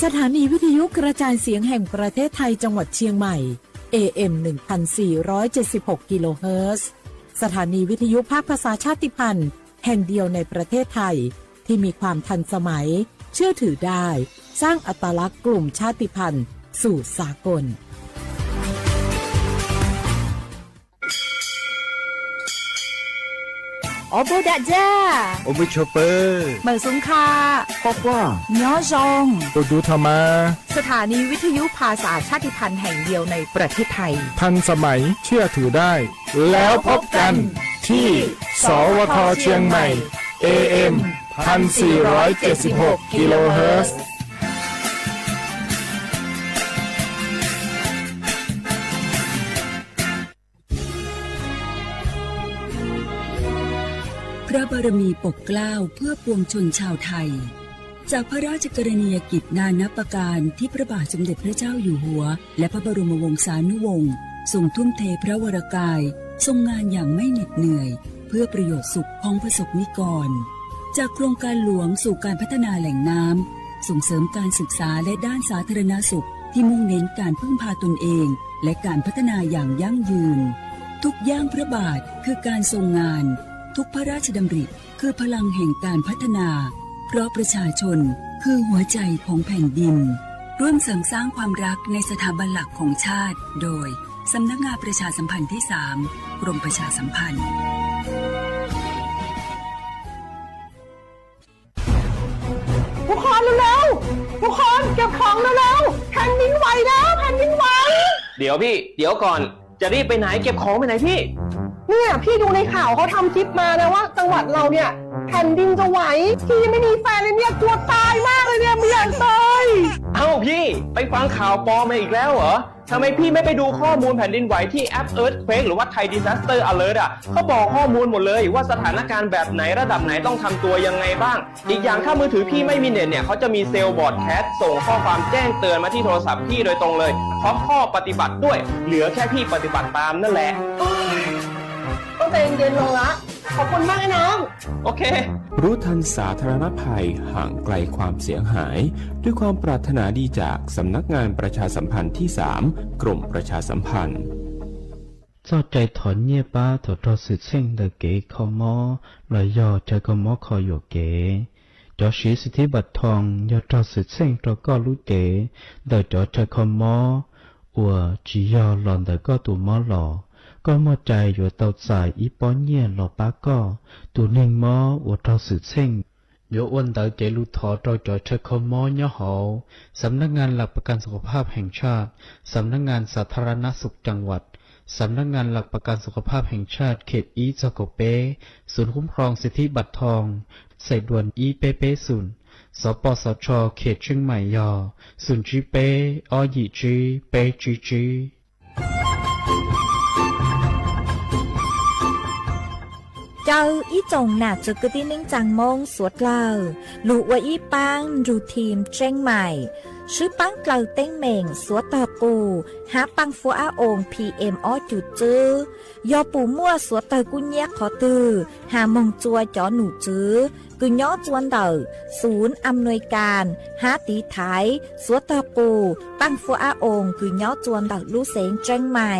สถานีวิทยุกระจายเสียงแห่งประเทศไทยจังหวัดเชียงใหม่ AM 1476 กิโลเฮิรตซ์สถานีวิทยุภาคภาษาชาติพันธุ์แห่งเดียวในประเทศไทยที่มีความทันสมัยเชื่อถือได้สร้างอัตลักษณ์กลุ่มชาติพันธุ์สู่สากลโอโบดาจ้าโอมิชเปอร์เหมือนสุงคาบอกว่าย้อจงตัวดูธรรมาสถานีวิทยุภาษาชาติพันธุ์แห่งเดียวในประเทศไทยทันสมัยเชื่อถือได้แล้วพบกันที่สวทเชียงใหม่ AM 1476 กิโลเฮิรตซ์พระบารมีปกเกล้าเพื่อปวงชนชาวไทยจากพระราชกรณียกิจนานับประการที่พระบาทสมเด็จพระเจ้าอยู่หัวและพระบรมวงศานุวงศ์ทรงทุ่มเทพระวรกายทรงงานอย่างไม่เหน็ดเหนื่อยเพื่อประโยชน์สุขของประสบนิกรจากโครงการหลวงสู่การพัฒนาแหล่งน้ำส่งเสริมการศึกษาและด้านสาธารณสุขที่มุ่งเน้นการพึ่งพาตนเองและการพัฒนาอย่างยั่งยืนทุกย่างพระบาทคือการทรงงานทุกพระราชดำริคือพลังแห่งการพัฒนาเพราะประชาชนคือหัวใจของแผ่นดินร่วมเสริมสร้างความรักในสถาบันหลักของชาติโดยสำนักงานประชาสัมพันธ์ที่ 3 กรมประชาสัมพันธ์ทุกคนเร็วๆทุกคนเก็บของเร็วๆแผ่นดินไหวแล้วแผ่นดินไหวเดี๋ยวพี่เดี๋ยวก่อนจะรีบไปไหนเก็บของไปไหนพี่เนี่ยพี่ดูในข่าวเขาทำคลิปมานะว่าจังหวัดเราเนี่ยแผ่นดินจะไหวพี่ยังไม่มีแฟนเลยเนี่ยกลัวตายมากเลยเนี่ยไม่อยากตายเอ้าพี่ไปฟังข่าวปลอมมาอีกแล้วเหรอทำไมพี่ไม่ไปดูข้อมูลแผ่นดินไหวที่แอป Earthquake หรือว่า Thai Disaster Alert เขาบอกข้อมูลหมดเลยว่าสถานการณ์แบบไหนระดับไหนต้องทำตัวยังไงบ้างอีกอย่างถ้ามือถือพี่ไม่มีเน็ตเนี่ยเขาจะมีเซลล์บอร์ดแคสส่งข้อความแจ้งเตือนมาที่โทรศัพท์พี่โดยตรงเลยพร้อมข้อปฏิบัติด้วยเหลือแค่พี่ปฏิบัติตามนั่นแหละต้องใจเย็นๆลงละขอบคุณมากไอ้น้องโอเครู้ทันสาธารณภัยห่างไกลความเสียหายด้วยความปรารถนาดีจากสำนักงานประชาสัมพันธ์ที่ 3 กรมประชาสัมพันธ์เจ้าใจถอนเงียบ้าถอดสืบเส้นเดเก๋ขมอลอยยอใจขมอคอยอยู่เก๋จอชีสิทธิบัตรทองยอดสืบเส้นเราก็รู้เก๋เดจอใจขมออัวจียอหลอนเดก็ตัวมอหล่อก็มอใจอยู่เตาสายอีป้อนเยี่ยหล่อป้าก็ตัวหนึ่งมออัวเตาสืบเส้นโยอ้วนเต๋อเจลูทอจอยจอยเชคมอยหอสำนักงานหลักประกันสุขภาพแห่งชาติสำนักงานสาธารณสุขจังหวัดสำนักงานหลักประกันสุขภาพแห่งชาติเขตอีจโกเปศูนย์คุ้มครองสิทธิบัตรทองใส่ด่วนอีเปเปศูนย์สปสชเขตเชียงใหม่ยอศูนย์จีเปอหยีจีเปจีจีเจ้าอีจงหนาจะกระดิ่งจังมงสวดเล่าลูกว่าอีปังดูทีมเจ้งใหม่ชื่อปังเกลาเต้งเหม่งสวดตาปูหาปังฟัวอาองพีเอ็มอจุดจื้อยอปูมั่วสวดตากุญแยกขอตือหามงจัวจอหนูจื้อกุญย้อจวนเดอศูนย์อำนวยการหาตีไทยสวดตาปูปังฟัวอาองกุญย้อจวนเดอลูเสงเจ้งใหม่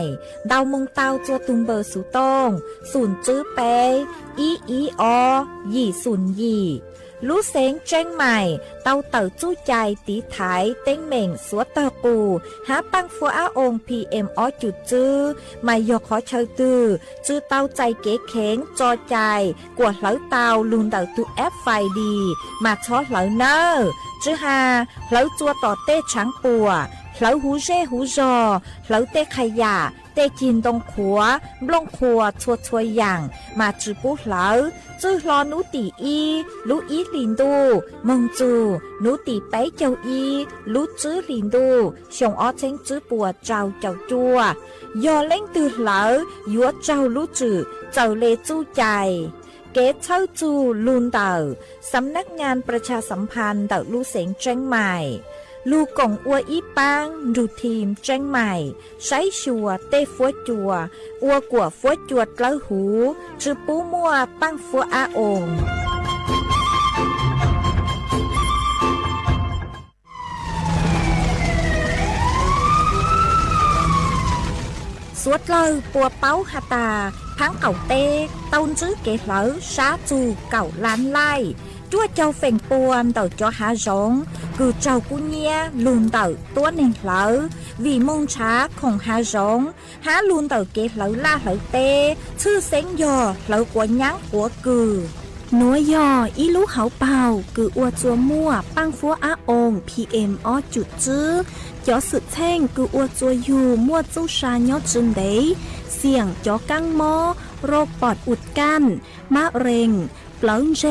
ดาวมงเตาจัวตุงเบอร์สุตงศูนย์จื้อเปอีอยี่ศูนย์ยี่ลูเสงเจ้งใหม่เตาเต๋อจู้ใจตีไถเต้งเหม่งสวดตาปูหาปังฟัวอาองพีเอ็มอจุดจื้อไม่ยกขอเชยตือจื้อเตาใจเก๋เข็งจอใจกวดเหลาเตาลุนเต๋อตุแอปไฟดีมาช็อตเหลาเนอจื้อหาเหลาจัวต่อเต้ช้างปัวเหลาหูเร่หูจอเหลาเต้ขยะเต้กินตรงขัวบลงขัวชัวอย่างมาจื้อปุ๊เหลาจื้อรอนูตีอีลูอีลินดูมงจูนูตีไปเจ้าอีลูจื้อลินดูชงอ้อเช้งจื้อปัวเจ้าจัวยอเล่งตือเหลายัวเจ้าลูจื้อเจ้าเลจู้ใจเกตเช่าจูลุนเต๋อสำนักงานประชาสัมพันธ์เต๋อลูเสงเจ้งใหม่ลูกงอัวอีปังดูทีมเจ้งใหม่ใช้ชัวเต้ฟัวจัวอัวกัวฟัวจวดเล้าหูชื่อปูมัวปังฟัวอาอง สุดเลยปัวเป้าหาตาพังเก่าเตะต้นจื้อเกเหลอช้าจูเก่าล้านไล่จ้วเจ้าเฟ่งปวนเต่าจ้าหาร้องคือเจ้ากุเนียลุนเต่าตัวหนึ่งเหลอvì môngช้าของหาร้องหาลุนเต่าเกเหลอล่าเหลอเตะชื่อเซ็งยอเหลอกัวยั้งหัวกือนัวยออีลูกเขาเป่าคืออวดจัวมั่วปังฟัวอาองPM อ้อจุดจื้อจ่อสุดแท่งคืออวดจัวอยู่มั่วจู้ชายอดจึงเดเสี่ยงจ่อกังมอโรคปอดอุดกั้นมะเร็งเปล่าเจ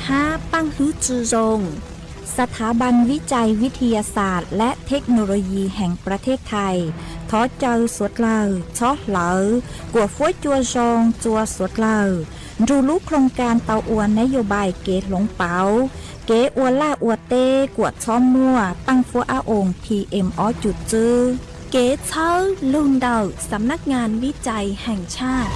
หาปังฮื้อจือรงสถาบันวิจัยวิทยาศาสตร์และเทคโนโลยีแห่งประเทศไทยท้อเจอสวดเลอช้อเหลอกว่าฟ้วยจัวจองจัวสวดเลอดูรู้โครงการเตาอวนนโยบายเกตหลงเปาเกอวล่าอวเต้กวดช้อมมั่วปังฟัวอาองPM อ้อจุดจื้อเกเชอลุงเดาสำนักงานวิจัยแห่งชาติ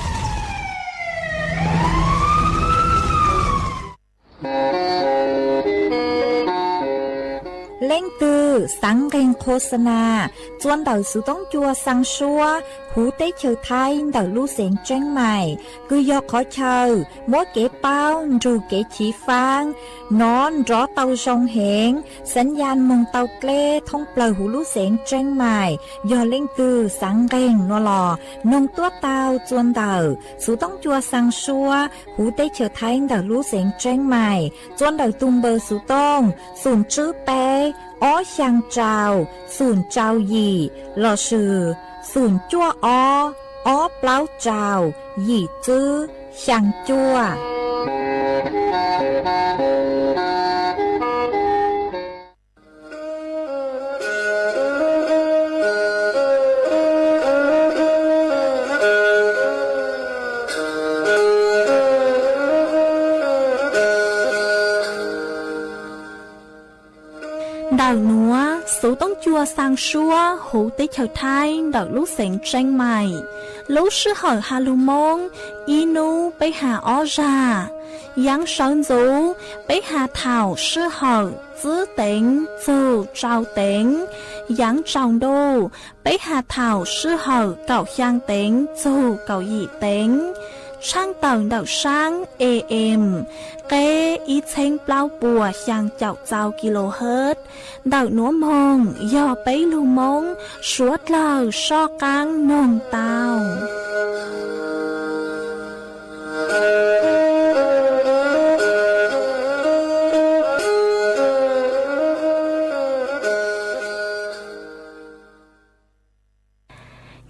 เล่งตือสังเกงโฆษณาจวนเต่าสุต้องจัวสังชัวหูเต้เชอไทยเต่าลู่เสียงแจ้งใหม่คือยอขอเชอมัวเก๋เป้าดูเก๋ฉีฟางนอนรอเต่าชงเหงสัญญาณมงเต่าเกล้ท่องเปล่าหูลู่เสียงแจ้งใหม่ยอเล่งตือสังเกงนัวหล่อนงตัวเต่าจวนเต่าสุต้องจัวสังชัวหูเต้เชอไทยเต่าลู่เสียงแจ้งใหม่จวนเต่าตุมเบอร์สุต้องสูนจื้อเป้อ้อช่างเจ้าศูนย์เจ้าหยี่หล่อชื่อศูนย์จั่วอ้อเปล่าเจ้าหยี่จื้อช่างจั่วดาวนัวสูต้องจัวสังชัวหูติเฉาไทยดอกลูกเสียงแจ้งใหม่ลูกชื่อเหอฮาลูมงอีนูไปหาอ้อจายังสอนจูไปหาเถ่าชื่อเหอจื้อเต็งจูเจ้าเต็งยังเจ้าดูไปหาเถ่าชื่อเหอเก่าย่างเต็งจูเก่าหยี่เต็งช่างเต่าเดาช่าง AM เกอีเชงเปล่าปัวช่างเจ้าเจ้ากิโลเฮิรตซ์เดาหนัวมงย่อไปลูมงสวดเลาชอกังนงเต้า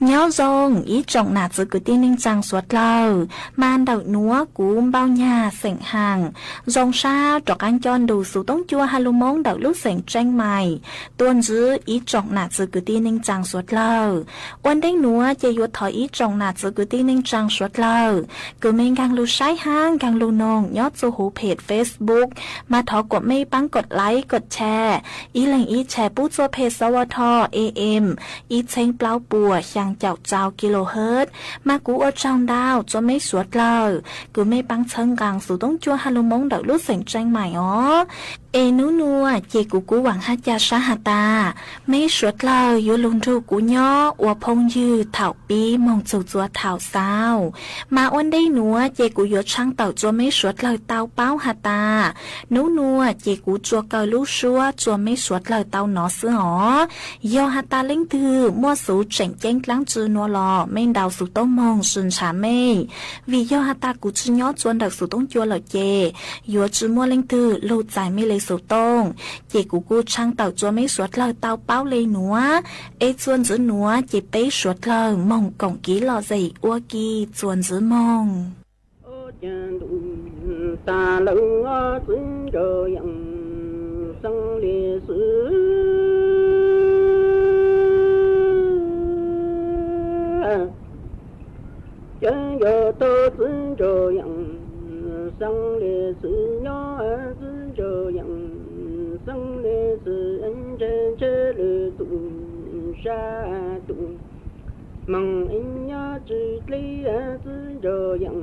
nhớ rong ý trọng nạt giữa cứ tiên ninh trang suốt lâu man đậu núa cúm bao nhà sảnh hàng rong sao trọc anh chọn đủ số tống chua hà lô mong đậu lúc sảnh tranh mày tuôn giữ ý trọng nạt giữa cứ tiên ninh trang suốt lâu ôn đánh núa chơi yuột thỏi ý trọng nạt giữa cứ tiên ninh trang suốt lâu cứ mình càng lưu sái hang càng lưu nông nhớ cho hú page Facebook mà thọกดไม่ปังกดไลค์กดแชร์อีแหล่งอีแชร์ปู้ตัวเพจสวท AM อีเชงเปล่าปัวยังเจ้าเจ้ากิโลเฮิรตซ์มากูอดช่างดาวจะไม่สวดเลยกูไม่ปังเชิงกลางสู่ต้องจัวฮาลูมงเดาลูกเสียงแจ้งใหม่อ๋อเอนูนัวเจกูหวังฮัจยาชาหาตาไม่สวดเลยยูลุนทูกูย่ออัวพงยืดเถาปีมองจูจัวเถาสาวมาอ้วนได้นัวเจกูยดช่างเต่าจัวไม่สวดเลยเต้าเป้าหาตานูนัวเจกูจัวเกลูชัวจัวไม่สวดเลยเต้าหนอเสืออ๋อยอหาตาเล่งตือมั่วสูเจ๋งเจ้งกลางจือนัวลอไม่ดาวสู่ต้องมองสุนชาไม่วิยอหาตากูจือย่อจวนดักสู่ต้องจัวเลยเจยัวจือมั่วเล่งตือลูใจไม่เลยสู่ต้องเจกูช่างเต่าจัวไม่สวดเลยเต้าเป้าเลยหนัวเอจวนจือหนัวเจไปสวดเลยมองกงกี้หล่อใจอัวกี้จวนจือมองta lưng xin trời dặn sân lìa xứ chân giờ tôi xin trời dặn sân lìa xứ nhỏ xin trời dặn sân lìa xứ anh trên chế lìa tụ xa tụ mong anh nhớ chỉ lý xin trời dặn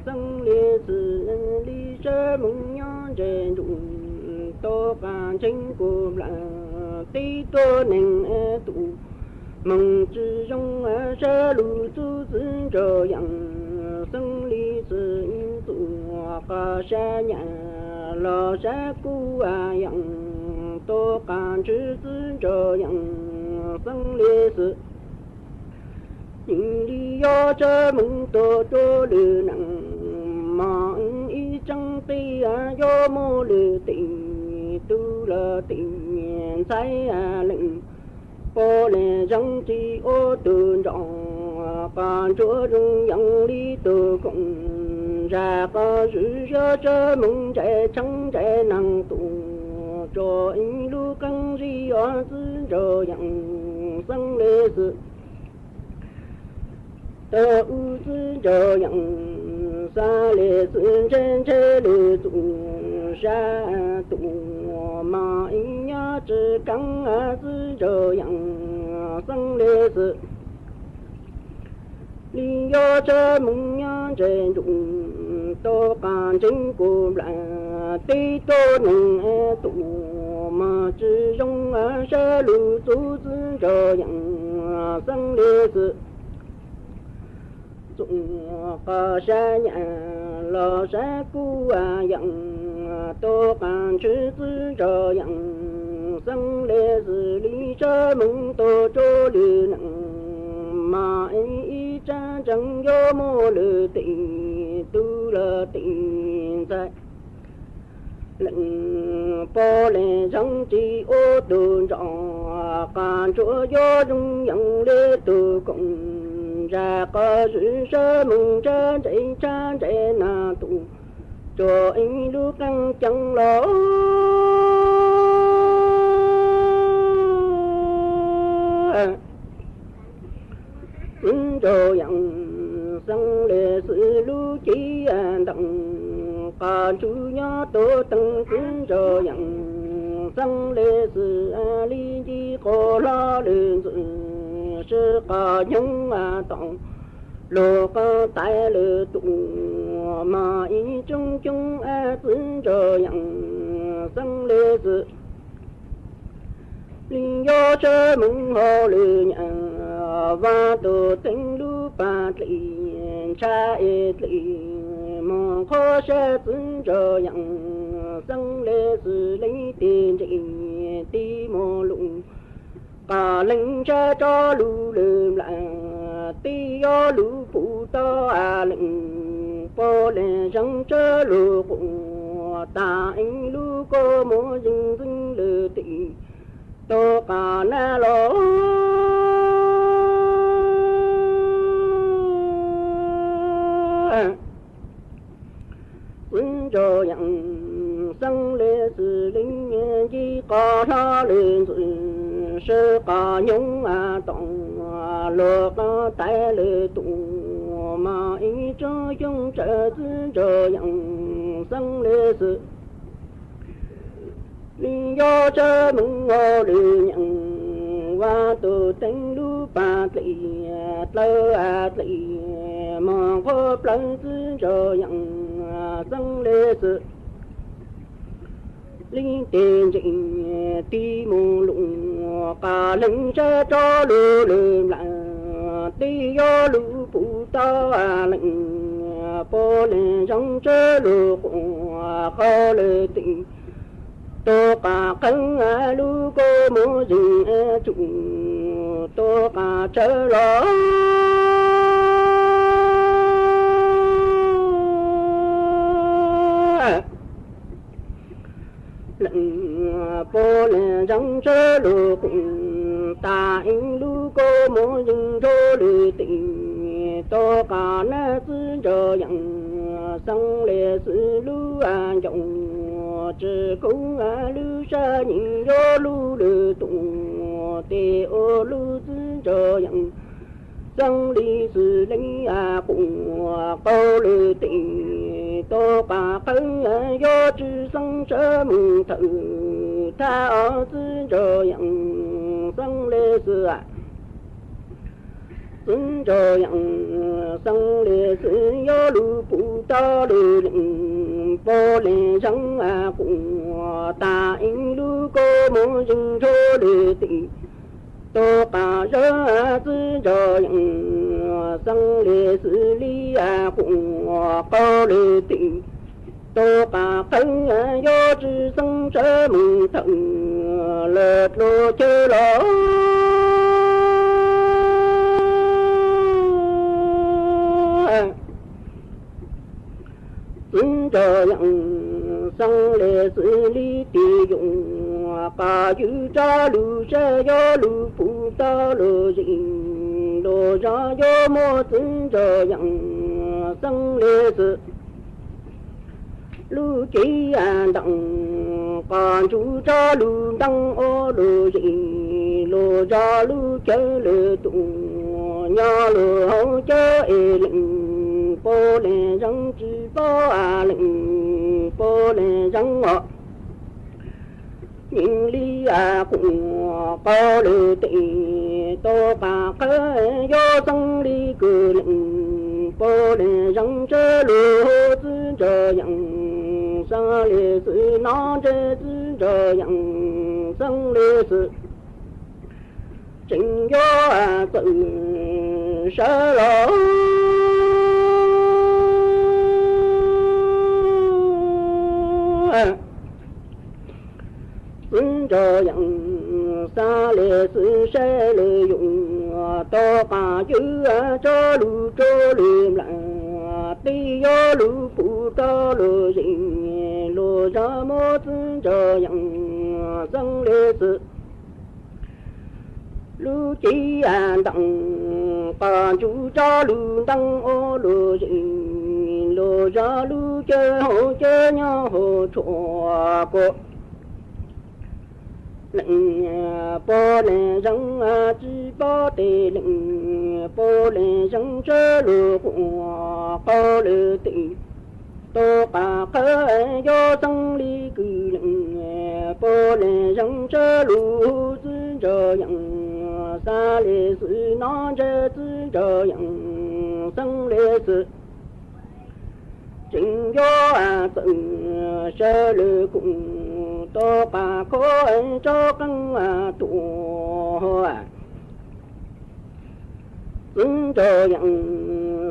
sân lìa xứ lý sơ mong nhớ trên tụ tô cả chính của là tí tô nền tụ 梦之中这路走是这样，胜利是印度和山羊，老山谷羊，多感知是这样，胜利是。心里有着梦多多的能，忙一张嘴要么了地，读了地面才能。波兰人的我都让，帮助中央里的工，然后日月这梦在城在南都，这一路跟着样子这样，生的是。的屋子这样，山里是真正的多山多马一样只刚是这样，生的是你要这梦样真中，多干净过来，对多能多嘛只用山路走是这样，生的是。中和山羊，老山谷羊，多感知是这样，生来是离这梦多着的能，马一战争要么了地，都了地在。冷波兰人的我都让，感着要中央的都共。这个是什么站在那度，这一路刚讲了，这样生来是路几等，把主要都等是这样，生来是里的过拉人子。是个牛当，路个带了多嘛一种种是这样，生来是你要这梦好了呀，我都登路把里差一里，梦好是这样，生来是你的人的梦路。把人家找路人来，得要路不到人，波兰人这路过，大人路过么人人了的，都把那路。这样生来是零年的高沙人子。是个牛当路个带了多嘛一这用这子这样生来是你要这梦我的娘，我都登路把里楼里嘛我本是这样生来是。linh tiền trình ti mù lùng cả lưng cha cho lù lù là ti yo lù phụ ta lưng po lên trong chớ lù khó lù ti to cả cân lù cô mù gì chủ to cả chớ lo po lên trong chớ lù ta in lù cô mù dừng cho lù tình to cả na sư cho yang sang lệ sư lù dòng chỉ cũng lù sa nhìn yo lù lù tung tê ô lù sư cho yang sang lì sư lấy cùng câu lù tình to cả phân yo chỉ sang chớ mừng thử ta ở sư cho yang sang lệ sư sư cho yang sang lệ sư yo lù phụ ta lù lệnh po lệ sang cùng ta in lù cô mô dừng cho lệ tình 多把人自着人，生来是里红高了顶，多把根要只生这木藤，了落就了。这样生来是里的用，把油炸路上要路不到路人，路上要么真这样生来是路几样当，把油炸路当哦路人，路炸路叫了多，伢路后叫一人。波兰人只波人，波兰人我人里红高了地，多把个要生里个人，波兰人这路子这样，生来是拿着子这样，生来是真要走上了。这样三来是山来用，多把酒这路这路来，对呀路不到路人，路上么子这样生来是路几样当，把酒这路当哦路人，路上路就好这样好错过。人波兰人只保得人，波兰人这路花高了地，多把个要生里个人，波兰人这路子这样，三来是拿着子这样，生来是真要走十路公。多把个这更多，真这样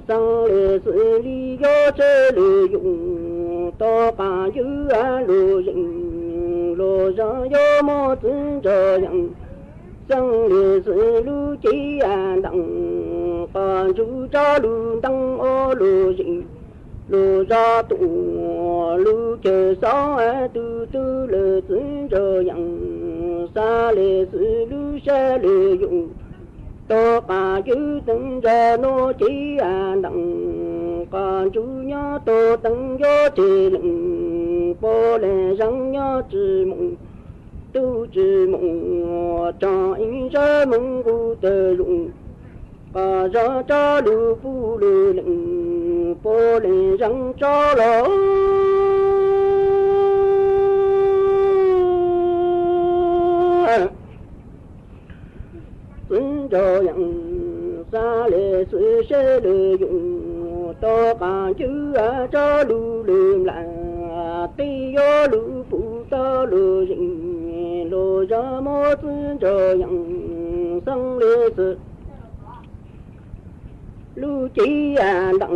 生来是里要这里用，多把有路人，路上要么真这样，生来是路几当，帮助这路当哦路人。路上多，路就少嘟嘟了真这样，三来是路下来用，多把油等着拿几当，帮助伢多等要这人，波兰人要知梦，都知梦，张一山蒙古的容。把这扎路不路人，波兰人扎了，真这样三来是谁来用？多把酒扎路人来，对呀路不到路人，路上么子这样生来是。路几样当，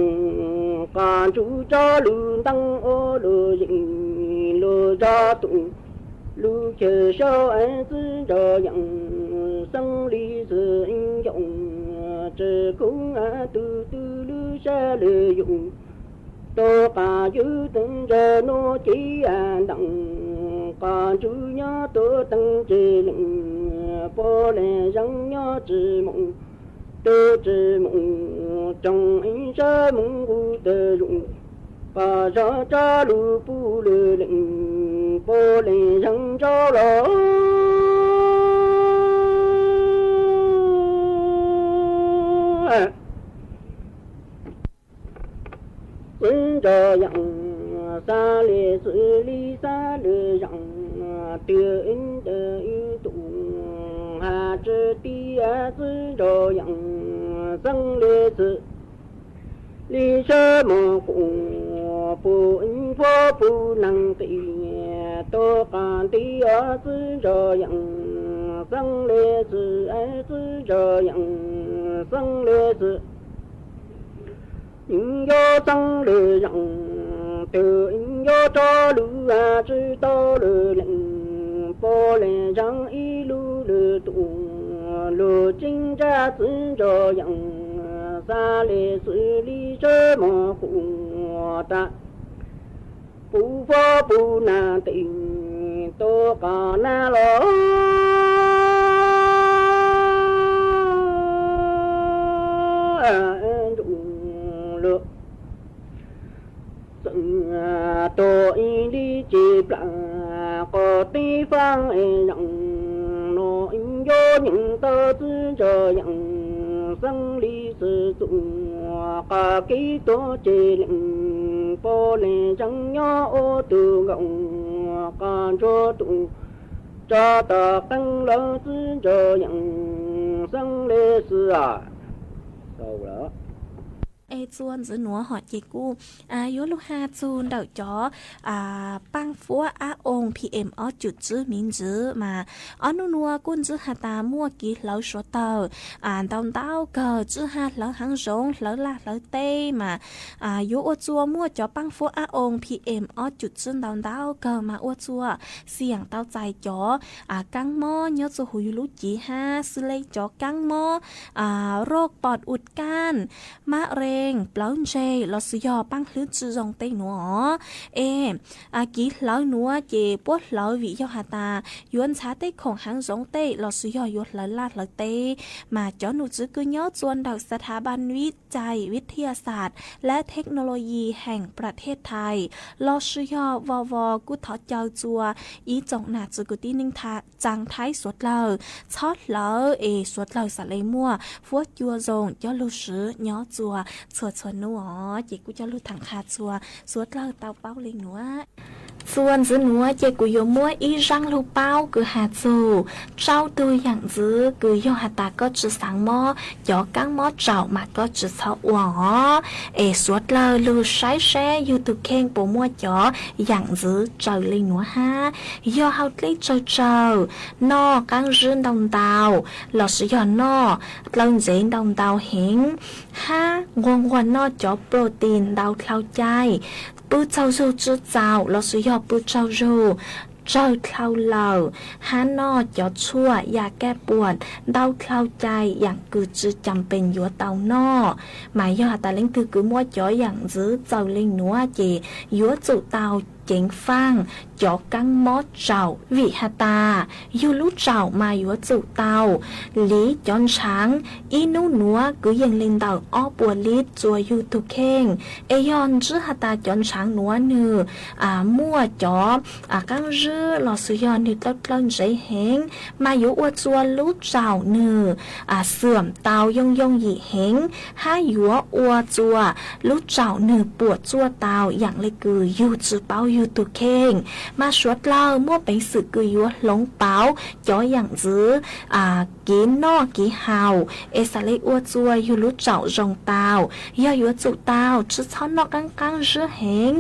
帮助这路当哦路人，路这东，路就小儿子这样，生里是英雄，这空嘟嘟路下来用，多把油等着拿几样当，帮助伢多等着人，波兰人伢知梦。都知梦，中一山蒙古的容，把这扎路不了人，波兰人着了，真这样，三来是里三来让，得恩的一度。这地是这样，生来是离什么苦，不恩佛不能得，多干的是这样，生来是爱是这样，生的是人要生的人，都人要找路啊，知道了人，不能让一路的多，路经家是这样，山里水里这么活的。不发不难定，多干难了。中了，生多一里接不个地方人，若有人都是这样，生理是中个几多节灵，不能让要都讲干着都。找到更了是这样，生的是啊，够了。เอจวนจือหนัวหอดเยกูอายุลูกฮาจูนเดาจ๋อปังฟัวอาองพีเอ็มออจุดจื้อมินจื้อมาออนัวกุนจื้อหาตามั่วกีเหลาชัวเตอตอนเต้าเกิดจื้อหาเหลาหังสงเหลาลาเหลาเต้มายุอจัวมั่วจ๋อปังฟัวอาองพีเอ็มออจุดจื้อตอนเต้าเกิดมาอจัวเสียงเต้าใจจ๋อกังหม้อเนื้อจูหูยุลุจีฮาซื้อเลยจ๋อกังหม้อโรคปอดอุดกั้นมะเร็งเปล่าเจลอสยอปังหรือจือจงเตหนัวกีเหลาหนัวเจปวดเหลาวิยอหาตายวนชาเต้ของหางจงเตลอสยอยดเหลาลาดเหลาเตมาจ้อหนูจื้อกือย่อจวนดอกสถาบันวิจัยวิทยาศาสตร์และเทคโนโลยีแห่งประเทศไทยลอสยอวกุทอเจ้าจัวอีจงหนาจือกุตีนิงทาจังไทยสวดเหลาชอดเหลาสวดเหลาสะเลยมั่วฟัวจัวจงย่อลูสือย่อจัวชวนนัวเจกูจะรู้ถังคาชัวสวดเล่าเตาเป้าลิงนัวส่วนจื้อนัวเจกูโยมัวอีรังลูเป้ากือหาจูเจ้าตัวอย่างจื้อกือโยหาตาก็จื้อสังหม้อยอกังหม้อเจ้ามาก็จื้อเฉาหวอสวดเล่าลูใช้แช่ยูทูบเข่งปูมัวจออย่างจื้อเจ้าลิงนัวฮะยอเฮาลิเจ้านอกังรื่นดองดาวหลอดยอนอลองเจนดองดาวเฮงงวงวันนอจอโปรตีนดาวเท้าใจปูเจ้ารูจื้อเจ้าเราสุยอปูเจ้ารูเจ้าเท้าเหล่านอจอชั่วยาแก้ปวดดาวเท้าใจอย่างกือจื้อจำเป็นยัวเตานอหมายยอตาเล่งคือมัวจออย่างจื้อเจ้าเล่งนัวเจยัวจุเตาเจ๋งฟังจอกังมอเจ้าวิหตายูรู้เจ้ามายัวจุเตาลีจอนช้างอีนูนัวกือยังเล่นเตาอ้อปัวลิดจัวยูทุกเข่งยอนจื้อหตาจอนช้างนัวเนือมั่วจอกังจื้อหลอสุยอนนิดต้นใจเฮงมายัวจัวรู้เจ้าเนือเสื่อมเตายงหยีเฮงยัวอัวจัวรู้เจ้าเนือปวดจัวเตาอย่างเลยกือยูจื้อเป้ายูตุเข่งมาสวดเล่ามั่วเป็นสึกกุยัวหลงเปาจ่ออย่างจื้อกีนอกีเฮาสเลอัวจัวยูรู้เจ้าจงเตาย่อยัวจุเตาจื้อช้อนนอกังจื้อเฮง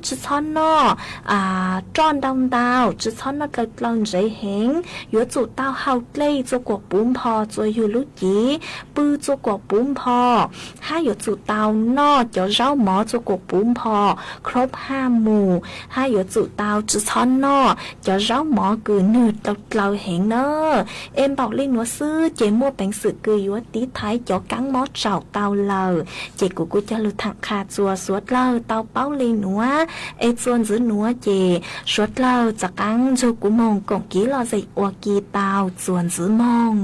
จื้อช้อนนอจอนดองเตาจื้อช้อนนอตะลองใจเฮงยัวจุเตาเฮาเล่จัวกวปุ้มพอจัวยูรู้จีปื้อจัวกวปุ้มพอยัวจุเตานอจ่อเจ้าหมอจัวกวปุ้มพอครบ5 หมู่ยัวจุเตาจื้อช้อนนอจ่อเจ้าหมอกือนืดตะเราเฮงเนอบอกลิงนัวซื้อเจมัวเป็นสึกกือยัวตีท้ายจ่อกังหมอเจ้าเตาเลอเจกูจะลุถังคาจัวสวดเลอเตาเป้าลิงนัวจวนจื้อนัวเจสวดเลอจากกังจูกูมงกงกีลอใจอัวกีเตาจวนจื้อมง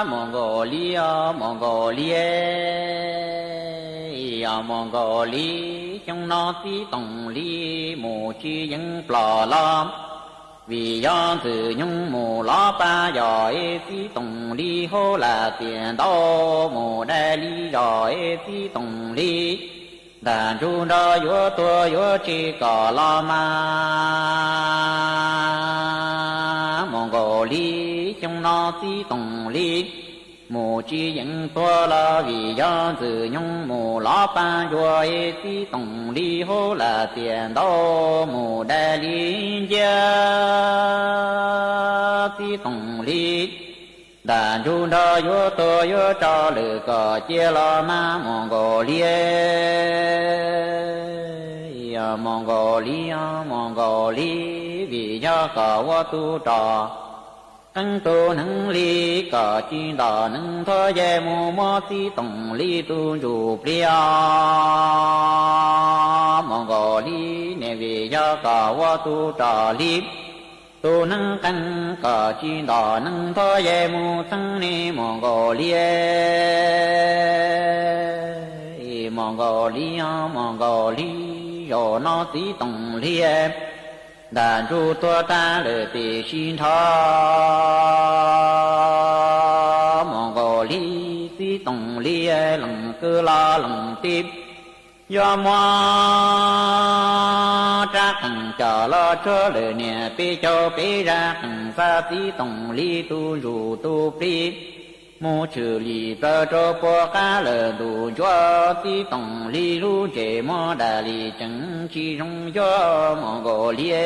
Mongolia, Mongolia, Mongolia, trong nó tí tổng lý mù chi những plò lo. Vì do từ nhung mù lo ba giỏi tí tổng lý hô là tiền đô mù đa lý giỏi tí tổng lý. Đàn chú đó yếu tua yếu chi có lo ma. Mongolia, trong nó tí tổng lý mù chi những tua la vì do từ nhung mù lo ba giỏi tí tổng lý hô là tiền đô mù đa lý gia tí tổng lý. Đàn chú đó yếu tua yếu cho lử có chia lo ma. Mongolia, Mongolia, vì do có vô tu trò tăng tu nâng lý có chi đỏ nâng thơ dê mù mô tí tổng lý tu dù bia. Mongolia, nè vì do có vô tu trò lý tu nâng tăng có chi đỏ nâng thơ dê mù tăng ni. Mongolia, rồi nó tí tổng lý đàn chú tua ta lệ tì xin thọ. Mongolia tí tổng lý lần cơ la lần tiếp do mua ra thằng chờ lo cho lời nè bê cho bê ra thằng xa tí tổng lý tu dù tu bê. Mô trừ lì bơ cho bó cá lờ đủ cho tí tổng lý lưu chế mô đà lì chẳng chi rung cho. Mongolia,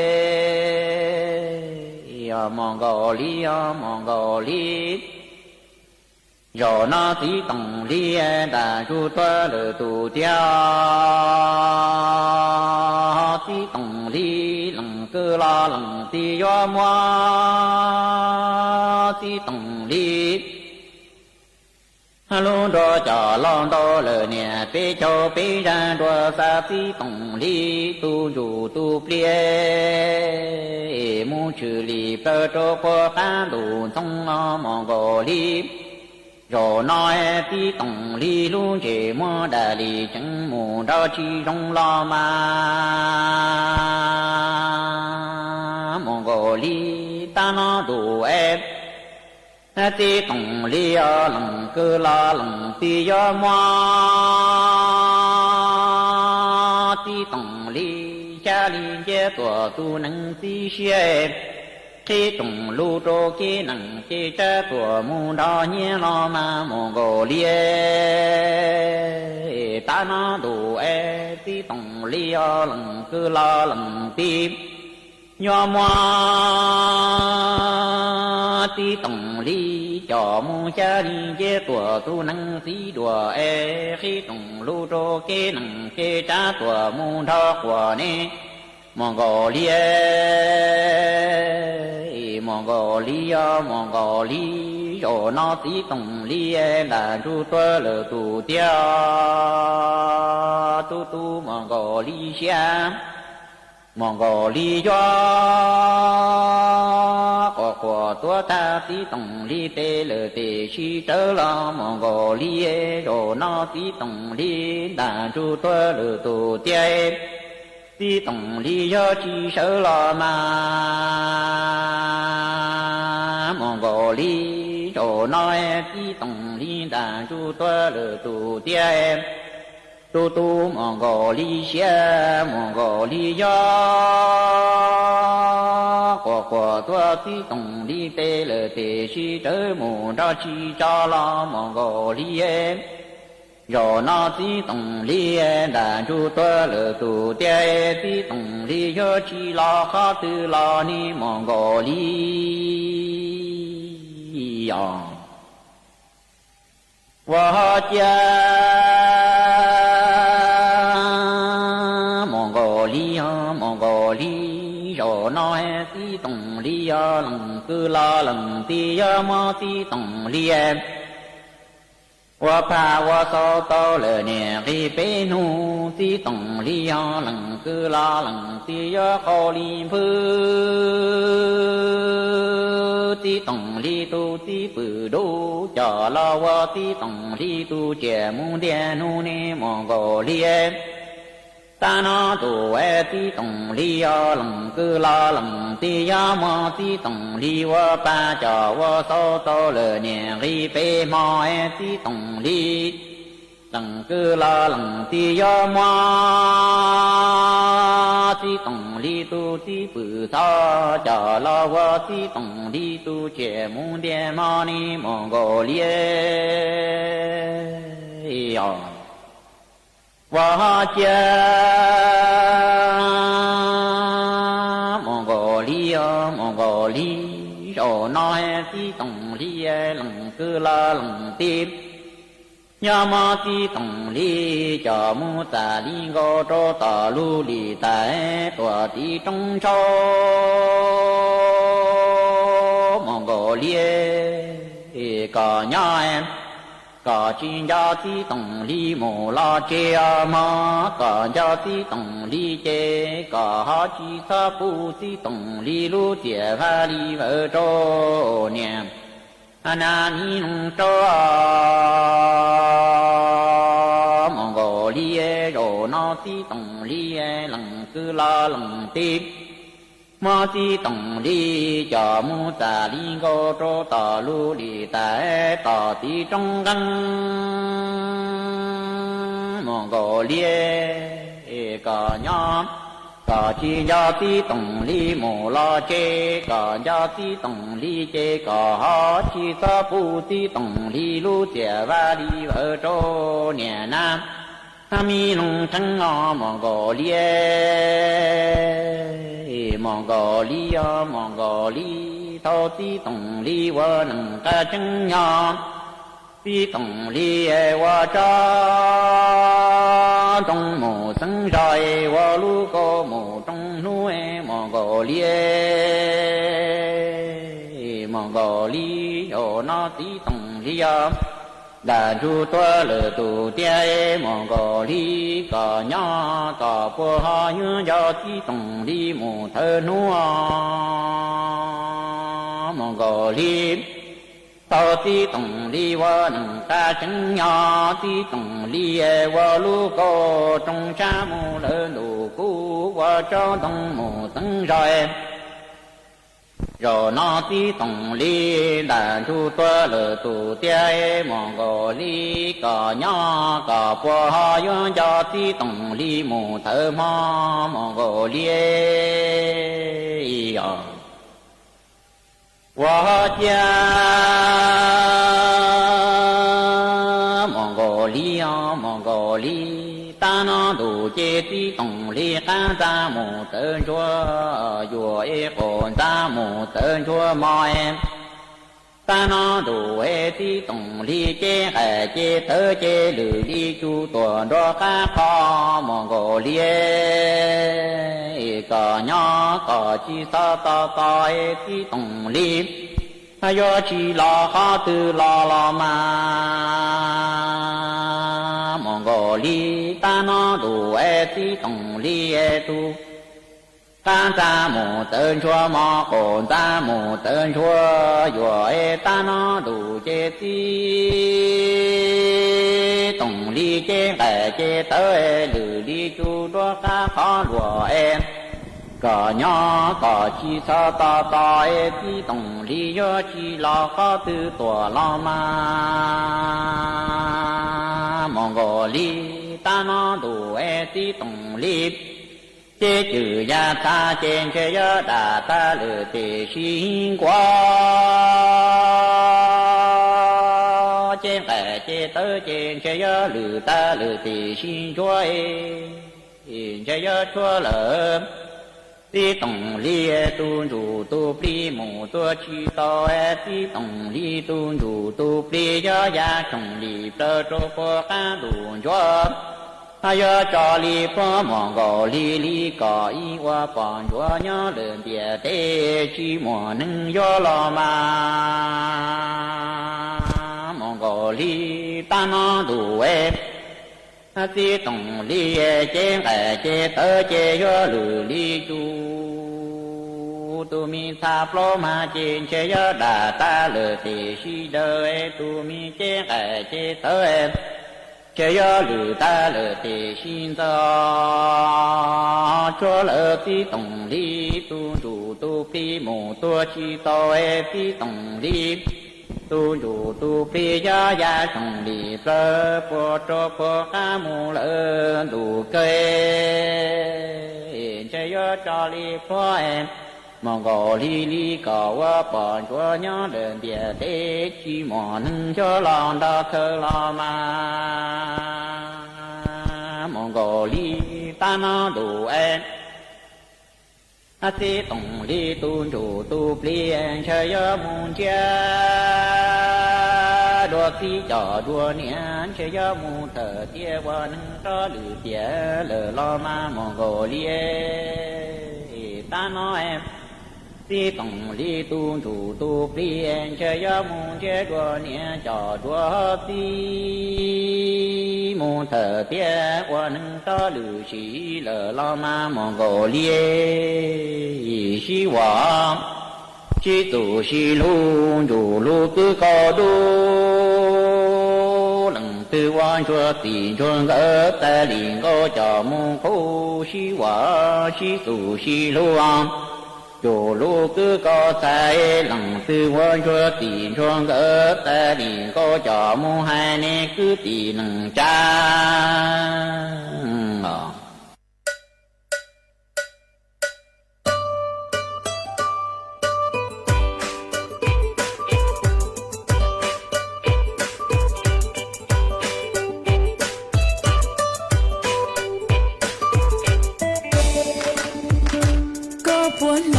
rồi nó tí tổng lý đà chú toa lờ tù tiêu tí tổng lý lần cơ la lần tí do mua tí tổng lý. Lô đô cho lon đô lờ nè bê cho bê ra đô sa tí tổng lý tu dù tu bê. Mô trừ lì bơ cho bó cá đủ thông Mongolia. Rồi nói tí tổng lý lưu chế mô đà lì chẳng mù đo chi rong lo ma. Mongolia ta nó đủ ép tí tổng lý lần cơ la lần tí do mua tí tổng lý cha lý chế tùa tu nâng tí xế. Tí tổng lưu trô kê nâng kê cha tùa mù đo nhé lo ma. Mongolia ta nó đủ ê tí tổng lý lần cơ la lần tí do mua tí tổng lý cho mù cha lý chế tùa tu nâng tí đùa ê. Khi tổng lưu trô kê nâng kê cha tùa mù đo của nê. Mongolia, rồi nó tí tổng lý là chú tuơ lờ tù tiêu tu Mongolia. Mongolia của tua ta tí tổng lý tê lờ tê chi trở lo. Mongolia, rồi nó tí tổng lý là chú tuơ lờ tù tiêu tí tổng lý do chi sở lo ma. Mongolia, rồi nói tí tổng lý đàn chú tuơ lờ tù tiêu tu Mongolia. Của tua tí tổng lý tê lờ tê chi trở mù ra chi cho lo. Mongolia, rồi nó tí tổng lý đàn chú tuơ lờ tù tiêu tí tổng lý do chi lo khó tư lo ni. Mongolia Hoa cha Mongolia rồi nói tí tổng lý lần cứ lo lần tí mô tí tổng lý Hoa pa hoa so to lờ nè khi bế nu tí tổng lý lần cứ lo lần tí khó li phư ti tổng li tu ti bự đô cho lo wa ti tổng li tu che mu đen nu ne Mongolia ta nó tu e ti tổng li ya lăng cư la lăng ti ya ma ti tổng li wa pa cho wa so to le niên ri pe ma e ti tổng li lăng cư la lăng ti ya ma ti tổng li tu ti bự tha cho la wa ti tổng li tu che mu đen ma ni Mongolia wa cha Mongolia rồi nói ti tổng li lăng cư la lăng tim nhà ma ti tổng li cho mu ta li go cho ta lu li tại tua ti trong cho Mongolia có nhà em có chuyên gia ti tổng li mồ la che ma có gia ti tổng li che có ha chi sa pu ti tổng li lu tie va li vợ cho niệm anani nung cho Mongolia rồi nó ti tổng li lăng cư la lăng tiếp ma ti tổng li cho mu ta li go cho ta lu li tại ta ti trong căn Mongolia có nhóm có chi gia ti tổng li mồ la che có gia ti tổng li che có ha chi sa pu ti tổng li lu tie va li vợ cho nhà nam mi nung trăng ngõ Mongolia thao ti tổng li wa nung ta trăng nhỏ ti tổng li wa cha trong mồ sân rồi wa lu có mồ trong núi Mongolia ở nó ti tổng li đã chú tua lỡ tù tia Mongolia có nhỏ có bố họ như do ti tổng li mù thơ núa Mongolia tao ti tổng li wa nâng ta chân nhỏ ti tổng li wa lu có trong cha mù lỡ đủ cú wa cho tổng mù tấn rồi nó ti tổng li đã chú tua lỡ tù tia Mongolia có nhỏ có bố họ như do ti tổng li mù thơ mò Mongolia wa cha Mongolia ta nó đủ chế ti tổng li ca ra mù tơ chúa dùa e còn ra mù tơ chúa mò em ta nó đủ e ti tổng li chế hệ chế tơ chế lử đi chu tuần đó cá kho Mongolia có nhỏ có chi sa ta ta e ti tổng li yo chi la ha tu la ma Mongolia ta nó đủ e ti tổng li e tu ta ra mù tên chúa mò còn ta mù tên chúa yo e ta nó đủ chế ti tổng li chế hệ chế tới lử đi chu đó cá khó lùa em có nhỏ có chi sa ta ta e ti tổng li yo chi la ha tu tua la ma Mongolia ta nó đủ e ti tổng li chế trừ gia ta trên chế yo đà ta lử tề xin quá chế hệ chế tới trên chế yo lử ta lử tề xin chúa chế yo chúa lỡ ti tổng li tu chủ tu pli mù tu chi to ti tổng li tu chủ tu pli yo ya tổng li tơ cho po ca đủ cho yo cho li po Mongolia li có y wa pon cho nhớ lên địa te chi mò nâng yo lo ma Mongolia ta nó đủ ti tổng li chế hệ chế tơ chế yo lử li chu tu mi sa plo ma chen che yo da ta le te shi de tu mi che ai che te che yo lu ta le te xin do cho le ti tong li tu du tu pi mu tu chi to pi tong li tu du tu pi ya ya tong li plo po cho po ca mu le du ke che yo cho li po em mong go li li có wa bọn chúa nhớ đơn địa thế chi mò nâng cho lòng đó khơ lo mà mong go li ta nó đủ em a ti tông li tu chủ tu plien chơi yo mun cha đua ti cho đua niên chơi yo mu thở tia qua nâng cho lử tia lờ lo mà mong go li ta nó em ti tông li tu chủ tu plien chơi yo mun chơi đua niên cho đua ti mu thở tia qua nâng cho lử chỉ lờ lo mà mong go li希望基督西路如路子高度能对望着地中个带领个家门口希望基督西路如路子高在能对望着地中个带领个家门还能个地能站啊。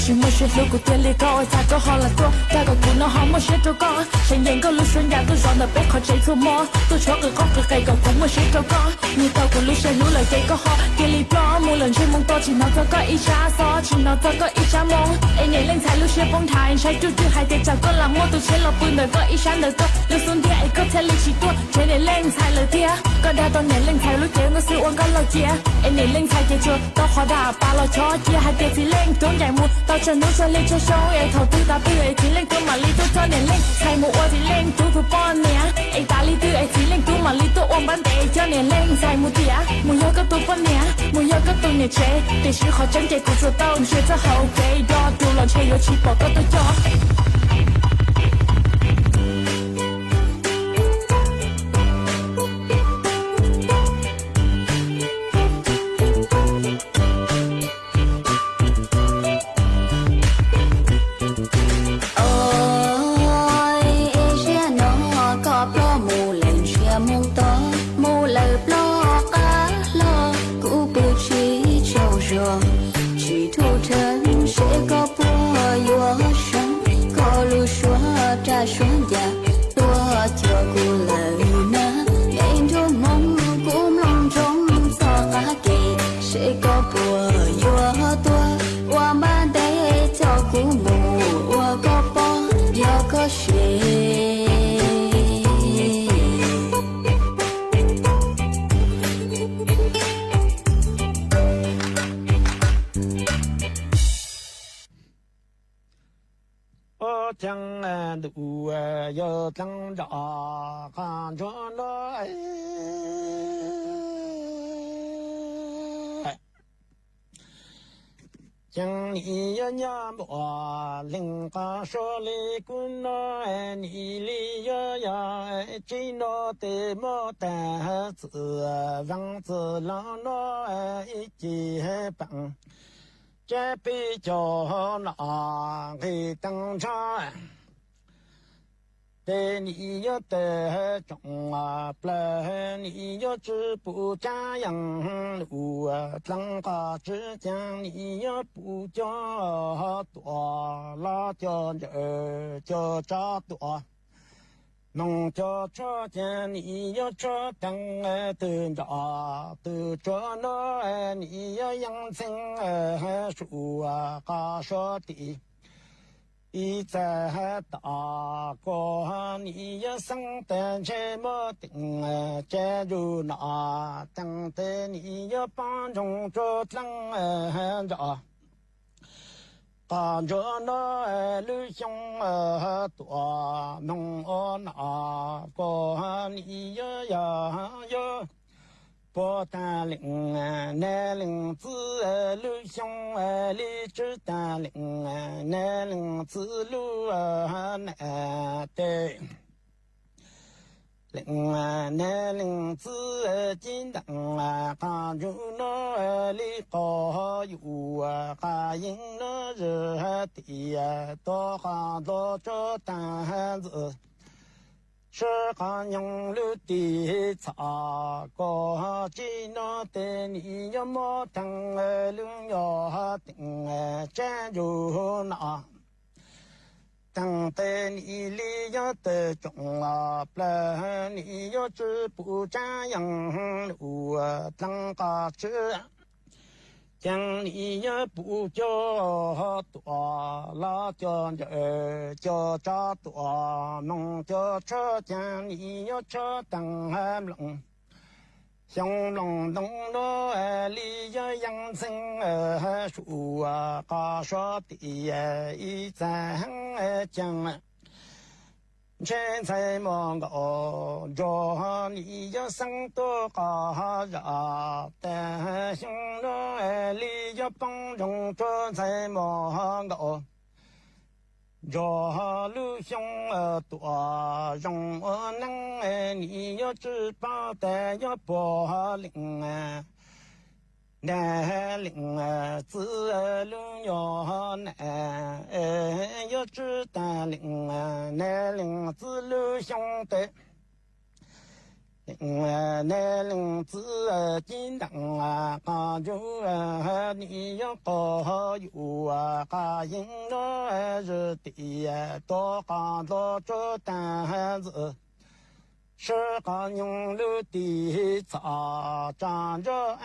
chỉ muốn sẽ lúc của tiền liệt coi ta có họ là tôi ta có cũng nó họ muốn sẽ trôi con sẽ nhận có lúc xuân nhà tôi dọn là bé khỏi chạy thua mò tôi cho người con cực cày còn cũng muốn sẽ trôi con 你到过路线路了这个好，给你表无论去梦多，请到这个一下骚，请到这个一下梦。哎，年龄才路线崩塌，晒住就还得找个浪，我都切了不能个一下那个，有松点一个才力气多，这年龄才了点，个大到年龄才路点我是往个老姐，哎年龄才解决到好大把了桥姐还得起龄东节目，到这路上列车上哎头对大对哎起龄多马里多这年龄才木我起龄都不半年，哎大里对哎起龄多马里多往班得这年龄才木点，木有个多半年，木有个多年车，得是好真结果做到学着后给到丢了车有起跑个都叫。说呀，多叫古老呢，眼中梦古梦中做哈给，谁个不有多？我们得叫古母，我个包有个水。江路要登着看着来，江里呀娘我领个手里滚来，你里呀只诺的莫单子，王子郎诺一起帮。这比较那个登场，对你要得中啊，不然你要知不这样路啊，当个只讲你要不叫多，那叫人叫这多。农家车间你要车等等着都着那你要养成树啊嘎说的，一在大哥你要生的这么定这如那等的你要帮中着等着。看着那旅行多弄那个你呀不单领南领子旅行里只单领南领子路南的。南岭子金灯看住那里高有看迎那日的多看到这担子，是看用路的茶个只那的你要么等路要等站住那。等待你里要得中啊，不然你要知不这样路啊，等个吃，将你也不叫多，老叫人叫这多，农叫车将你要车等还冷。香龙东路里要养成树啊，嘎说的一盏讲，现在么个着你要生多嘎热，但香龙里要帮中着在么个。这路上多容能你要知道的要不灵难灵自路要难要知道灵难灵自路上的南岭子金灯看住你要高有看迎日的多看到这担子，是个用路的早长着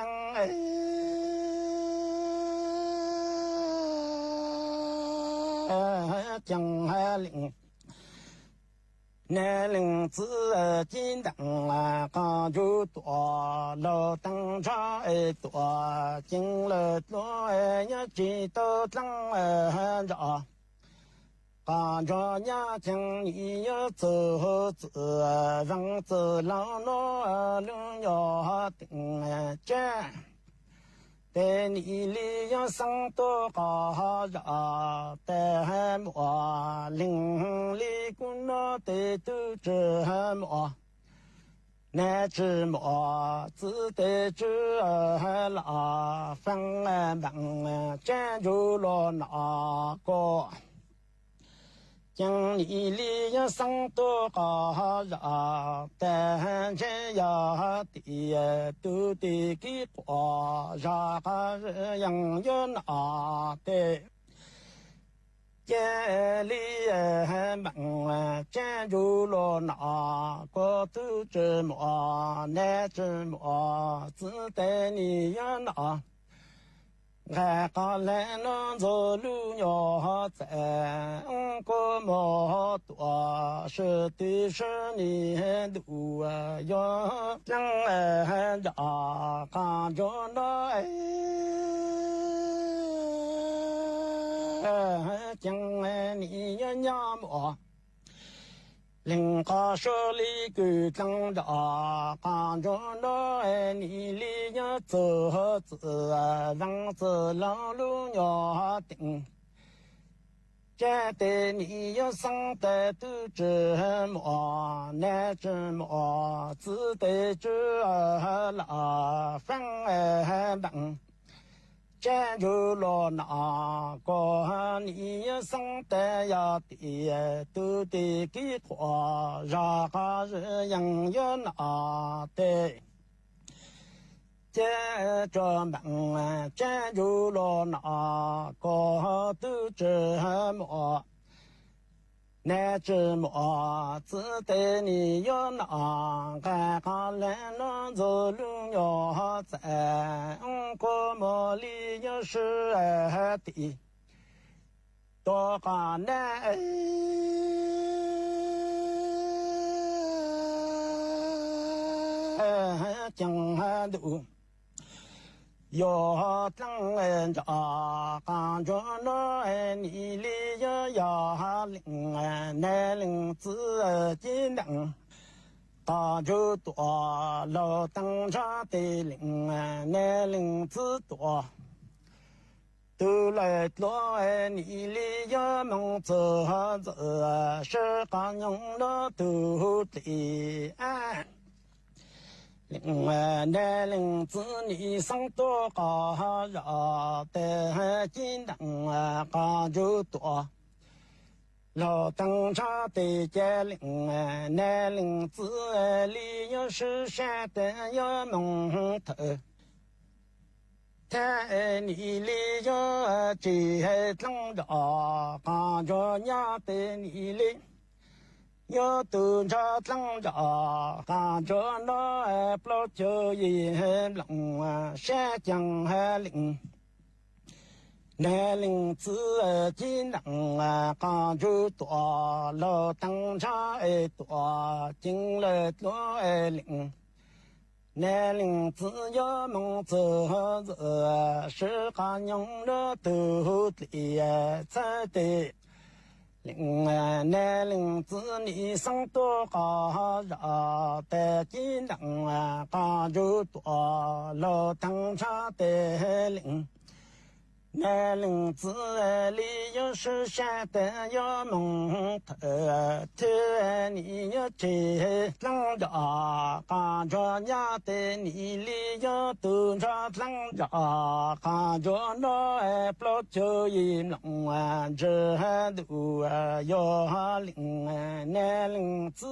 江海岭。南岭子金灯啊，刚就多老灯茶多，进了多呀，几道灯着。刚着呀，请你要走走，让走老路路要顶站。在你里要上多高热，在我林里滚了的都这么，那只么只得这老分门站住了那个。将你里要上多高热，但这呀的都得给过，让个人要拿的。家里门站住了那个都这么，那这么只得你要拿。俺刚来那走路要在个么多，是的是你路要让着看着那将来你要娘么？林家手里狗长着，看着那你里要走走，让走老路要顶。这对你要上的都这么，那这么只得这老分门。站住了那个你要上的呀的都得给过，让个人要拿的。接着门站住了那个都这么，那这么只得你要拿个个来那走路要在个么里要是的多个难江汉路要等着刚着那你里要领南领子金能大就多老等着的领南领子多都来多你里要梦走走是刚用了都的另外南岭子你上多高热的金灯高就多老灯茶的家岭南岭子里有是山的有蒙头在你里有这灯着高着娘的你里要都着灯着，看着那不就一龙山江海岭，南岭子金能看着多老灯茶多，进了多岭，南岭子要梦走走，是个用了都的才的。南岭子你上多高热的金能高就多老灯茶的岭南岭子里有是山的有蒙头头你有这灯着高着呀的你里有都着灯着高着那不就一龙这路要领南岭子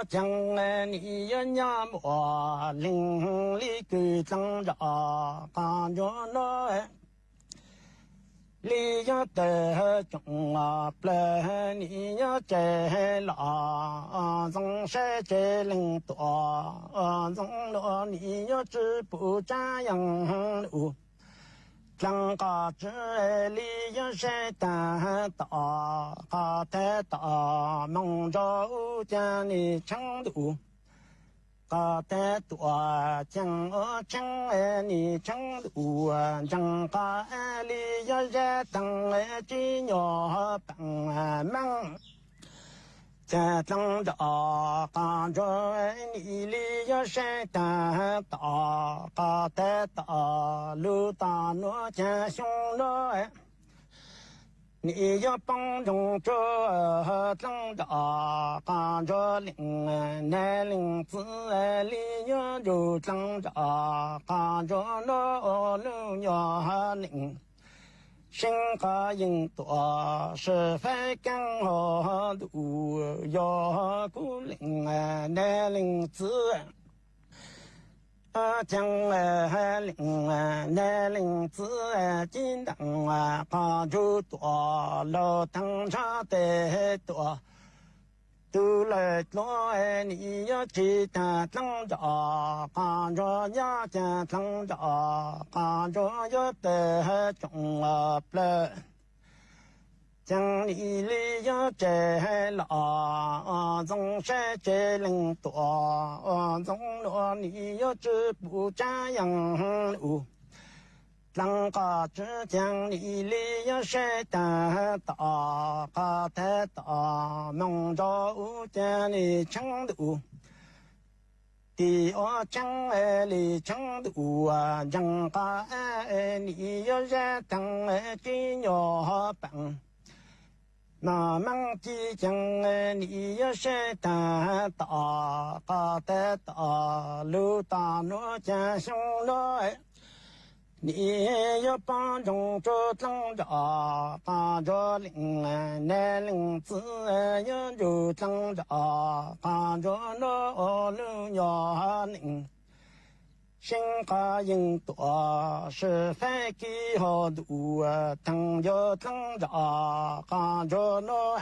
将来你要娘我林里狗长着看着那 lý do tờ chúng ple ni nhớ chế lọ dòng xe chế linh tọa dòng lọ ni nhớ chữ bù cha yang lụ chẳng có chữ lý do xe ta tọ có thể tọ mong cho cha ni chẳng đủ có thể tọa chẳng ở chẳng ni chẳng đủ chẳng có lý do xe tăng chỉ nhỏ bằng măng cha tăng đỏ có cho ni lý do xe ta tọ có thể tọ lưu ta nó cha xuống nó你要帮助这增长，帮着领奶领子里要有增长，帮着老六要领。心花应多是非更好路，要顾领奶领子。将领奶领子金当帮助多老当差的多，都来多你要记得增长，帮助要加增长，帮助要得中了。将你里要摘了，总是摘领多，总罗你要知不这样路，啷个只将你里要晒得大，怕太大，弄着无见你程度。第二章里程度让个你要热当金要棒。那么即将你要是大大的大路大路加上来，你要帮助着增长，帮着领奶领子要有增长，帮着老路要领。心花应多是非几好路等着增长看着我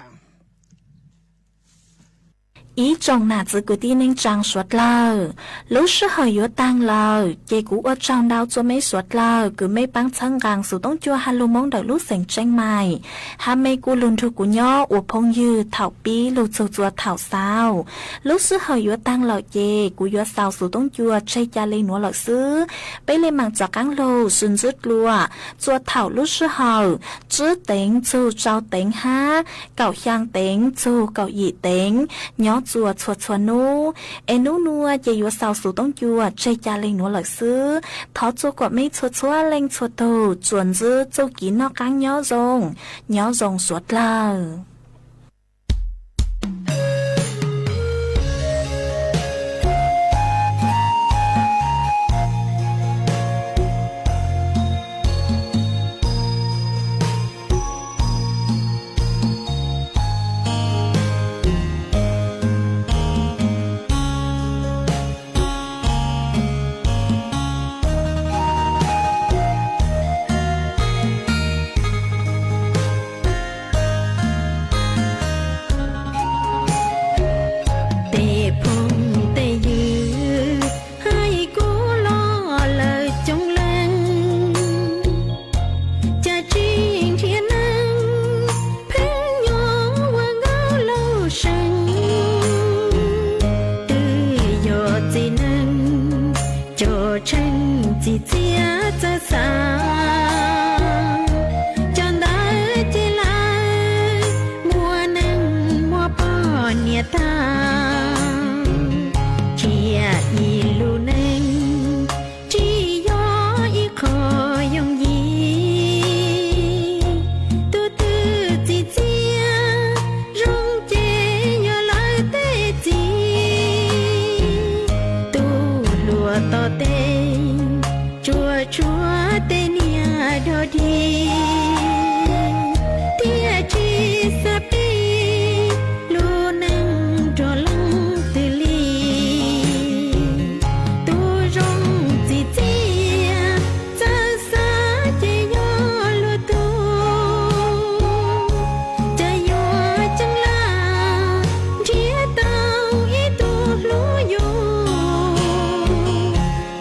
ý trong nà giữ của tiên nên trang suốt lờ lúc sư hơi yếu tăng lờ dây cũ ở trong đau cho mấy suốt lờ cứ mấy băng chân gàng sử tông chua hà lù mong đợi lúc sành tranh mày hà mấy cú lùn thu của nhỏ ủa phong dư thảo bí lù chua chua thảo sao lúc sư hơi yếu tăng lờ dây cú yếu sao sử tông chua chơi cha lên núa lờ sư bây lên mảng chọc căng lù xuân rứt lùa chua thảo lúc sư hơi chứ tính chu trao tính ha cậu香tính chu cậu dị tính nhỏ chùa chùa chùa nu em nu nua chỉ yếu sao số tông chùa chơi cha lên núa lợi sư thọ chùa quả mấy chùa chùa lên chùa tù chuẩn dư châu kín nó căng nhỏ rồng suốt là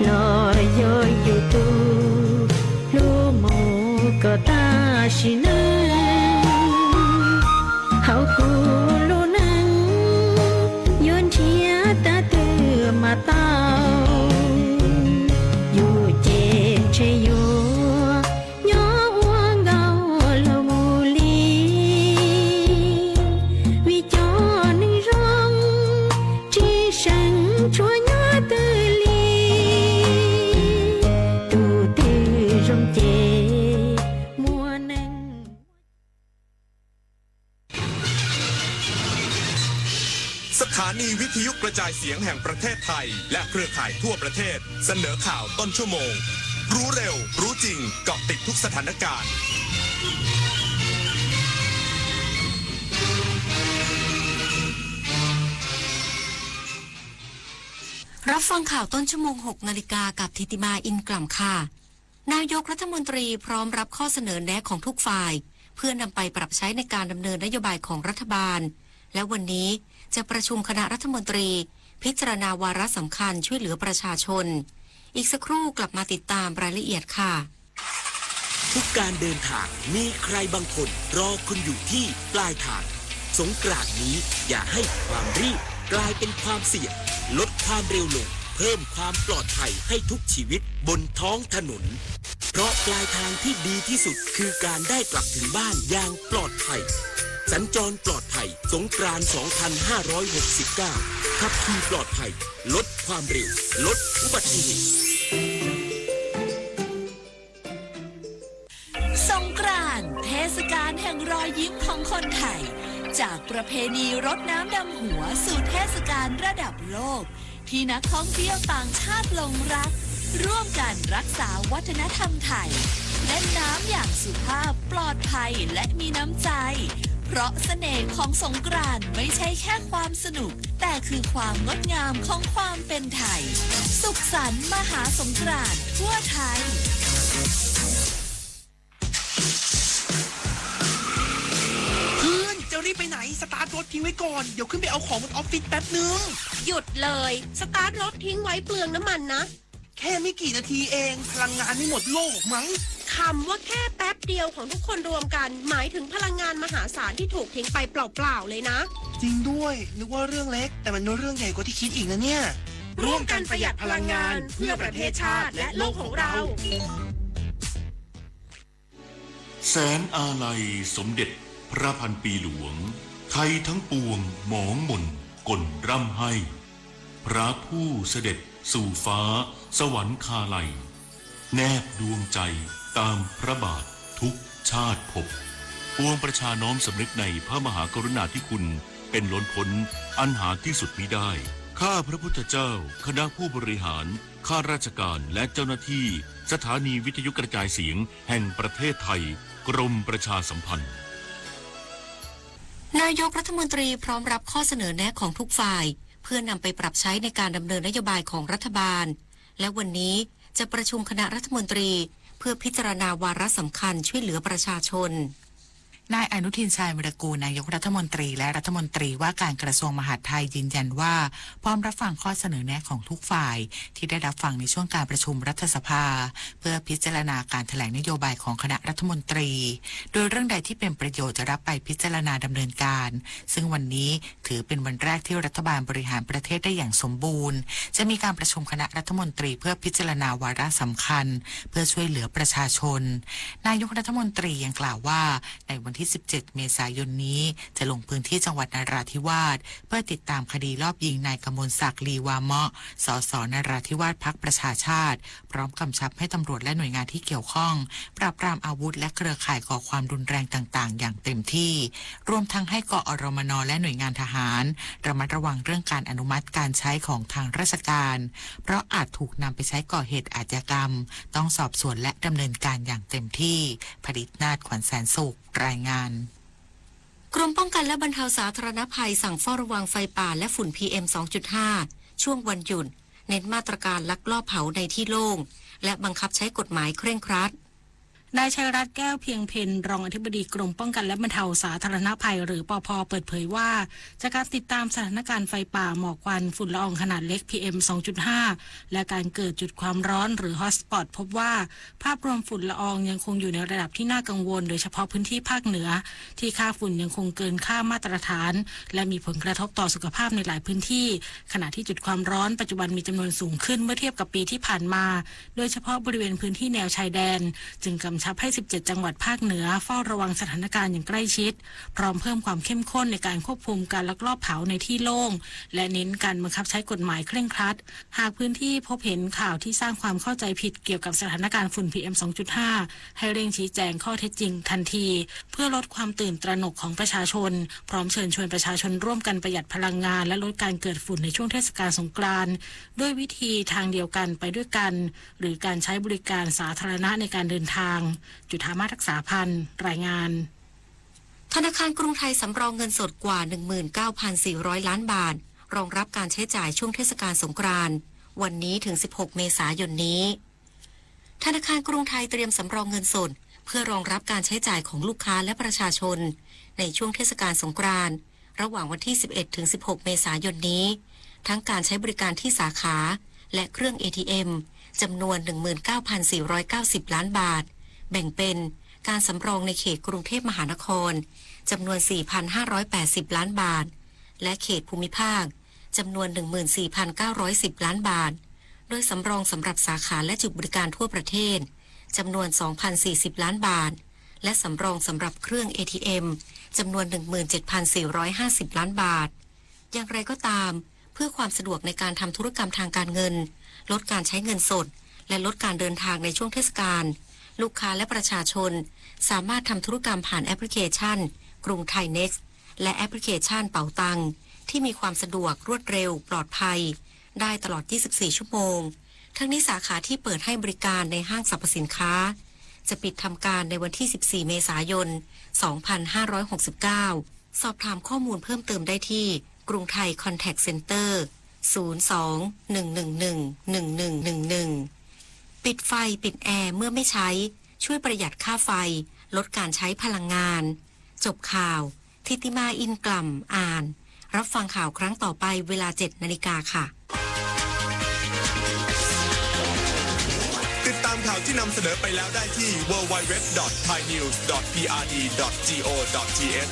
ลอยโยอยู่ตูลูโมก็ตาชินะเฮาคูลูนังยนเทียตาเตือมาเต้าอยู่เจเชโยย้อวัวเงาละมูลีวิจอนึงร้องที่ฉันชัวย้อตือลีตูตือรงเจมัวนังสถานีวิทยุกระจายเสียงแห่งประเทศไทยและเครือข่ายทั่วประเทศเสนอข่าวต้นชั่วโมงรู้เร็วรู้จริงเกาะติดทุกสถานการณ์รับฟังข่าวต้นชั่วโมง 6 นาฬิกากับธิติมาอินกล่ำค่ะนายกรัฐมนตรีพร้อมรับข้อเสนอแนะของทุกฝ่ายเพื่อนำไปปรับใช้ในการดำเนินนโยบายของรัฐบาลและวันนี้จะประชุมคณะรัฐมนตรีพิจารณาวาระสำคัญช่วยเหลือประชาชนอีกสักครู่กลับมาติดตามรายละเอียดค่ะทุกการเดินทางมีใครบางคนรอคุณอยู่ที่ปลายทางสงกรานต์นี้อย่าให้ความรีบกลายเป็นความเสี่ยงลดความเร็วลงเพิ่มความปลอดภัยให้ทุกชีวิตบนท้องถนนเพราะปลายทางที่ดีที่สุดคือการได้กลับถึงบ้านอย่างปลอดภัยสัญจรปลอดภัยสงกรานต์ 2569 ขับขี่ปลอดภัยลดความเร็วลดอุบัติเหตุสงกรานต์เทศกาลแห่งรอยยิ้มของคนไทยจากประเพณีรดน้ำดำหัวสู่เทศกาลระดับโลกที่นักท่องเที่ยวต่างชาติหลงรักร่วมกันรักษาวัฒนธรรมไทยเล่นน้ำอย่างสุภาพปลอดภัยและมีน้ำใจเพราะเสน่ห์ของสงกรานต์ไม่ใช่แค่ความสนุกแต่คือความงดงามของความเป็นไทยสุขสันต์มหาสงกรานต์ทั่วไทยจะรีบไปไหนสตาร์ทรถทิ้งไว้ก่อนเดี๋ยวขึ้นไปเอาของบนออฟฟิศแป๊บนึงหยุดเลยสตาร์ทรถทิ้งไว้เปลืองน้ำมันนะแค่ไม่กี่นาทีเองพลังงานไม่หมดโลกมั้งคำว่าแค่แป๊บเดียวของทุกคนรวมกันหมายถึงพลังงานมหาศาลที่ถูกทิ้งไปเปล่าๆเลยนะจริงด้วยนึกว่าเรื่องเล็กแต่มันเรื่องใหญ่กว่าที่คิดอีกนะเนี่ยร่วมกันประหยัดพลังงานเพื่อประเทศชาติและโลกของเราแสนอาลัยสมเด็จพระพันปีหลวงไทยทั้งปวงหมองหม่นก่นร่ำให้พระผู้เสด็จสู่ฟ้าสวรรคาลัยแนบดวงใจตามพระบาททุกชาติภพปวงประชาน้อมสำนึกในพระมหากรุณาธิคุณเป็นล้นพ้นอันหาที่สุดมิได้ข้าพระพุทธเจ้าคณะผู้บริหารข้าราชการและเจ้าหน้าที่สถานีวิทยุกระจายเสียงแห่งประเทศไทยกรมประชาสัมพันธ์นายกรัฐมนตรีพร้อมรับข้อเสนอแนะของทุกฝ่ายเพื่อนำไปปรับใช้ในการดำเนินนโยบายของรัฐบาลและวันนี้จะประชุมคณะรัฐมนตรีเพื่อพิจารณาวาระสำคัญช่วยเหลือประชาชนนายอนุทินชาญวิรากูลนายกรัฐมนตรีและรัฐมนตรีว่าการกระทรวงมหาดไทยยืนยันว่าพร้อมรับฟังข้อเสนอแนะของทุกฝ่ายที่ได้รับฟังในช่วงการประชุมรัฐสภาเพื่อพิจารณาการแถลงนโยบายของคณะรัฐมนตรีโดยเรื่องใดที่เป็นประโยชน์จะรับไปพิจารณาดำเนินการซึ่งวันนี้ถือเป็นวันแรกที่รัฐบาลบริหารประเทศได้อย่างสมบูรณ์จะมีการประชุมคณะรัฐมนตรีเพื่อพิจารณาวาระสำคัญเพื่อช่วยเหลือประชาชนนายกรัฐมนตรียังกล่าวว่าในวันที่17 เมษายนนี้จะลงพื้นที่จังหวัดนราธิวาสเพื่อติดตามคดีลอบยิงนายกมลศักดิ์ลีวาเมาะสสนราธิวาสพรรคประชาชาติพร้อมกำชับให้ตำรวจและหน่วยงานที่เกี่ยวข้องปราบปรามอาวุธและเครือข่ายก่อความรุนแรงต่างๆอย่างเต็มที่รวมทั้งให้กอรมนและหน่วยงานทหารระมัดระวังเรื่องการอนุมัติการใช้ของทางราชการเพราะอาจถูกนำไปใช้ก่อเหตุอาชญากรรมต้องสอบสวนและดำเนินการอย่างเต็มที่ผลิตนาฏขวัญแสนสุขรายงานกรมป้องกันและบรรเทาสาธารณภัยสั่งเฝ้าระวังไฟป่าและฝุ่น PM 2.5 ช่วงวันหยุดเน้นมาตรการลักลอบเผาในที่โล่งและบังคับใช้กฎหมายเคร่งครัด นายชัยรัตน์แก้วเพียงเพ็ญรองอธิบดีกรมป้องกันและบรรเทาสาธารณภัยหรือปภ.เปิดเผยว่าจากการติดตามสถานการณ์ไฟป่าหมอกควันฝุ่นละอองขนาดเล็ก PM 2.5 และการเกิดจุดความร้อนหรือฮอตสปอตพบว่าภาพรวมฝุ่นละอองยังคงอยู่ในระดับที่น่ากังวลโดยเฉพาะพื้นที่ภาคเหนือที่ค่าฝุ่นยังคงเกินค่ามาตรฐานและมีผลกระทบต่อสุขภาพในหลายพื้นที่ขณะที่จุดความร้อนปัจจุบันมีจำนวนสูงขึ้นเมื่อเทียบกับปีที่ผ่านมาโดยเฉพาะบริเวณพื้นที่แนวชายแดนจึงกำชับให้17จังหวัดภาคเหนือเฝ้าระวังสถานการณ์อย่างใกล้ชิดพร้อมเพิ่มความเข้มข้นในการควบคุมการลักลอบเผาในที่โล่งและเน้นการบังคับใช้กฎหมายเคร่งครัดหากพื้นที่พบเห็นข่าวที่สร้างความเข้าใจผิดเกี่ยวกับสถานการณ์ฝุ่น PM 2.5 ให้เร่งชี้แจงข้อเท็จจริงทันทีเพื่อลดความตื่นตระหนกของประชาชนพร้อมเชิญชวนประชาชนร่วมกันประหยัดพลังงานและลดการเกิดฝุ่นในช่วงเทศกาลสงกรานต์ด้วยวิธีทางเดียวกันไปด้วยกันหรือการใช้บริการสาธารณะในการเดินทางจุฑามาศ รักษาพันธ์รายงานธนาคารกรุงไทยสำรองเงินสดกว่า 19,400 ล้านบาทรองรับการใช้จ่ายช่วงเทศกาลสงกรานต์วันนี้ถึง16เมษายนนี้ธนาคารกรุงไทยเตรียมสำรองเงินสดเพื่อรองรับการใช้จ่ายของลูกค้าและประชาชนในช่วงเทศกาลสงกรานต์ระหว่างวันที่11ถึง16เมษายนนี้ทั้งการใช้บริการที่สาขาและเครื่อง ATM จำนวน 19,490 ล้านบาทแบ่งเป็นการสำรองในเขตกรุงเทพมหานครจำนวน 4,580 ล้านบาทและเขตภูมิภาคจำนวน 14,910 ล้านบาทโดยสำรองสำหรับสาขาและจุดบริการทั่วประเทศจำนวน 2,040 ล้านบาทและสำรองสำหรับเครื่อง ATM จำนวน 17,450 ล้านบาทอย่างไรก็ตามเพื่อความสะดวกในการทำธุรกรรมทางการเงินลดการใช้เงินสดและลดการเดินทางในช่วงเทศกาลลูกค้าและประชาชนสามารถทำธุรกรรมผ่านแอปพลิเคชันกรุงไทย Next และแอปพลิเคชันเป๋าตังที่มีความสะดวกรวดเร็วปลอดภัยได้ตลอด 24 ชั่วโมงทั้งนี้สาขาที่เปิดให้บริการในห้างสรรพสินค้าจะปิดทำการในวันที่ 14 เมษายน 2569 สอบถามข้อมูลเพิ่มเติมได้ที่กรุงไทย Contact Center 02-111-1111 ปิดไฟปิดแอร์เมื่อไม่ใช้ช่วยประหยัดค่าไฟลดการใช้พลังงานจบข่าวทิติมาอินกล่ำอ่านรับฟังข่าวครั้งต่อไปเวลา 7 นาฬิกาค่ะติดตามข่าวที่นำเสนอไปแล้วได้ที่ www.thainews.prd.go.th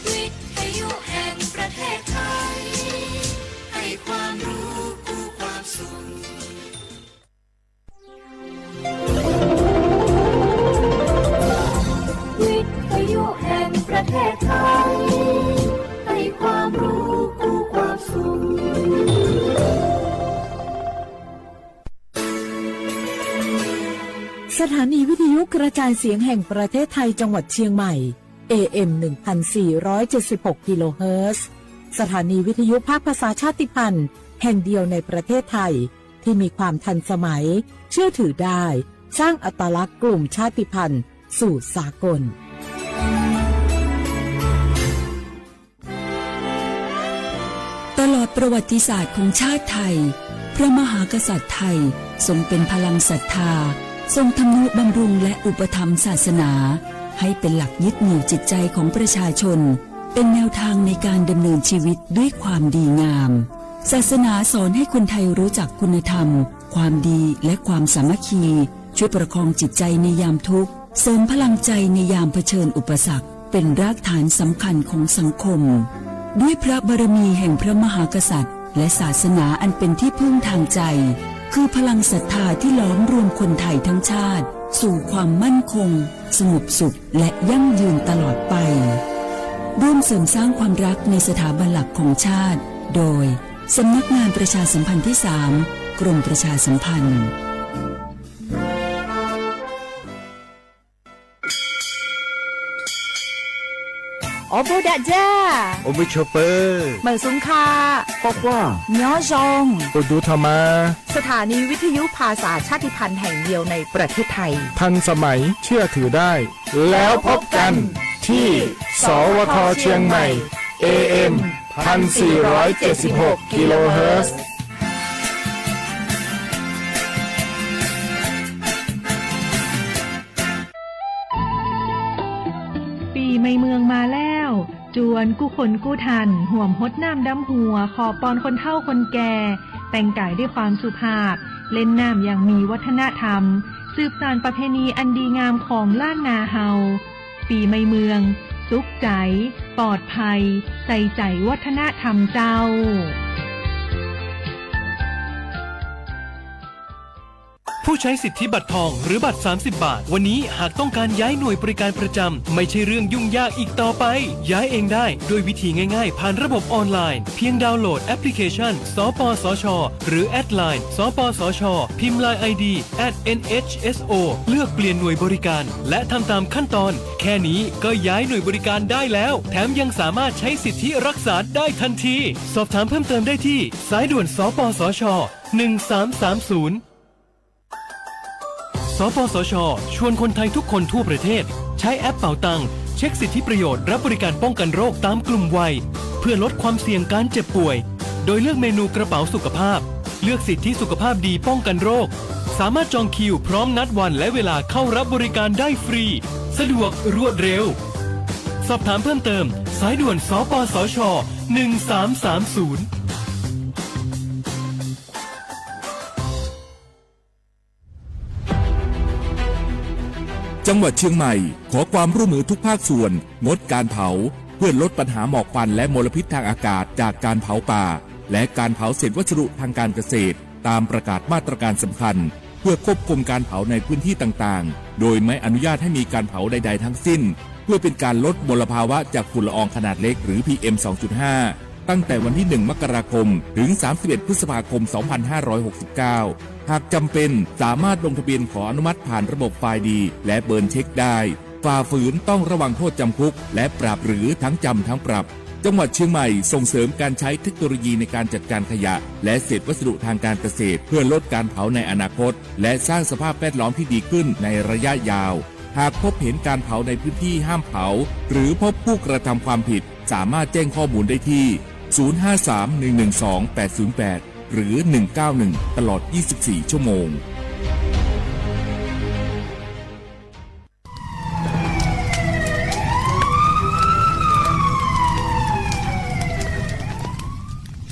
วิทยุแห่งประเทศไทยให้ความรู้คู่ความสุขวิทยุแห่งประเทศไทยให้ความรู้คู่ความสุขสถานีวิทยุกระจายเสียงแห่งประเทศไทยจังหวัดเชียงใหม่ AM 1476 กิโลเฮิรตซ์สถานีวิทยุภาคภาษาชาติพันธุ์แห่งเดียวในประเทศไทยที่มีความทันสมัยเชื่อถือได้สร้างอัตลักษณ์กลุ่มชาติพันธุ์สู่สากลตลอดประวัติศาสตร์ของชาติไทยพระมหากษัตริย์ไทยทรงเป็นพลังศรัทธาทรงทำนุบำรุงและอุปถัมภ์ศาสนาให้เป็นหลักยึดเหนี่ยวจิตใจของประชาชนเป็นแนวทางในการดำเนินชีวิตด้วยความดีงามศาสนาสอนให้คนไทยรู้จักคุณธรรมความดีและความสามัคคีช่วยประคองจิตใจในยามทุกข์เสริมพลังใจในยามเผชิญอุปสรรคเป็นรากฐานสำคัญของสังคมด้วยพระบารมีแห่งพระมหากษัตริย์และศาสนาอันเป็นที่พึ่งทางใจคือพลังศรัทธาที่ล้อมรวมคนไทยทั้งชาติสู่ความมั่นคงสงบสุขและยั่งยืนตลอดไปร่วมเสริมสร้างความรักในสถาบันหลักของชาติโดยสำนักงานประชาสัมพันธ์ที่ 3 กรมประชาสัมพันธ์โอโบดาจ้าโอบิชเปอร์เหมือนสุงคาปอกว่าเนื้อจงปดูธรรมาสถานีวิทยุภาษาชาติพันธุ์แห่งเดียวในประเทศไทยทันสมัยเชื่อถือได้แล้วพบกันที่สวทเชียงใหม่ AM 1,476 กิโลเฮิรตซ์ปีใหม่เมืองมาแล้วจวนกู้คนกู้ทันห่วมฮดน้ำดำหัวขอปอนคนเฒ่าคนแก่แต่งกายด้วยความสุภาพเล่นน้ำอย่างมีวัฒนธรรมสืบสานประเพณีอันดีงามของล้านนาเฮาปีใหม่เมืองสุขใจปลอดภัยใส่ใจวัฒนธรรมเจ้าผู้ใช้สิทธิบัตรทองหรือบัตร30 บาทวันนี้หากต้องการย้ายหน่วยบริการประจำไม่ใช่เรื่องยุ่งยากอีกต่อไปย้ายเองได้โดยวิธีง่ายๆผ่านระบบออนไลน์เพียงดาวน์โหลดแอปพลิเคชันสปสชหรือแอดไลน์สปสชพิมพ์ LINE ID @NHSO เลือกเปลี่ยนหน่วยบริการและทำตามขั้นตอนแค่นี้ก็ย้ายหน่วยบริการได้แล้วแถมยังสามารถใช้สิทธิรักษาได้ทันทีสอบถามเพิ่มเติมได้ที่สายด่วนสปสช1330สปสช.ชวนคนไทยทุกคนทั่วประเทศใช้แอปเป๋าตังเช็คสิทธิประโยชน์รับบริการป้องกันโรคตามกลุ่มวัยเพื่อลดความเสี่ยงการเจ็บป่วยโดยเลือกเมนูกระเป๋าสุขภาพเลือกสิทธิสุขภาพดีป้องกันโรคสามารถจองคิวพร้อมนัดวันและเวลาเข้ารับบริการได้ฟรีสะดวกรวดเร็วสอบถามเพิ่มเติมสายด่วนสปสช1330จังหวัดเชียงใหม่ขอความร่วมมือทุกภาคส่วนงดการเผาเพื่อลดปัญหาหมอกควันและมลพิษทางอากาศจากการเผาป่าและการเผาเศษวัสดุทางการเกษตรตามประกาศมาตรการสำคัญเพื่อควบคุมการเผาในพื้นที่ต่างๆโดยไม่อนุญาตให้มีการเผาใดๆทั้งสิ้นเพื่อเป็นการลดมลภาวะจากฝุ่นละอองขนาดเล็กหรือ PM 2.5 ตั้งแต่วันที่ 1 มกราคมถึง 31 พฤษภาคม 2569 หากจำเป็นสามารถลงทะเบียนขออนุมัติผ่านระบบไฟล์ดีและเบิร์นเช็คได้ฝ่าฝืนต้องระวังโทษจำคุกและปรับหรือทั้งจำทั้งปรับจังหวัดเชียงใหม่ส่งเสริมการใช้เทคโนโลยีในการจัดการขยะและเศษวัสดุทางการเกษตรเพื่อลดการเผาในอนาคตและสร้างสภาพแวดล้อมที่ดีขึ้นในระยะยาวหากพบเห็นการเผาในพื้นที่ห้ามเผาหรือพบผู้กระทำความผิดสามารถแจ้งข้อมูลได้ที่ 053-112-808 หรือ 191 ตลอด 24 ชั่วโมง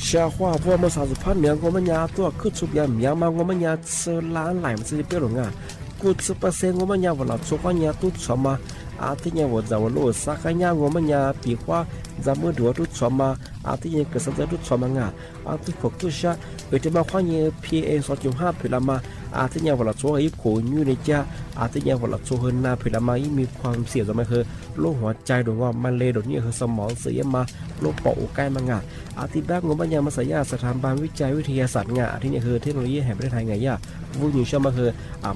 ชาว่าพวกมา30,000เมียง我们家多去出边เมียงมา我们家吃兰来嘛这边了啊90%我们家我老做话家都错嘛啊ที่เนี่ยว่าจะว่าโลสักเนี่ย我们家ปีกว่าจะมือดัวทุกชมาอาที่เนี่ยก็สักทุกชมางาที่พวกทุกชาเวทีมาความเนี่ย PM 2.5 พิลามาอาที่เนี่ยว่าเราช่วยให้คนอยู่ในจ้าอาที่เนี่ยว่าเราช่วยนาพิลามามีความเสี่ยงจะไม่คือโรคหัวใจดวงว่ามันเลยดนี้คือสมองเสียมาโรคปอดใกล้มางาอาที่แบกงบยามาสายาสถาบันวิจัยวิทยาศาสตร์งาที่เนี่ยคือเทคโนโลยีแห่งประเทศไทยไงย่าวุ้นอยู่เชื่อมาคือ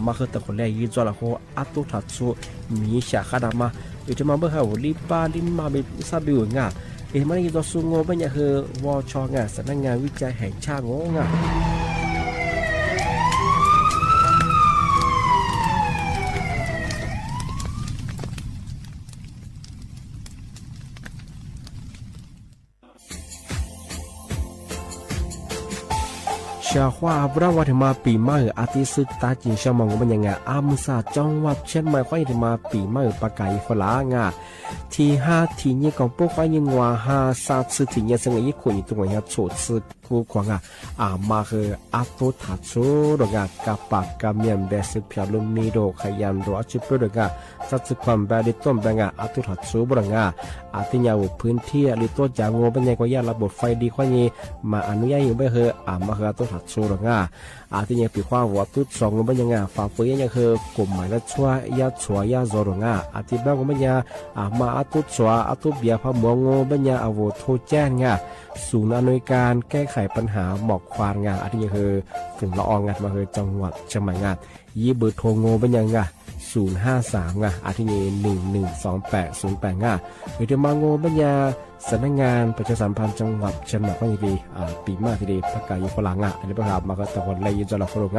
มาคือแต่คนแรกยืนจอละโคอัตุทัดสูมีฉากขดามาอยู่ที่มาเมื่อเขาลิปาลิมมาเป็นซาบิวงาเอ็มมันยังตัวสูงงบเนี่ยคือวชงาสำนักงานวิจัยแห่งชาติงาชาว่าบราวัฒมาปีใหม่อาทิตย์สุดตาจินชามองมันยังไงอามุสาจังหวัดเชียงใหม่ควายที่มาปีใหม่ปากไก่ฝรั่งที่5ที่นี้ของพวกควายยังว่า5 3次ที่นี้ซึ่งอีกคนอยู่ตรงนี้โฉดสึกคู่ควางมาคืออาตุทัดสูดงกับปากกับเมียนเบสพิอาลุมีโดขยันรัวจิปดงสัตว์ความแบบดิต้มแบงอาตุทัดสูบงอาทิยาวพื้นที่ลิตัวจางบรรยากาศระบบไฟดีควายนี้มาอนุญาตอยู่ไม่คือมาคืออาตุทัดสูดงอาทิยังปีควาวัวตุด2บรรยากาศฝ่าฝืนยังคือกลุ่มหมายละชัวยาชัวยาโซดงอาทิแบบบรรยากาศมาอาตุชัวอาตุเบียพะมงบรรยากาศโวโทแจ้งศูนย์อำนวยการแก้ไขปัญหาหมอกควันอาทิยังคือฝุ่นละอองมาคือจังหวัดเชียงใหม่ยีเบอร์โทรบรรยากาศ053อาทินี้112808เดี๋ยวมาโงบรรยาสำนักงานประชาสัมพันธ์จังหวัดเชียงใหม่ก็ยังดีปีมากทีเดียวประกาศอยู่ฝรั่งอันนี้ประกาศมาก็ตะวันเลยจะหลับฝรั่ง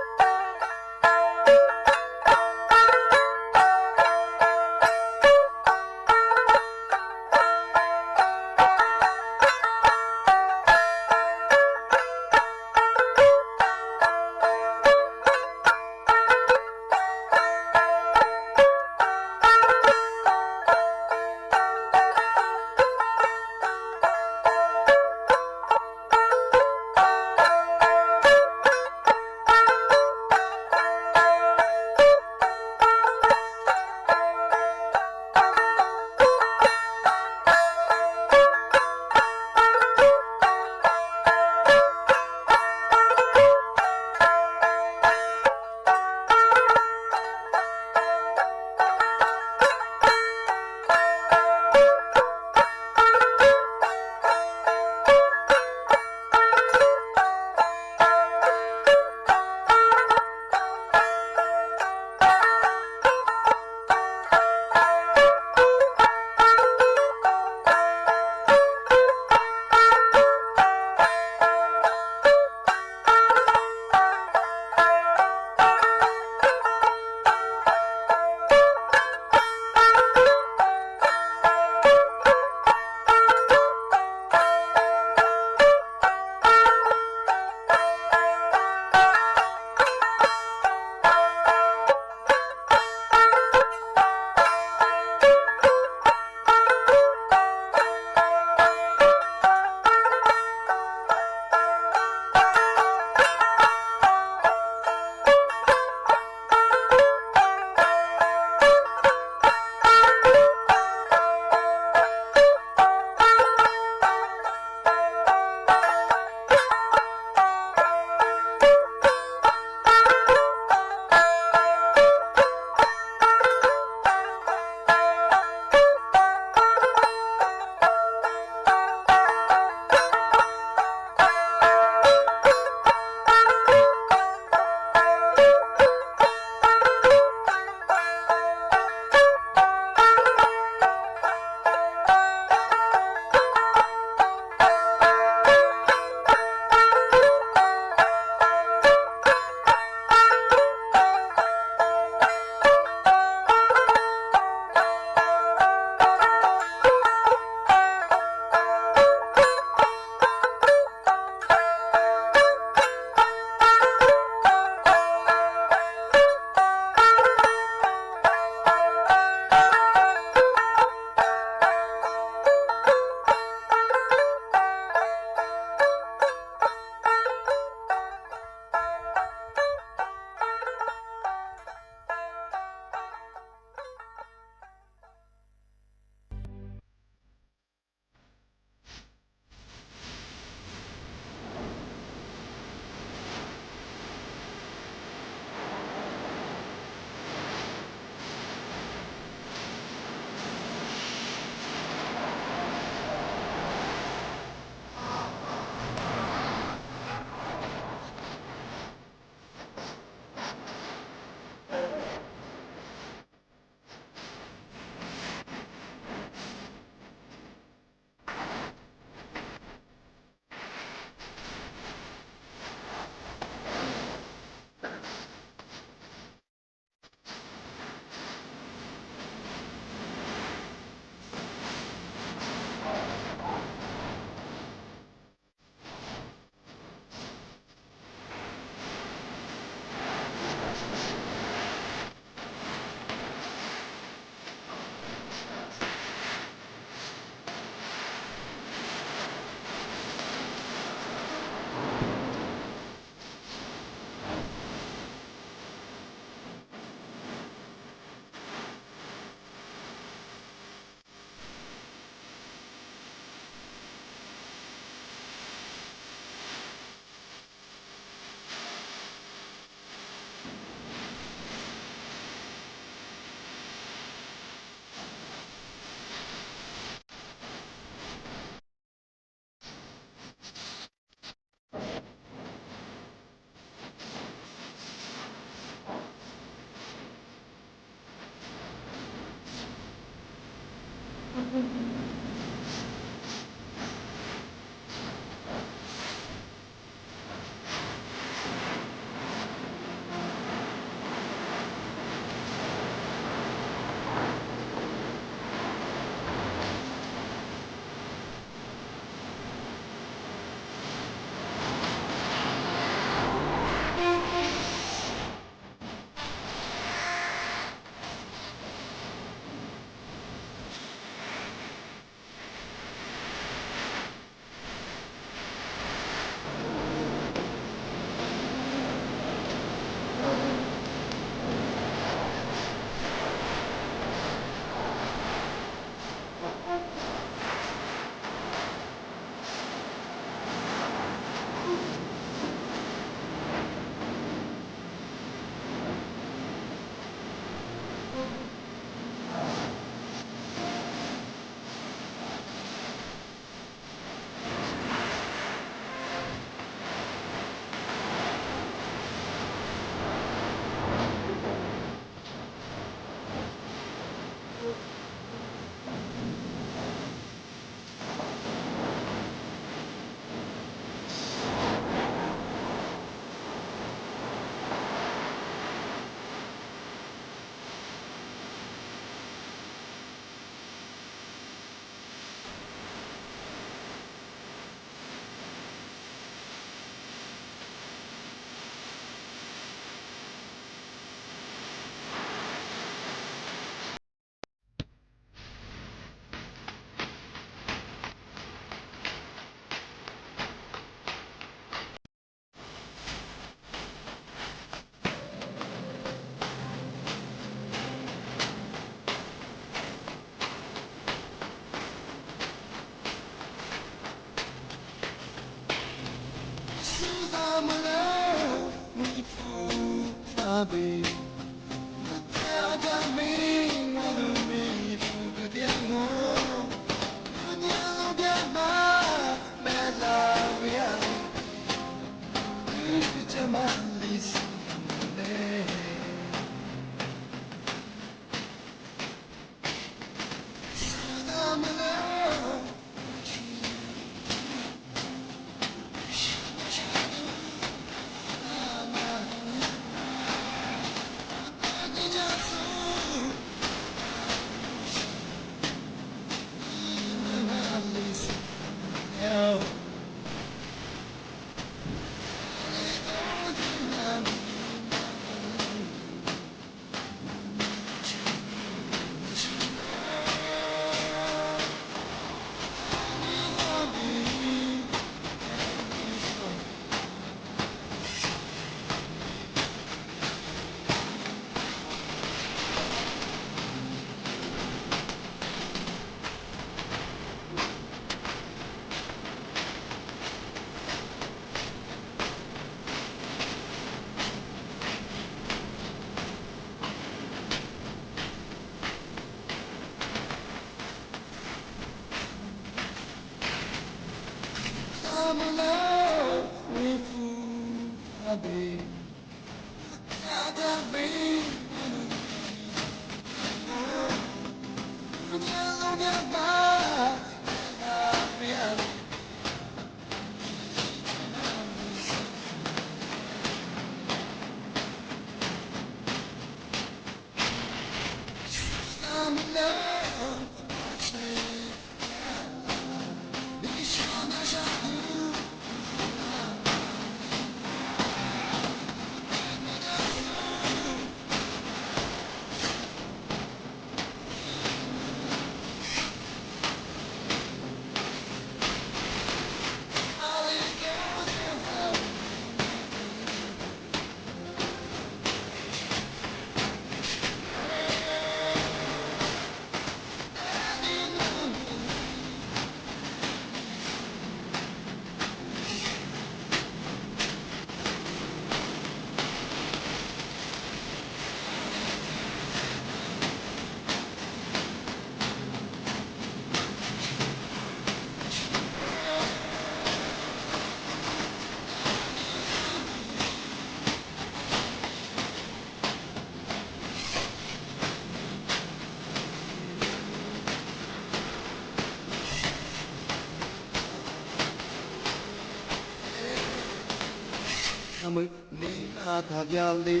Namı ni ata geldi.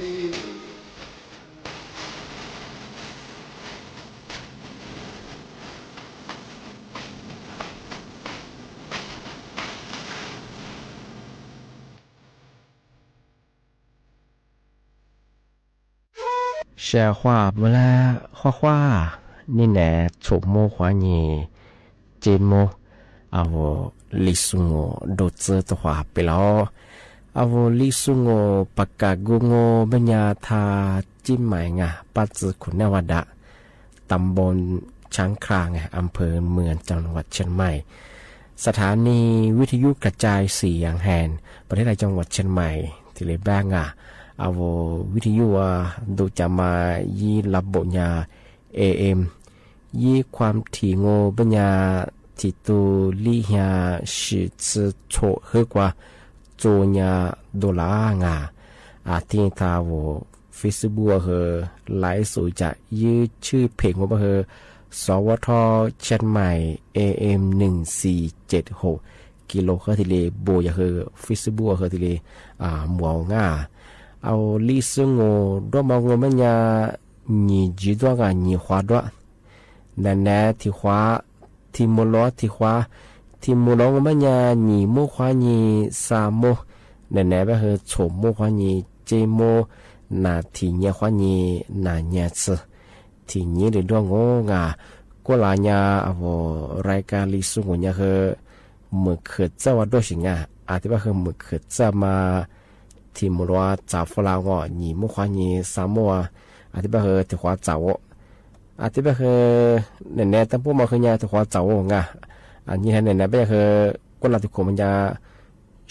Xe hoa bơ la hoa hoa ni nè chụp mô hoa nhì trên mô avo li sungo đột dơ to hoa bê lo avo li sungo baka gungo benya tha chim mai ngaปัจจุขุนวดะตำบลช้างคลางอำเภอเมืองจังหวัดเชียงใหม่สถานีวิทยุกระจายเสียงแห่งประเทศไทยจังหวัดเชียงใหม่ที่เลบ้างเอาวิทยุดูจะมายีระบบยา AM ยีความถี่โงปัญญาที่ตัวลิฮาสิจะโชเฮกว่าโจญาดอลลาร์ที่ทาวFacebook เฮไลฟ์สู่จะยืดชื่อเพจของเฮสวทเชียงใหม่ AM 1476กิโลเฮิรตซ์ที่เลโบยาเฮ Facebook เฮที่เลหมวง่าเอาลิซึงโงดอมองมันยาหนีจีดว่าหนีขวาด้วยนั่นแหละที่ขวาที่มุล้อที่ขวาที่มุล้อมันยาหนีมุขวาหนีสามโมนั่นแหละไปเฮโฉมมุขวาหนีเจโมนาที่เนียขวาหนีนาเนียซที่นี้เดือดร้อนก็ลายาอะไรายการลิซึงโงเนี่ยเฮเมื่อเกิดเจ้าว่าด้วยสิงอาจจะว่าเฮเมื่อเกิดเจ้ามาที่มุลว่าจ่าฝรั่งหนีมุขวาหนีสามโมอาจจะว่าเฮที่ขวาจ่าอาจจะว่าเฮเนี่ยตั้งพวกมาคือเนี่ยที่ขวาจ่าอันนี้เนี่ยไปเฮก็ลาที่คนมันจะ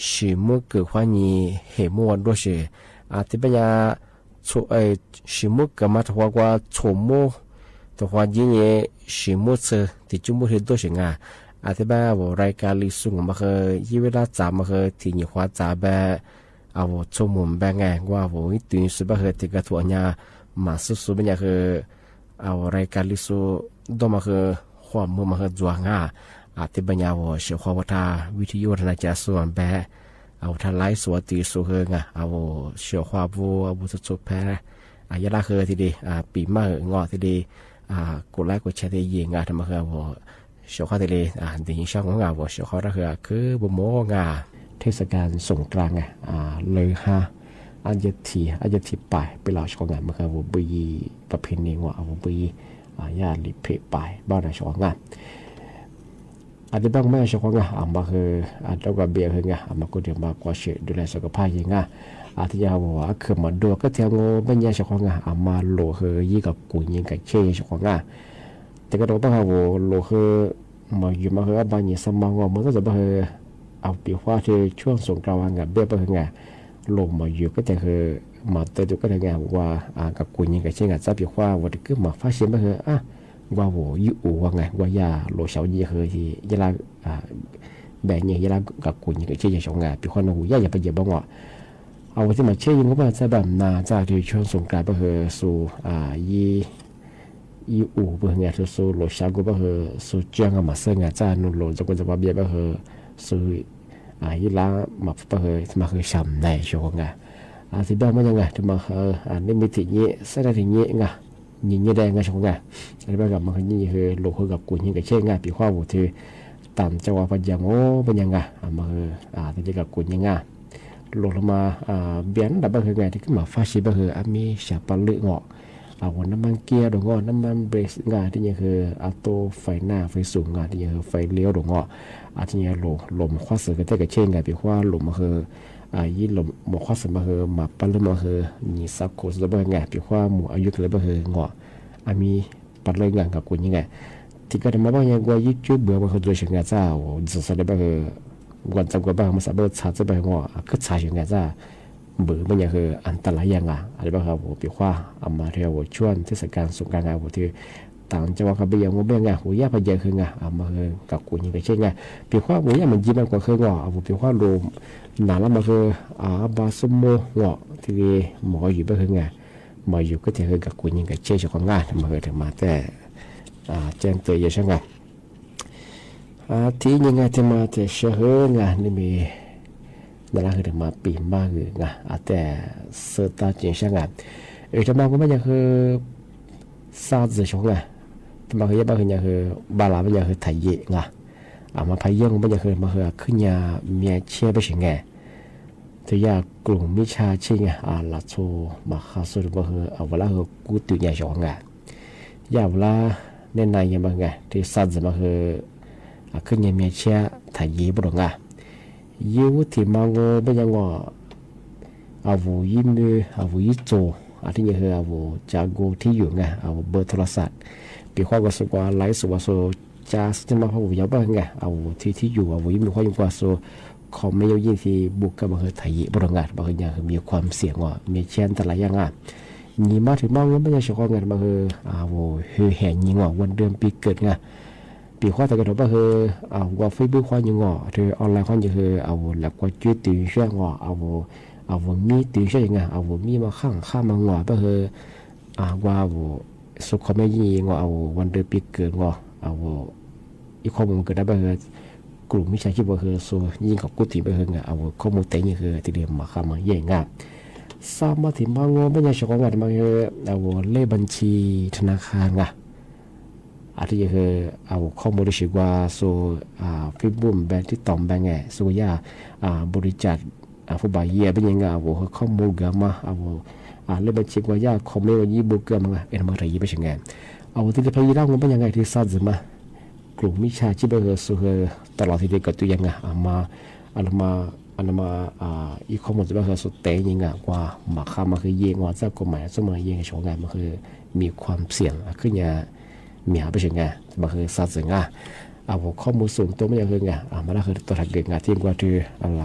ชิมุเกิดขวาหนีเหมัวด้วยสิอาจจะเป็นยาโฉ สิมุกก็มาทว่าชมโมตัวว่ายิ่งสิมุเซที่จุมุเห็นตัวสิงาอาทิตย์บ้าว่ารายการลิสุงมาเคยยี่เวลาจ่ามาเคยที่ยิ่งว่าจ่าแบบเอาชมมุมแบบไงว่าว่าตื่นสุดบ้าเคยที่กระถั่วเนี่ยมาสุดๆเป็นอย่างคือเอารายการลิสุดมาเคยความมือมาเคยจวงาอาทิตย์บัญญัติว่าเสียความวัฒนวิทยุธนาจารส่วนแบบเอาทลายสวัสดีสุเฮงเอาเสียความวัวบุษสุแพ้ยาลาเคยทีดีปีมางอทีดีกดไลค์กดแชร์ที่ยิงทำมาคือว่าเสียข้อทีดีดีช่องของเราว่าเสียข้อรักคือบุโมงาเทศกาลสงกรานต์เลยอันจะทีไปเราช่องงานมาคือว่าบีประเพณีว่าว่าบีญาลิเพไปบ้านเราช่องงานอันนี้บ้างแม่ช่องงานมาคือเราก็เบียร์คืองานมาก็เดี๋ยวมากว่าเชื่อดูแลสุขภาพยังไงที่จะว่าคือมาดูก็เที่ยวงูไม่ยากช่องงานมาโหลคือยี่กับกุยยิงกับเชี่ยช่องงานแต่ก็ต้องว่าโหลคือมาอยู่มาคือบางอย่างสมองมันก็จะคือเอาปีว่าที่ช่วงสงกรานต์เบี้ยไปคืองานลงมาอยู่ก็จะคือมาเตะก็จะงานว่ากับกุยยิงกับเชี่ยกับจับปีว่าวันที่คือมาฟ้าเชี่ยไปคือว่าโหยู่ว่าไงว่ายาโหลเฉายี่คือที่ยาลาแบ่งเนี่ยยาลากับกุยยิงกับเชี่ยช่องงานปีว่าหนูย่าอย่าไปเหยียบบ้างว่าเอาที่มาเชื่อยิงก็มาจะแบบนาจากที่ช่วงสงกรานต์ก็คือสู่ยี่เพื่อเนี่ยสู่โหลชาก็คือสู่เจียงมาเสื่อจ้านุ่นโหลจะก็จะมาเบียก็คือสู่ยี่ล้ามาก็คือมาคือช้ำในช่วงที่แบบมันยังไงที่มานี่มีที่นี้เส้นที่นี้ไงยี่แดงไงช่วงที่แบบกับมันยี่คือโหลคือกับกุญยิงกับเชื่อที่ข้อบุตรตามจังหวะปัญญาโง่เป็นยังไงมาคือที่กับกุญยิงลงมาเบียนดับเบิลคือไงที่ขึ้นมาฟาชิบคือมีฉาปลึกเงาะวันน้ำมันเกียร์ดงเงาะน้ำมันเบรกงาที่นี่คืออัตโตไฟหน้าไฟสูงงาที่นี่คือไฟเลี้ยวดงเงาะที่นี่ลมคว้าเสือก็ได้กับเช่นไงพี่ว่าลมมาคือยี่ลมหมอกคว้าเสือมาคือมาปลึกมาคือนี่ซับโคสดับเบิลไงพี่ว่าหมู่อายุเลยก็คือเงาะมีปลึกงานกับคุณยังไงที่ก็ทำมาบ้างยังว่ายี่จุดเบื่อมาคือโดยเฉพาะเจ้าจะแสดงว่าคือวันจำกว่าบ้างมาสับเบอร์ชาจะไปว่าคือชาอย่างไงจ้าเบื่อมันยังคืออันตรายยังอะไรบ้างครับผมปีว่าเอามาเที่ยวช่วงเทศกาลสงกรานต์ผมที่ต่างจังหวัดกับเบียงว่าเบียงไงหัวยาพยาคือไงเอามาคือกับกูยังไงเช่นไงปีว่าหัวยามันยิ้มกว่าคือว่าเอาปีว่าลมหนาแล้วมาคือบาสโมหัวที่หมออยู่บ้างคือไงหมออยู่ก็จะคือกับกูยังไงเช่นของงานมาคือถึงมาแต่แจ้งเตือนยังไงที่ยังไงที่มาแต่เชื่องานนี่มีนั่นแหละคือมาปีมากเลยนะแต่เสตาจริงใช่ไหมจะมาก็ไม่ยังคือซาจะชงไงมาคือยังมาคือยังคือบาลาไม่ยังคือไทยเยงมาพายังไม่ยังคือมาคือขึ้นยาเมียเชี่ยไปเฉยไงที่ยากลุ่มมิชาชิงละโชมาคาสุดมาคือเวลาคือกูตื่นใหญ่ชงไงยาเวลาในในยังมาไงที่ซาจะมาคือขึ้นยังมีเชื่อถ่ายยีบลงยูที่มังเป็นยังว่าเอาวุยิมือเอาวุยิโจที่ยังคือเอาวุจากกูที่อยู่ไงเอาเบอร์โทรศัพท์ปีข้อก็สุกว่าไลฟ์สุวาโซจะจะมาเขาอยู่บ้างไงเอาที่อยู่เอาวุยิมือข้อยังกว่าโซคอมไม่ยยินที่บุกกับมาคือถ่ายยีบลงบางอย่างคือมีความเสี่ยงว่ามีเชื่อแต่ละอย่างนี่มาถึงมังไม่ยังเฉพาะไงมาคือเอาคือแห่ยิงว่าวันเดือนปีเกิดไงปีข้อแต่ก็ถือว่าคือว่าเฟซบุ๊กข้อยังงอเธอออนไลน์ข้อยังคือหลักว่าจุดตื่นเชื่องอมีตื่นเชื่อยังไงมีมาข้ามมางอก็คือว่าสุขไม่ยี่งอวันเดือนปีเกิดงออีกข้อมูลเกิดได้ก็คือกลุ่มมิจฉาชีพก็คือโซยิงกับกุฏิก็คือข้อมูลแต่ยังคือที่เดียมมาข้ามมาแย่งาสามมาถึงมางอไม่ใช่เฉพาะงานมาคือเลขบัญชีธนาคารที่คือเอาข้อมูลที่ชื่อว่าโซฟิบุมแบงที่ต่อมแบงโซยาบริจาคผู้บาดเจ็บเป็นยังไงข้อมูลกันมาเรื่องบัญชีว่ายาคอมเมนต์ยี่บุกกันมามาอะไรยี่ไปยังไงที่จะพยายามเป็นยังไงที่ซาดมากลุ่มมิชาชีพก็สู้ตลอดที่เด็กก็ตัวยังไงมาอีกข้อมูลจะเป็นสุดเตยยังไงว่ามาข้ามมาคือเยี่ยงว่าเจ้ากฎหมายสมัยเยี่ยงชงงานมันคือมีความเสี่ยงขึ้นยามีหาไปเฉยไงมาคือซาสึงข้อมูลสูงตัวไม่ยังคือไงมาแล้วคือตัวถัดเกิดงานที่กว่าที่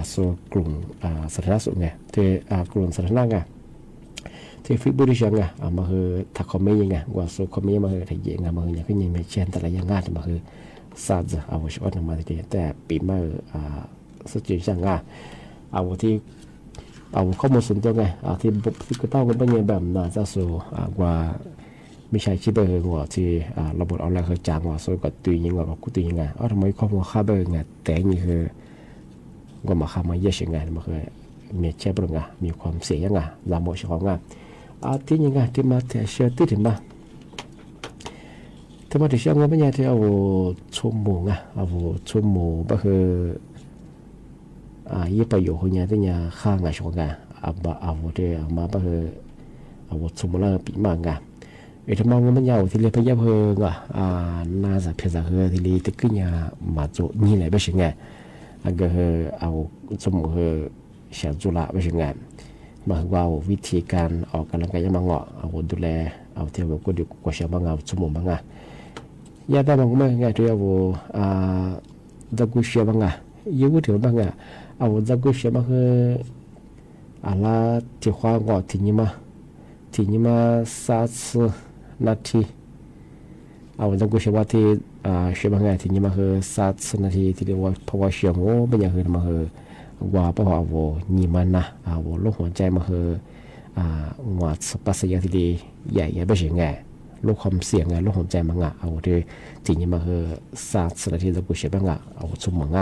โซกลุ่มสาธารณสุขไงที่กลุ่มสาธารณะไง ที่ฟิบุริชังอ่ะมาคือถ้าคอมเมยังไงว่าโซคอมเมมาคือถ้าเยงมาคืออย่างก็ยังไม่เช่นแต่ละอย่างงานมาคือซาจะเอาชอบมาที่แต่ปีมาสุดจังอ่ะเอาที่เอาข้อมูลส่วนตัวไงที่ก็ต้องเป็นยังแบบน่าจะสู้ว่าไม่ใช่คิดเลยว่าที่ระบบออนไลน์เขาจ้างว่าสู้กับตัวยังกับกูตัวยังไงทำไมข้อมูลข้าเบอร์ไงแต่นี่คือว่ามาข้ามาเยอะยังไงมาคือมีเชื่อปรุงมีความเสี่ยงยังไงลำบากของงานที่ยังไงที่มาที่เชื่อที่ถึงมาที่มาที่เชื่อว่าไม่ใช่ที่เอาชั่วโมงเอาชั่วโมงก็คือยี่ประโยชน์เนี่ยที่เนี่ยข้างไงช่วงไงเอาที่มาก็คือเอาชั่วโมงละปีมากไงทำไมมันยาวที่เรียกพยาเพิงน่าจะเพียงแต่ที่เรียกที่ขึ้นเนี่ยมาจุนี่แหละไม่ใช่ไงก็คือเอาชั่วโมงเสียจุละไม่ใช่ไงมาว่าวิธีการออกกำลังกายยังมังเอาดูแลเอาเที่ยวก็ดูกว่าเชื่อมังเอาชั่วโมงมังยาได้มังไม่ไงที่เอาจักรเชื่อมังยูก็ถือมังเอาจักรเชื่อมังอะไรที่ขวางที่นี่มา30 นาทีเอาจักรเชื่อว่าที่เชื่อมังที่นี่มาคือ30 นาทีที่เรียกว่าเพราะว่าเชื่อโง่ไม่อยากคือมาคือว่าเพราะว่านี่มันนะโรคหัวใจมาคือว่าปัสสาวะที่ดีใหญ่ไม่ใช่ไงโรคความเสี่ยงไงโรคหัวใจมังเอาที่นี่มาคือ30 นาทีจะกูเชื่อมังเอาสมมัง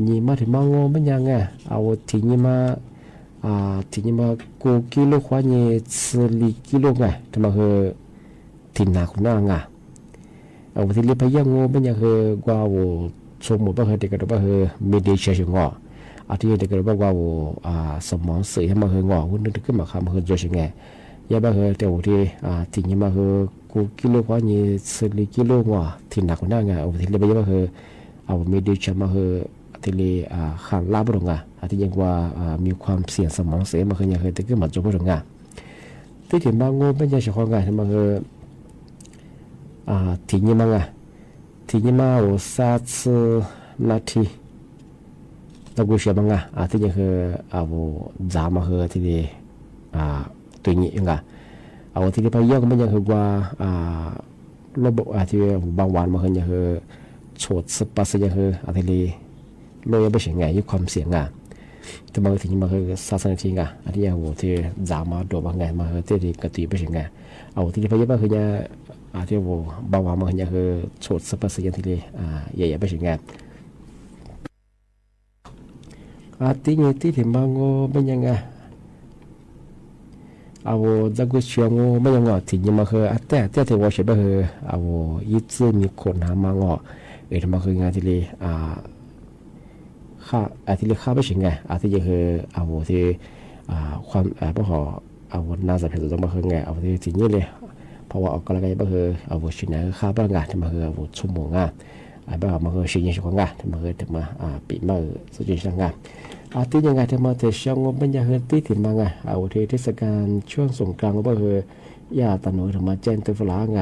นี่มาถึงมังโง่ไม่ยังไงเอาที่นี่มากูกิโลควานี่4กิโลไงที่มาคือที่หนักหน้าไงเอาที่เรียกพยังโง่ไม่ยังคือกว่าสมมุติว่าเด็กก็ว่ามีดีเชื่อง่อที่เด็กก็บอกว่าสมองสื่อให้มาเฮงอหุ่นนึกขึ้นมาคำเฮงโจชิงไงยาบ้าเฮเดี๋ยวที่นี่มาเฮกูกิโลกว่านี่4กิโลงอที่หนักหน้าไงที่เรียกว่าเฮเอามีดีเชื่อมาเฮที่เรียขันลาบลงที่ยังว่ามีความเสี่ยงสมองเสียมาเฮยังเฮที่ขึ้นมาจบลงที่ถึงบางงูเป็นยังเฉพาะไงที่มาเฮที่นี่มา30 นาทีตะกุเชียบังที่ยังคือเอาจามาคือที่นี่ตัวนี้ยังเอาที่นี่ไปเยอะก็ไม่ยังคือว่าระบบที่บางวันมาคือยังคือโฉดสปาสยังคือที่นี่โลยไม่ใช่ไงยุคความเสี่ยงแต่บางทีมาคือ30 นาทีที่ยังที่จามาโดบางไงมาคือที่นี่กติไม่ใช่ไงเอาที่นี่ไปเยอะก็คือยังที่บางวันมาคือยังคือโฉดสปาสยังที่นี่ใหญ่ไม่ใช่ไงที่นี่ที่ถึงบางงูไม่ยังไงเอาจักรเชียงงูไม่ยังที่นี่มาคือแต่ที่ว่าเชื่อคือเอายึดซื้อมีคนหามังทำมาคืองานที่เลยข้าที่เลยข้าไม่ใช่ไงที่ยังคือเอาที่ความเพราะเอาน่าจะเป็นตัวมาคือไงเอาที่นี่เลยเพราะว่าออกกำลังกายก็คือเอาชิ้นไหนข้าบ้างงานที่มาคือเอาชั่วโมงบ้างมาคือสิ่งที่ของงานที่มาคือที่มาปีมาสุดยอดงานที่ยังไงที่มาที่ช่วงบรรยากาศที่ถึงมาไงเอาที่เทศกาลช่วงสงกรานต์ก็คือยาตาหนูถึงมาแจ้งตัวฝรั่ง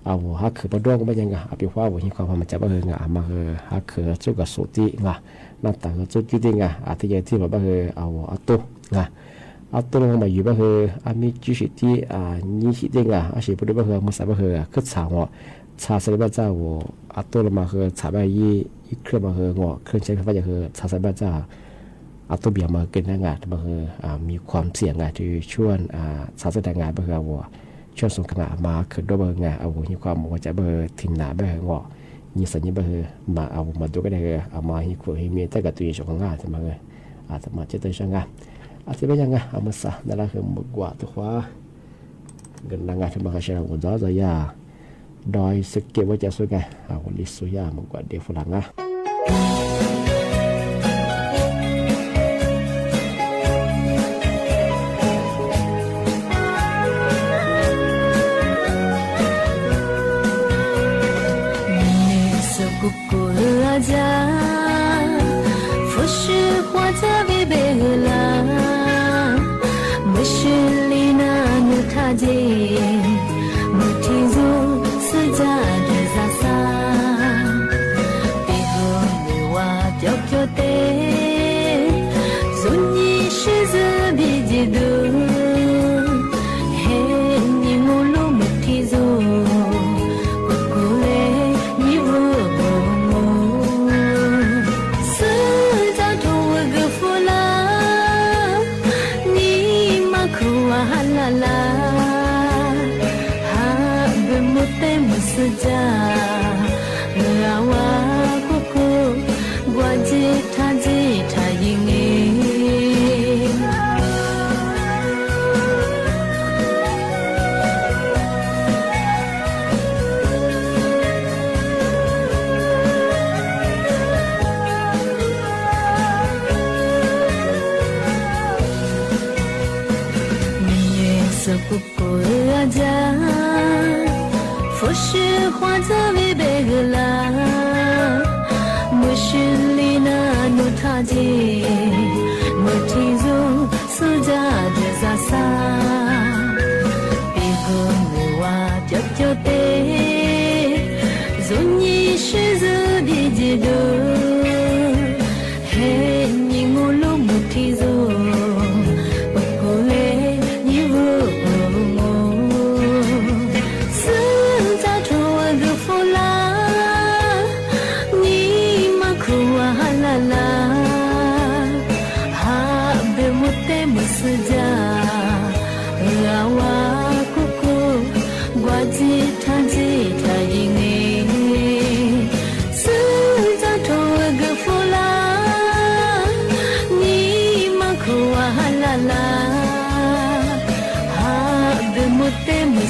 เอาฮักคือประดวงบรรยากาศเอาไปว่าวันนี้ความมันจะว่าคือมาคือฮักคือจุกกับสุติหน้าตาก็จุดที่ดีที่ยังที่แบบว่าคือเอาตัวเอาตัวลงมาอยู่ว่าคือมีจุดที่นี่ที่ดีอาชีพประดวงว่าคือมันสามารถคือขึ้นสาวชาสลิบเจ้าตัวลงมาคือชาแบบยี่เครื่องมาคืองอเครื่องใช้ไฟฟ้าคือชาสลิบเจ้าตัวเบียร์มาเกินงานมาคือมีความเสี่ยงที่ช่วยสารสกัดงานมาคือว่าช่วยส่งขนาดมาคือด้วยงานเอามีความว่าจะมาทิ้งหนามาคืองอมีสัญญามาคือมาเอามาดูก็ได้คือเอามาให้คุยให้มีแต่กับตัวส่งงานจะมาเลยจะมาเจอตัวช่างงานที่เป็นยังไงเอามาซะนั่นแหละคือมุกว่าตัวเงินงานที่มาเชื่อว่าจะยาดอยสเก็ตว่าจะสวยไงวันนี้สวยมากกว่าเด็กฝรั่ง不过阿家，佛是花泽为贝格拉，我是里那努塔吉，我提足苏家的萨萨，比格姆瓦叫叫的，总你是自己记得，嘿，你我路不提足。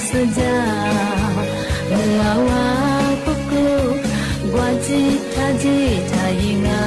Saja lawa kuku gwaji taji tayinga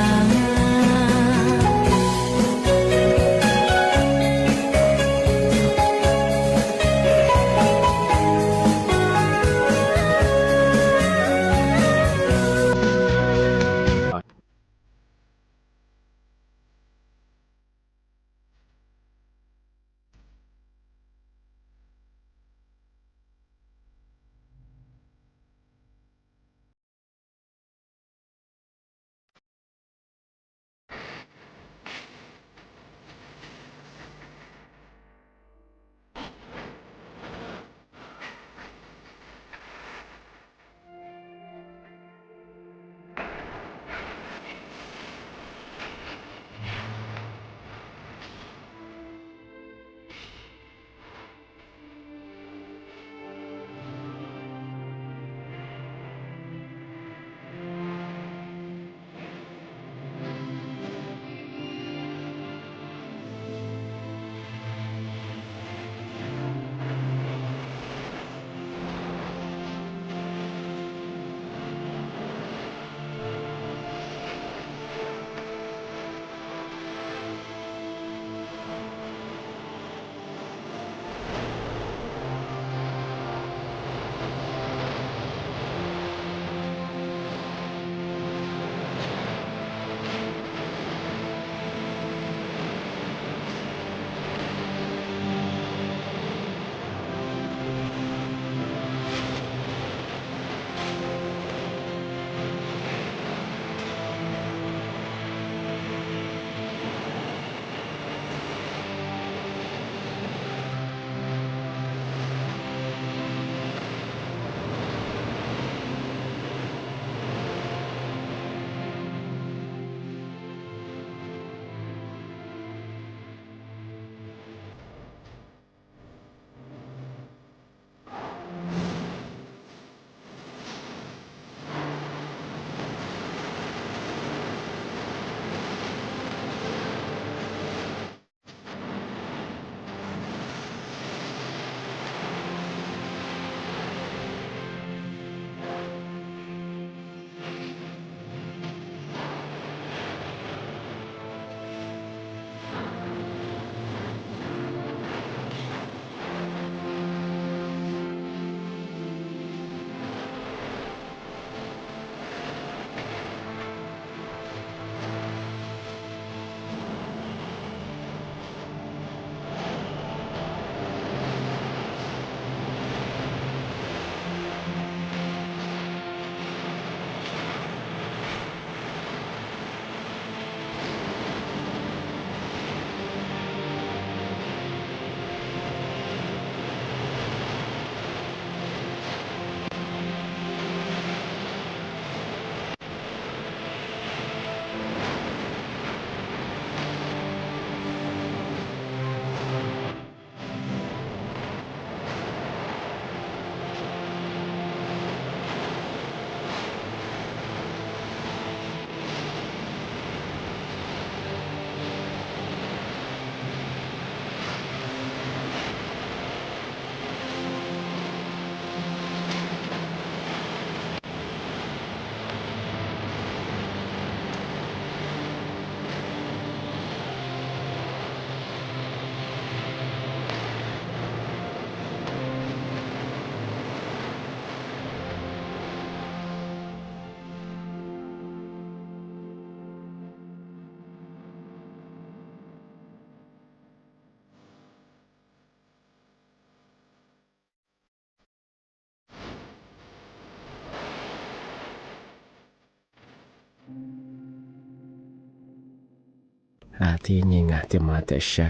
ที่นี่งาที่มาแต่เช้า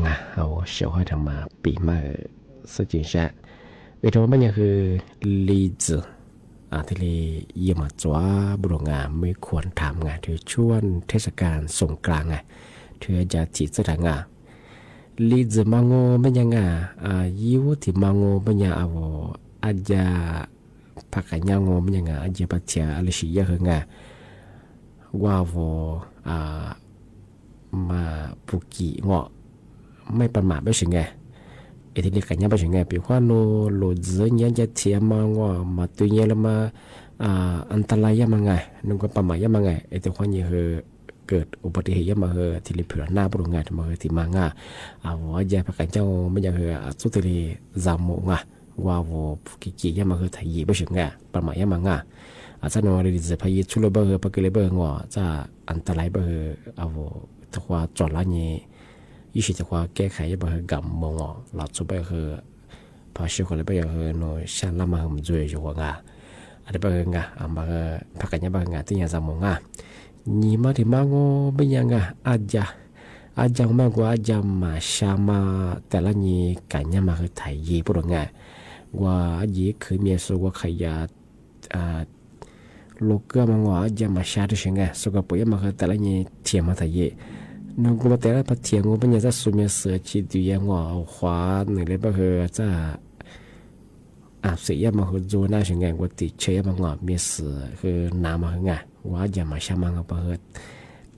งาเอาเช้าให้ทำมาปีมาสักจีเช้าวิธีมันยังคือลีซ์ที่เลยยี่มาจ้าบุรุษงาไม่ควรทำงาที่ช่วงเทศกาลสงกรานต์ที่จะจีสถานงาลีซ์มังโง่มันยังงายิวที่มังโง่มันยังเอาอาจจะพักยังโง่มันยังงาอาจจะปัจจัยอะไรสิเยอะงาว่ามาปุกิเงาะไม่ประมาทไม่ใช่ไงที่เรียกกันยังไม่ใช่ไงปีว่าโนโลดเงี้ยจะเทียมมาเงาะมาตัวเงี้ยแล้วมาอันตรายยังไงนึกว่าประมาทยังไงที่ว่าเนี่ยเกิดอุบัติเหตุยังมาที่เผื่อหน้าบุรุษงานมาที่มางาว่าจะพักกันเจ้าไม่ยังสุดที่จำโมงว่าปุกิยังมาไทยไม่ใช่ไงประมาทยังไงอาจารย์ว่าเราจะพยายามช่วยเบอร์ปากเลยเบอร์งอจะอันตรายเบอร์ถ้าว่าจอดละเนี่ยยิ่งถ้าว่าแก้ไขเบอร์กำมองเราจะเบอร์พอช่วยคนเลยเบอร์โน้ฉันละมาหุ่มจุยอยู่ว่าอะไรเบอร์มาพักกันยังเบอร์ที่ยังจำมองนี่มาที่มังโง่ไม่ยังอาจจะมากกว่าอาจจะมาชามาแต่ละนี่กันยังมาไทยยี่ปุ่นว่ายี่คือมีส่วนว่าขยะลูกก็มังว่าจะมาชาดิฉันไงสุขภาพมันก็แต่ละนี่เทียมมาแต่เย่นึกว่าแต่ละพัดเทียงว่าเป็นยังจะสุมีเสือชีดียังว่าเอาขวาหนึ่งเลยก็คือจะเสียมันคือจูน่าฉันไงว่าติดเชื้อมันว่ามีเสือคือน้ำมันไงว่าจะมาชามันก็เปิด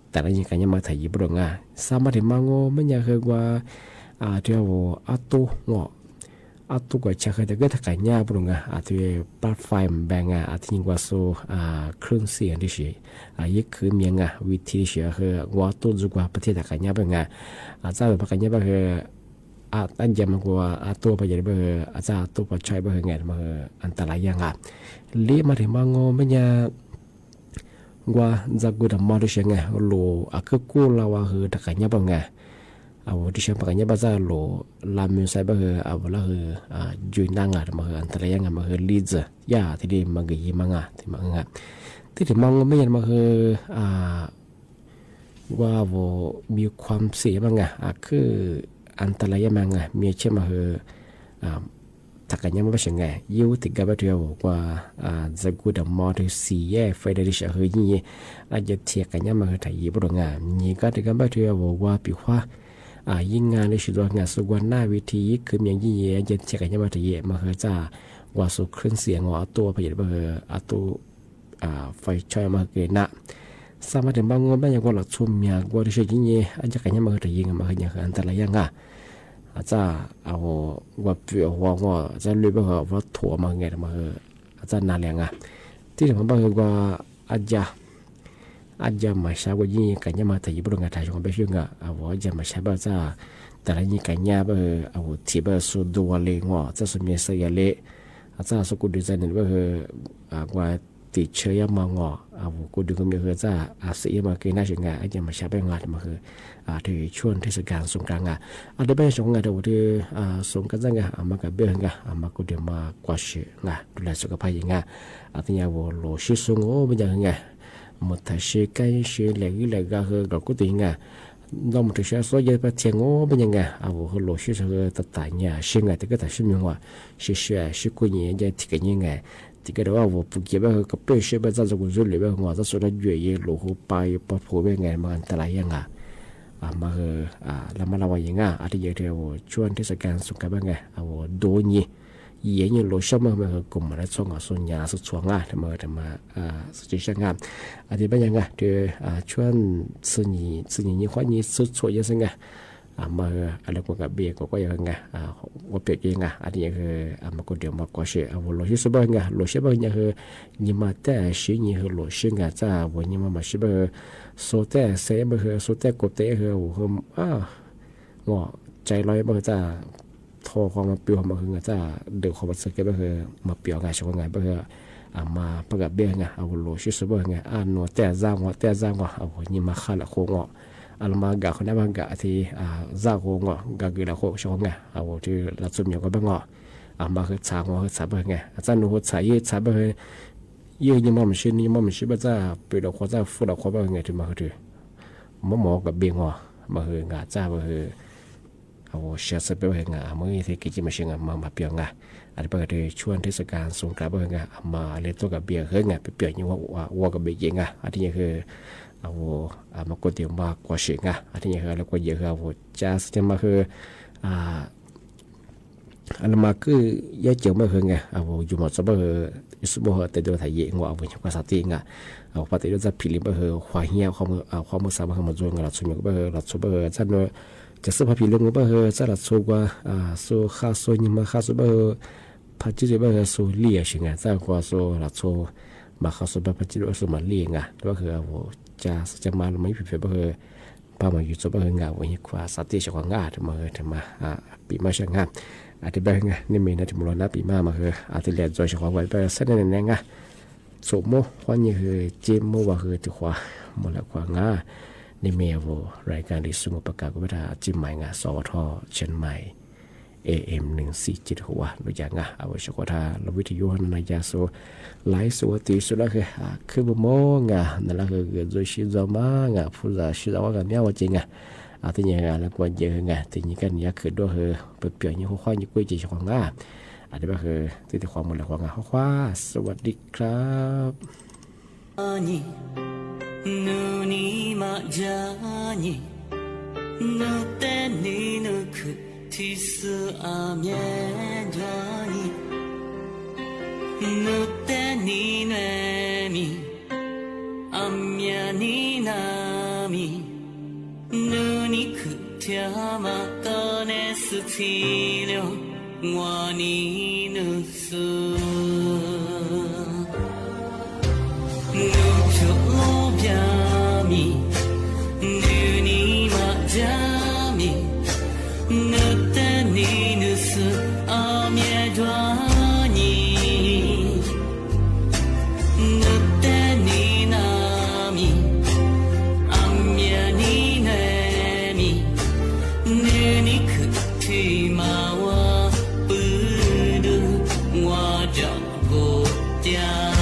แต่ละนี่กันยังมาถ่ายญี่ปุ่นไงสามารถที่มังว่ามันยังคือว่าเดี๋ยวอัตุงอตุกว่าจะเคยแต่ก็ถ้ากันยาบุรุษที่ปลั๊กไฟมันแบงที่ยิงว่าสู้เครื่องเสียงที่สิยิ่งคือเมียงวิธีเสียคือว่าตัวจุกว่าประเทศถ้ากันยาเป็นจะแบบกันยาเป็นตั้งใจมันกว่าตัวไปยังเป็นจะตัวไปใช้เป็นไงมันอันตรายยังเลี้ยมาถึงมังโง่ไม่ยากว่าจะกูดมอดิเสียงโลคือกูเราว่าคือถ้ากันยาเป็นไงที่ฉันpakainya bahasa lo lamun saya bah lah juinanga mah antara yang mah leads ya tadi magi mangaที่มังไม่ยันมาคือว่ามีความเสียบ้างคืออันตรายมั้งมีเชื่อมาคือถ้ากันยังไม่ใช่ไงยูติดกับเดียวว่าจะกูดมอที่สี่แย่ไฟได้ดิฉันคือยี่อาจจะเทียกันยังมาคือถ่ายยี่ปุ่นนี่ก็ติดกับเดียวว่าปีว่ายิ่งงานในชีวิตงานสุวรรณวิธีคืออย่างยิ่งยันเช็คกันยังมาถี่เยอะมาคือจะว่าสุเครื่องเสียงว่าตัวผลิตมาคือตัวไฟช่วยมาเกินสามารถถึงบางงานบางอย่างก็หลักชุ่มยากว่าที่ใช้ยิ่งอาจจะกันยังมาถี่ยิงมาคืออย่างอันตรายยังอาจจะเอาว่าเปลี่ยนว่าจะรู้ว่าว่าถั่วมาไงมาคืออาจจะนานแล้วที่ถึงบางว่าอาจจะมาใช้ว่ายิ่งกันยังมาแต่ญี่ปุ่นงานไทยชงไปช่วยว่าจะมาใช้แบบจะแต่ละยิ่งกันยังที่แบบสุดตัวเลยจะสุดมีเสียเลยอาจจะสุกุดีใจหนึ่งว่าติดเชื้อมางกูดูก็มีจะเสียมาเกินน่าจะงานอาจจะมาใช้แบบงานมาคือที่ช่วงเทศกาลสงกรานต์อาจจะเป็นช่วงงานที่สงกรานต์มากับเบี้ยมากูเดี๋ยวมากว่าเชื่อดูแลสุขภาพยังอาจจะว่าโลชิสุงโอเป็นยังไงmột thời sự cái sự lệ ga hơn rồi có tiền do một thời sự số giờ bắt tiền ngô bên nhà hơn lỗ sự hơn tại nhà sinh ngày thì cái thời sự nhiều quá sự cô nhẹ giờ thì cái như thì cái đó phụ kiện bây giờ cái bê sự bây giờ cũng rất là bây giờ rất số là dễ lỗ hồ bay bắt phổ bên ngày mà anh ta lại yang mà làm mà vậy thì giờ thì chuyên thế sự can sung cái bên ngày đôi nhỉยี่ยงโลชั่นมากลุ่มอะไรส่งส่วนยาสุดสวงทำมาสุดที่งานอันนี้เป็นยังไงเดี๋ยวช่วงสื่อนี้ข้อนี้สุดสวยยังไงมาอะไรก็กับเบียก็ยังไงว่าเปลี่ยนยังไงอันนี้คือมาก็เดี๋ยวมาก็เชื่อว่าโลชั่นสุดยังไงโลชั่นเป็นยังคือยิ่งมาแต่สิ่งนี้คือโลชั่นไงจ้าวันนี้มาชิบะโซแต่เซ่บะคือโซแต่กบเตะคือว่าใจลอยบะจ้าทอความมาเปลี่ยวมาคือจะเดือดความสักก็คือมาเปลี่ยวไงช่วงไงก็คือมาประกาศเบี้ยไงเอาโลชิสเบอร์ไงหนัวแต่จ้างว่าเอานี่มาขัดโค้งมากะคนนั้นมากะที่จ้างโค้งกะคือละโค้งช่วงไงเอาที่รับสมอยู่ก็บ้างมาคือช้างคือสาเบอร์ไงอาจารย์หนูสายสาเบอร์ยี่ยังมั่มชิบะจะเปลี่ยวความจะฟูดความบ้างไงที่มาคือหมอกับเบี้ย มาเฮงาจ้ามาเฮเอาเชียร์สเปลเฮงาเมื่อที่กิจมาเชียงมาเปียงาอันนี้เปิดช่วงเทศกาลสงกรานต์เฮงามาเล่นตัวกับเบียร์เฮงาไปเปียงยังว่าวัวกับเบียร์ยังาอันนี้คือเอามากดเดียวมากกว่าเชียงาอันนี้คือแล้วก็เยอะเอาจ้าจะมาคืออันมาคือยาเจียวมาเฮงาเอาอยู่หมดซะเบอร์สมมติแต่ดูถ่ายเยอะว่าเอาเป็นภาษาจีนเอาปฏิรูปจะพิลิมเบอร์ควายเหี้ยความมือสามารถมาจวงเราสมัยเบอร์เราสเบอร์จันว่าจะซื้อผ้าพิลิมเบอร์จะเราสู้ว่าสู้ข้าสู้ยิ่งมาข้าสู้เบอร์พัชจิเบอร์สู้เลี้ยชิงจะกว่าสู้เราสู้มาข้าสู้เบอร์พัชจิเบอร์สู้มาเลี้ยงแล้วก็คือเอาจะมาเราไม่ผิดเบอร์ป้ามาอยู่สู้เบอร์งาวันนี้กว่าสัตย์จะกว่างาถึงมาปีมาช่างงาอาทิตย์แบงนี่มีนะที่มุลนาปีมาคืออาทิตย์เรียนโดยเฉพาะวันไปเส้นนั่นเองสมมติว่านี่คือจิมว่าคือที่ขวามุลกว่างานี่มีรายการที่สมุประกาศก็ว่าจิมใหม่งาสวทเชียงใหม่ AM 147หัวรู้จักงาเอาไว้เฉพาะท่าเราวิทยุนายาโซไลฟ์สวตีสุดแล้วคือบ่มองนั่นแหละคือโดยชิจามางผู้จะชิจาว่ากันเนี่ยว่าจริงอาทิตย์นี้แล้วก็เยอะทีนี้กันเนี่ยคือด้วยเปลี่ยนยี่ห้อควายยี่กุ้ยจีของงาอันนี้ก็คือที่ความหมดแล้วของงาควาสวัสดีครับนูนิมาจานินูเตนินุคุทิสุอาเมียจานินูเตนิเนมิอาเมียนินามินูนิคุเทียมาโตเนสุทิโนวานินุสุนูโชบยามินูนิมาจามินูเตนินุสุอาเมียดวานินูเตนินามิอาเมียนิเนมินูนิคุทิมาวาปุดุวาจาโกจาน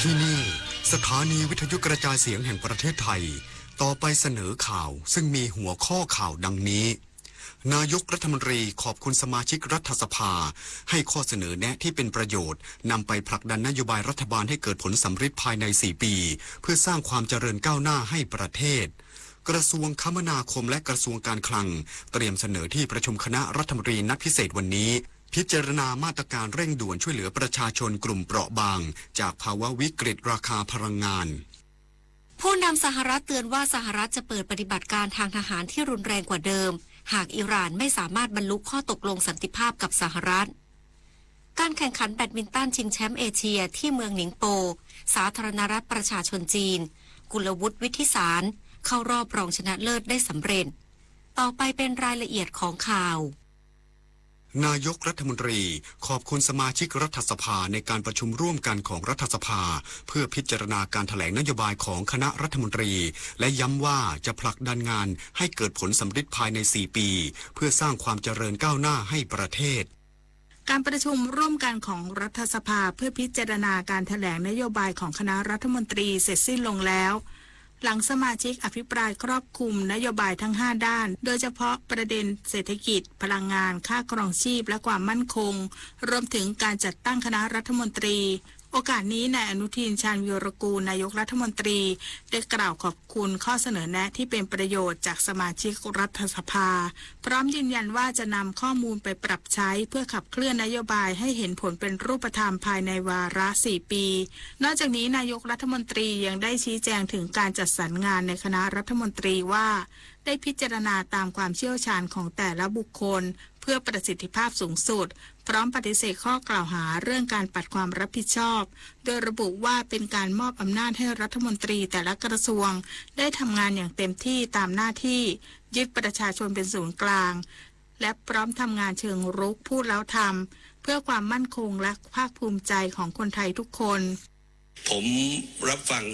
ที่นี่สถานีวิทยุกระจายเสียงแห่งประเทศไทยต่อไปเสนอข่าวซึ่งมีหัวข้อข่าวดังนี้นายกรัฐมนตรีขอบคุณสมาชิกรัฐสภาให้ข้อเสนอแนะที่เป็นประโยชน์นำไปผลักดันนโยบายรัฐบาลให้เกิดผลสำเร็จภายใน4 ปีเพื่อสร้างความเจริญก้าวหน้าให้ประเทศกระทรวงคมนาคมและกระทรวงการคลังเตรียมเสนอที่ประชุมคณะรัฐมนตรีนัดพิเศษวันนี้พิจารณามาตรการเร่งด่วนช่วยเหลือประชาชนกลุ่มเปราะบางจากภาวะวิกฤตราคาพลังงาน ผู้นำสหรัฐเตือนว่าสหรัฐจะเปิดปฏิบัติการทางทหารที่รุนแรงกว่าเดิมหากอิหร่านไม่สามารถบรรลุข้อตกลงสันติภาพกับสหรัฐการแข่งขันแบดมินตันชิงแชมป์เอเชียที่เมืองหนิงโปสาธารณรัฐประชาชนจีนกุลวุฒิวิทิสารเข้ารอบรองชนะเลิศได้สำเร็จต่อไปเป็นรายละเอียดของข่าวน ายกรัฐมนตรีขอบคุณสมาชิกรัฐสภาในการประชุมร่วมกันของรัฐสภาเพื่อพิจารณาการแถลงนโยบายของคณะรัฐมนตรีและย้ำว่าจะผลักดันงานให้เกิดผลสำเร็จภายใน 4 ปีเพื่อสร้างความเจริญก้าวหน้าให้ประเทศการประชุมร่วมกันของรัฐสภาเพื่อพิจารณาการแถลงนโยบายของคณะรัฐมนตรีเสร็จสิ้นลงแล้วหลังสมาชิกอภิปรายครอบคลุมนโยบายทั้ง 5 ด้านโดยเฉพาะประเด็นเศรษฐกิจพลังงานค่าครองชีพและความมั่นคงรวมถึงการจัดตั้งคณะรัฐมนตรีโอกาสนี้นายอนุทินชาญวีรกูลนายกรัฐมนตรีได้กล่าวขอบคุณข้อเสนอแนะที่เป็นประโยชน์จากสมาชิกรัฐสภาพร้อมยืนยันว่าจะนำข้อมูลไปปรับใช้เพื่อขับเคลื่อนนโยบายให้เห็นผลเป็นรูปธรรมภายในวาระ 4 ปีนอกจากนี้นายกรัฐมนตรียังได้ชี้แจงถึงการจัดสรรงานในคณะรัฐมนตรีว่าได้พิจารณาตามความเชี่ยวชาญของแต่ละบุคคลเพื่อประสิทธิภาพสูงสุดพร้อมปฏิเสธข้อกล่าวหาเรื่องการปัดความรับผิดชอบโดยระบุว่าเป็นการมอบอำนาจให้รัฐมนตรีแต่ละกระทรวงได้ทำงานอย่างเต็มที่ตามหน้าที่ยึดประชาชนเป็นศูนย์กลางและพร้อมทำงานเชิงรุกพูดแล้วทำเพื่อความมั่นคงและภาคภูมิใจของคนไทยทุกคนผมรับฟัง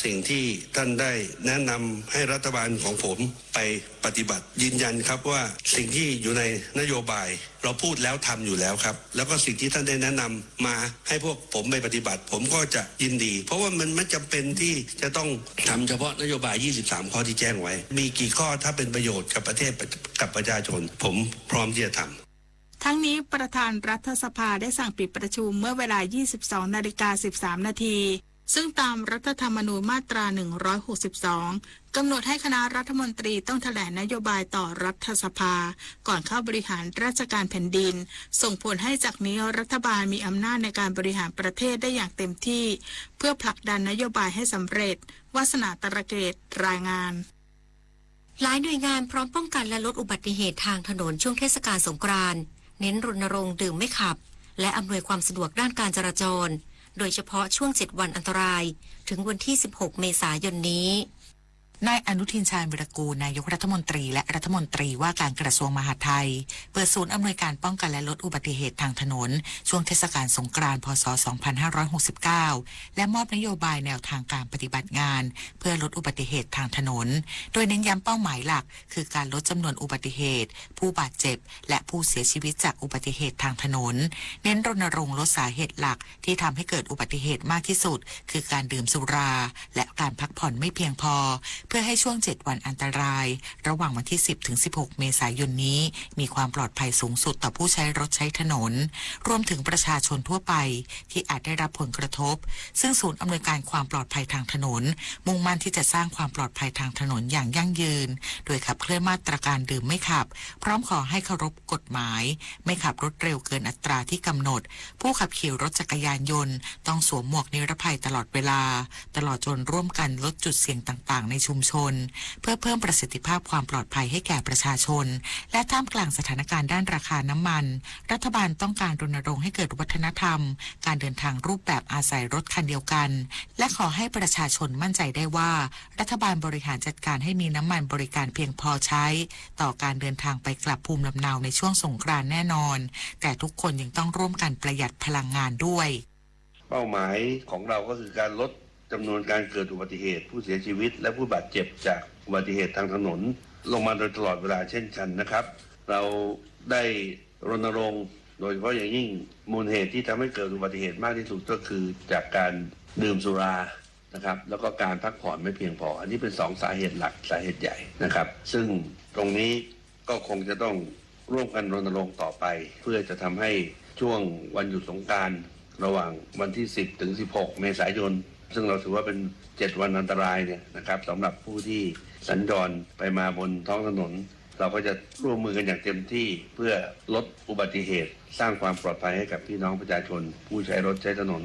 สิ่งที่ท่านได้แนะนำให้รัฐบาลของผมไปปฏิบัติยืนยันครับว่าสิ่งที่อยู่ในนโยบายเราพูดแล้วทำอยู่แล้วครับแล้วก็สิ่งที่ท่านได้แนะนำมาให้พวกผมไปปฏิบัติผมก็จะยินดีเพราะว่ามันไม่จำเป็นที่จะต้องทำเฉพาะนโยบาย23ข้อที่แจ้งไว้มีกี่ข้อถ้าเป็นประโยชน์กับประเทศกับประชาชนผมพร้อมที่จะทำทั้งนี้ประธานรัฐสภาได้สั่งปิดประชุมเมื่อเวลา 22:13 นาทีซึ่งตามรัฐธรรมนูญมาตรา 162 กำหนดให้คณะรัฐมนตรีต้องแถลงนโยบายต่อรัฐสภาก่อนเข้าบริหารราชการแผ่นดินส่งผลให้จากนี้รัฐบาลมีอำนาจในการบริหารประเทศได้อย่างเต็มที่เพื่อผลักดันนโยบายให้สำเร็จวาสนาตระเกตรายงานหลายหน่วยงานพร้อมป้องกันและลดอุบัติเหตุทางถนนช่วงเทศกาลสงกรานต์เน้นรณรงค์ดื่มไม่ขับและอำนวยความสะดวกด้านการจราจรโดยเฉพาะช่วง7 วันอันตรายถึงวันที่ 16 เมษายนนี้ นายอนุทินชาญวีรกูลนายกรัฐมนตรีและรัฐมนตรีว่าการกระทรวงมหาดไทยเปิดศูนย์อำนวยการป้องกันและลดอุบัติเหตุทางถนนช่วงเทศกาลสงกรานต์พ.ศ. 2569และมอบนโยบายแนวทางการปฏิบัติงานเพื่อลดอุบัติเหตุทางถนนโดยเน้นย้ำเป้าหมายหลักคือการลดจำนวนอุบัติเหตุผู้บาดเจ็บและผู้เสียชีวิตจากอุบัติเหตุทางถนนเน้นรณรงค์ลดสาเหตุหลักที่ทำให้เกิดอุบัติเหตุมากที่สุดคือการดื่มสุราและการพักผ่อนไม่เพียงพอเพื่อให้ช่วง7 วันอันตรายระหว่างวันที่ 10 ถึง 16 เมษายนนี้มีความปลอดภัยสูงสุดต่อผู้ใช้รถใช้ถนนรวมถึงประชาชนทั่วไปที่อาจได้รับผลกระทบซึ่งศูนย์อำนวยการความปลอดภัยทางถนนมุ่งมั่นที่จะสร้างความปลอดภัยทางถนนอย่างยั่งยืนโดยขับเคลื่อนมาตรการดื่มไม่ขับพร้อมขอให้เคารพกฎหมายไม่ขับรถเร็วเกินอัตราที่กำหนดผู้ขับขี่รถจักรยานยนต์ต้องสวมหมวกนิรภัยตลอดเวลาตลอดจนร่วมกันลดจุดเสี่ยงต่างๆในชุมชนเพื่อเพิ่มประสิทธิภาพความปลอดภัยให้แก่ประชาชนและท่ามกลางสถานการณ์ด้านราคาน้ำมันรัฐบาลต้องการรณรงค์ให้เกิดวัฒนธรรมการเดินทางรูปแบบอาศัยรถคันเดียวกันและขอให้ประชาชนมั่นใจได้ว่ารัฐบาลบริหารจัดการให้มีน้ำมันบริการเพียงพอใช้ต่อการเดินทางไปกลับภูมิลำเนาในช่วงสงกรานต์แน่นอนแต่ทุกคนยังต้องร่วมกันประหยัดพลังงานด้วยเป้าหมายของเราก็คือการลดจำนวนการเกิดอุบัติเหตุผู้เสียชีวิตและผู้บาดเจ็บจากอุบัติเหตุทางถนนลงมาโดยตลอดเวลาเช่นกันนะครับเราได้รณรงค์โดยเฉพาะอย่างยิ่งมูลเหตุที่ทำให้เกิดอุบัติเหตุมากที่สุดก็คือจากการดื่มสุรานะครับแล้วก็การพักผ่อนไม่เพียงพออันนี้เป็น2 สาเหตุหลักสาเหตุใหญ่นะครับซึ่งตรงนี้ก็คงจะต้องร่วมกันรณรงค์ต่อไปเพื่อจะทำให้ช่วงวันหยุดสงกรานต์ระหว่างวันที่10 ถึง 16 เมษายนซึ่งเราถือว่าเป็น7 วันอันตรายเนี่ยนะครับสำหรับผู้ที่สัญจรไปมาบนท้องถนนเราก็จะร่วมมือกันอย่างเต็มที่เพื่อลดอุบัติเหตุสร้างความปลอดภัยให้กับพี่น้องประชาชนผู้ใช้รถใช้ถนน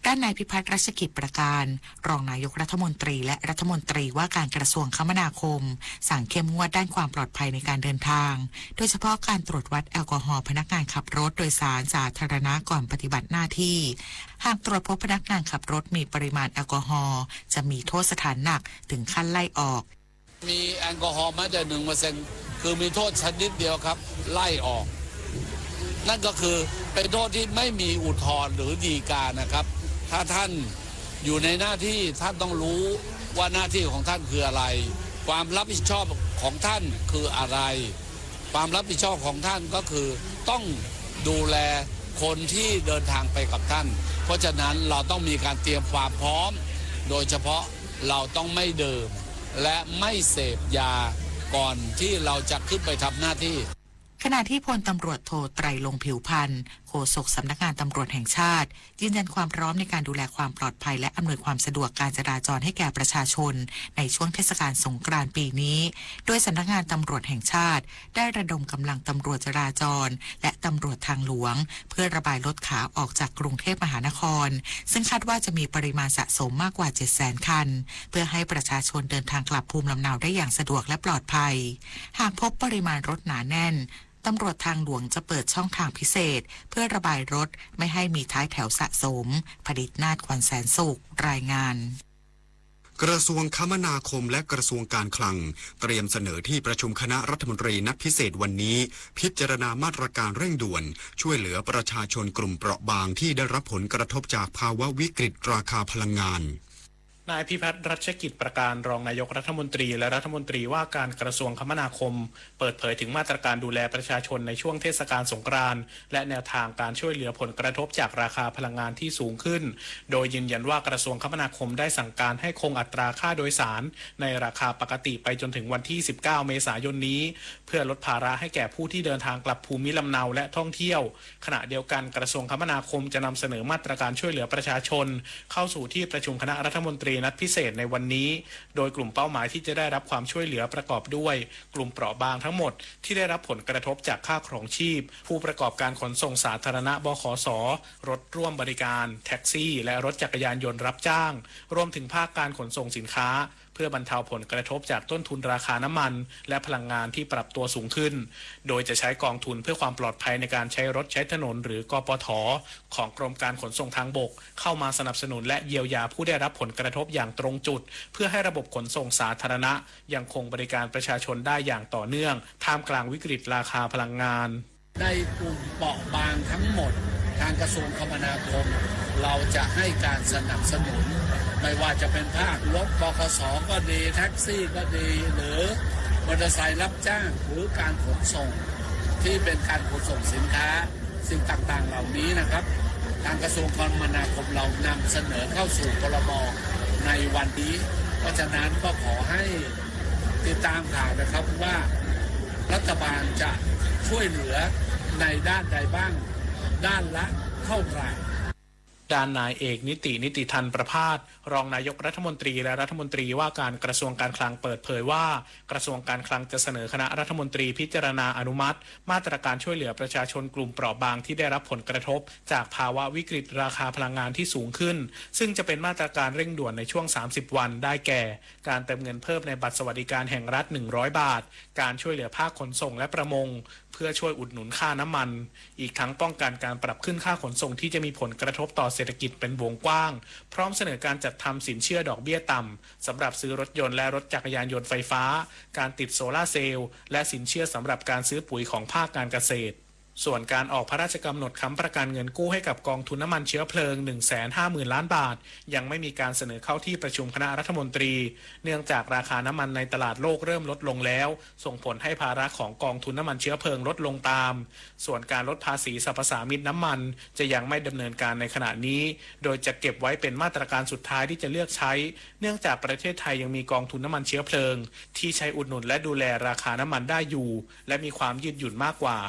ด้านนายพิพัฒน์รัชกิจประการรองนายกรัฐมนตรีและรัฐมนตรีว่าการกระทรวงคมนาคมสั่งเข้มงวดด้านความปลอดภัยในการเดินทางโดยเฉพาะการตรวจวัดแอลกอฮอล์พนักงานขับรถโดยสารสาธารณะก่อนปฏิบัติหน้าที่หากตรวจพบพนักงานขับรถมีปริมาณแอลกอฮอล์จะมีโทษสถานหนักถึงขั้นไล่ออกมีแอลกอฮอล์แม้แต่1%คือมีโทษชนิดเดียวครับไล่ออกนั่นก็คือเป็นโทษที่ไม่มีอุทธรณ์หรือฎีกานะครับถ้าท่านอยู่ในหน้าที่ท่านต้องรู้ว่าหน้าที่ของท่านคืออะไรความรับผิดชอบของท่านคืออะไรความรับผิดชอบของท่านก็คือต้องดูแลคนที่เดินทางไปกับท่านเพราะฉะนั้นเราต้องมีการเตรียมความพร้อมโดยเฉพาะเราต้องไม่ดื่มและไม่เสพยาก่อนที่เราจะขึ้นไปทำหน้าที่ขณะที่พลตำรวจโทไตรลงค์ผิวพันธ์โฆษกสำนักงานตำรวจแห่งชาติยืนยันความพร้อมในการดูแลความปลอดภัยและอำนวยความสะดวกการจราจรให้แก่ประชาชนในช่วงเทศกาลสงกรานต์ปีนี้โดยสำนักงานตำรวจแห่งชาติได้ระดมกำลังตำรวจจราจรและตำรวจทางหลวงเพื่อระบายรถขาออกจากกรุงเทพมหานครซึ่งคาดว่าจะมีปริมาณสะสมมากกว่า 700,000 คันเพื่อให้ประชาชนเดินทางกลับภูมิลำเนาได้อย่างสะดวกและปลอดภัยหากพบปริมาณรถหนาแน่นตำรวจทางหลวงจะเปิดช่องทางพิเศษเพื่อระบายรถไม่ให้มีท้ายแถวสะสมผลิตนาฏ ขวัญแสนสุขรายงานกระทรวงคมนาคมและกระทรวงการคลังเตรียมเสนอที่ประชุมคณะรัฐมนตรีนัดพิเศษวันนี้พิจารณามาตรการเร่งด่วนช่วยเหลือประชาชนกลุ่มเปราะบางที่ได้รับผลกระทบจากภาวะวิกฤตราคาพลังงานนายพิพัฒน์รัชกิจประการรองนายกรัฐมนตรีและรัฐมนตรีว่าการกระทรวงคมนาคมเปิดเผยถึงมาตรการดูแลประชาชนในช่วงเทศกาลสงกรานต์และแนวทางการช่วยเหลือผลกระทบจากราคาพลังงานที่สูงขึ้นโดยยืนยันว่ากระทรวงคมนาคมได้สั่งการให้คงอัตราค่าโดยสารในราคาปกติไปจนถึงวันที่19 เมษายนนี้เพื่อลดภาระให้แก่ผู้ที่เดินทางกลับภูมิลำเนาและท่องเที่ยวขณะเดียวกันกระทรวงคมนาคมจะนำเสนอมาตรการช่วยเหลือประชาชนเข้าสู่ที่ประชุมคณะรัฐมนตรีนัดพิเศษในวันนี้โดยกลุ่มเป้าหมายที่จะได้รับความช่วยเหลือประกอบด้วยกลุ่มเปราะบางทั้งหมดที่ได้รับผลกระทบจากค่าครองชีพผู้ประกอบการขนส่งสาธารณะบขส.รถร่วมบริการแท็กซี่และรถจักรยานยนต์รับจ้างรวมถึงภาคการขนส่งสินค้าเพื่อบรรเทาผลกระทบจากต้นทุนราคาน้ำมันและพลังงานที่ปรับตัวสูงขึ้นโดยจะใช้กองทุนเพื่อความปลอดภัยในการใช้รถใช้ถนนหรือกปท.ของกรมการขนส่งทางบกเข้ามาสนับสนุนและเยียวยาผู้ได้รับผลกระทบอย่างตรงจุดเพื่อให้ระบบขนส่งสาธารณะยังคงบริการประชาชนได้อย่างต่อเนื่องท่ามกลางวิกฤตราคาพลังงานในกลุ่มเปราะบางทั้งหมดทางกระทรวงคมนาคมเราจะให้การสนับสนุนไม่ว่าจะเป็นภาครถบขส.ก็ดีแท็กซี่ก็ดีหรือมอเตอร์ไซค์รับจ้างหรือการขนส่งที่เป็นการขนส่งสินค้าสิ่งต่างๆเหล่านี้นะครับทางกระทรวงคมนาคมเรานำเสนอเข้าสู่ครม.ในวันนี้เพราะฉะนั้นก็ขอให้ติดตามข่าวนะครับว่ารัฐบาลจะช่วยเหลือในด้านใดบ้างด้านละเท่าไหร่ด้านนายเอกนิติทันประภาสรองนายกรัฐมนตรีและรัฐมนตรีว่าการกระทรวงการคลังเปิดเผยว่ากระทรวงการคลังจะเสนอคณะรัฐมนตรีพิจารณาอนุมัติมาตรการช่วยเหลือประชาชนกลุ่มเปราะบางที่ได้รับผลกระทบจากภาวะวิกฤตราคาพลังงานที่สูงขึ้นซึ่งจะเป็นมาตรการเร่งด่วนในช่วง30 วันได้แก่การเติมเงินเพิ่มในบัตรสวัสดิการแห่งรัฐ100 บาทการช่วยเหลือภาคขนส่งและประมงเพื่อช่วยอุดหนุนค่าน้ำมันอีกทั้งป้องกันการปรับขึ้นค่าขนส่งที่จะมีผลกระทบต่อเศรษฐกิจเป็นวงกว้างพร้อมเสนอการจัดทำสินเชื่อดอกเบี้ยต่ำสำหรับซื้อรถยนต์และรถจักรยานยนต์ไฟฟ้าการติดโซล่าร์เซลล์และสินเชื่อสำหรับการซื้อปุ๋ยของภาคการเกษตรส่วนการออกพระราชกำหนดค้ำประกันเงินกู้ให้กับกองทุนน้ำมันเชื้อเพลิง 150,000 ล้านบาทยังไม่มีการเสนอเข้าที่ประชุมคณะรัฐมนตรีเนื่องจากราคาน้ำมันในตลาดโลกเริ่มลดลงแล้วส่งผลให้ภาระของกองทุนน้ำมันเชื้อเพลิงลดลงตามส่วนการลดภาษีสรรพสามิตน้ำมันจะยังไม่ดำเนินการในขณะนี้โดยจะเก็บไว้เป็นมาตรการสุดท้ายที่จะเลือกใช้เนื่องจากประเทศไทยยังมีกองทุนน้ำมันเชื้อเพลิงที่ใช้อุดหนุนและดูแลราคาน้ำมันได้อยู่และมีความยืดหยุ่นมากกว่า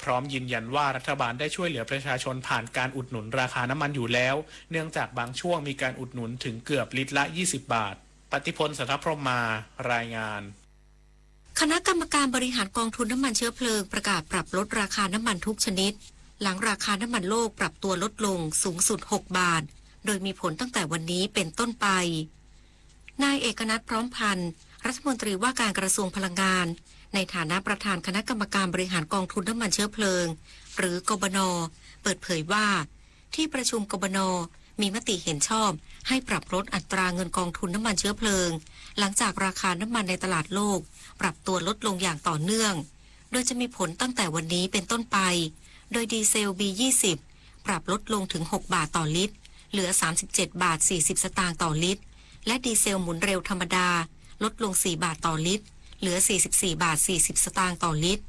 พร้อมยืนยันว่ารัฐบาลได้ช่วยเหลือประชาชนผ่านการอุดหนุนราคาน้ำมันอยู่แล้วเนื่องจากบางช่วงมีการอุดหนุนถึงเกือบลิตรละ20 บาทปฏิพล สัทธพรหมารายงานคณะกรรมการบริหารกองทุนน้ำมันเชื้อเพลิงประกาศปรับลดราคาน้ำมันทุกชนิดหลังราคาน้ำมันโลกปรับตัวลดลงสูงสุด6 บาท โดยมีผลตั้งแต่วันนี้เป็นต้นไปนายเอกนัทพร้อมพันธ์รัฐมนตรีว่าการกระทรวงพลังงานในฐานะประธานคณะกรรมการบริหารกองทุนน้ำมันเชื้อเพลิงหรือกบน.เปิดเผยว่าที่ประชุมกบน.มีมติเห็นชอบให้ปรับลดอัตราเงินกองทุนน้ำมันเชื้อเพลิงหลังจากราคาน้ำมันในตลาดโลกปรับตัวลดลงอย่างต่อเนื่องโดยจะมีผลตั้งแต่วันนี้เป็นต้นไปโดยดีเซล B20 ปรับลดลงถึง6บาทต่อลิตรเหลือ37บาท40สตางค์ต่อลิตรและดีเซลหมุนเร็วธรรมดาลดลง4บาทต่อลิตรเหลือ44บาท40สตางค์ต่อลิตร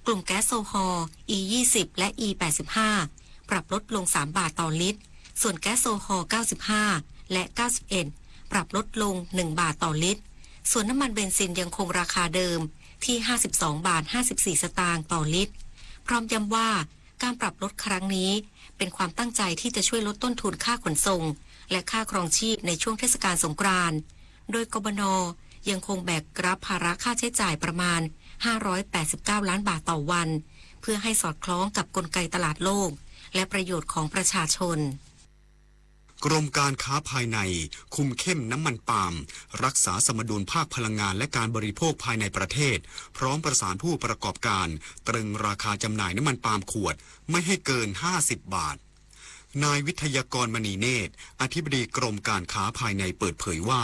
กลุ่มแก๊สโซฮอล E20 และ E85 ปรับลดลง3บาทต่อลิตรส่วนแก๊สโซฮอล 95 และ 91 ปรับลดลง1บาทต่อลิตรส่วนน้ำมันเบนซินยังคงราคาเดิมที่52บาท54สตางค์ต่อลิตรพร้อมย้ำว่าการปรับลดครั้งนี้เป็นความตั้งใจที่จะช่วยลดต้นทุนค่าขนส่งและค่าครองชีพในช่วงเทศกาลสงกรานต์โดยกบน.ยังคงแบกรับภาระค่าใช้จ่ายประมาณ589ล้านบาทต่อวันเพื่อให้สอดคล้องกับกลไกตลาดโลกและประโยชน์ของประชาชนกรมการค้าภายในคุมเข้มน้ำมันปาล์มรักษาสมดุลภาคพลังงานและการบริโภคภายในประเทศพร้อมประสานผู้ประกอบการตรึงราคาจำหน่ายน้ำมันปาล์มขวดไม่ให้เกิน50บาทนายวิทยากรมณีเนตรอธิบดีกรมการค้าภายในเปิดเผยว่า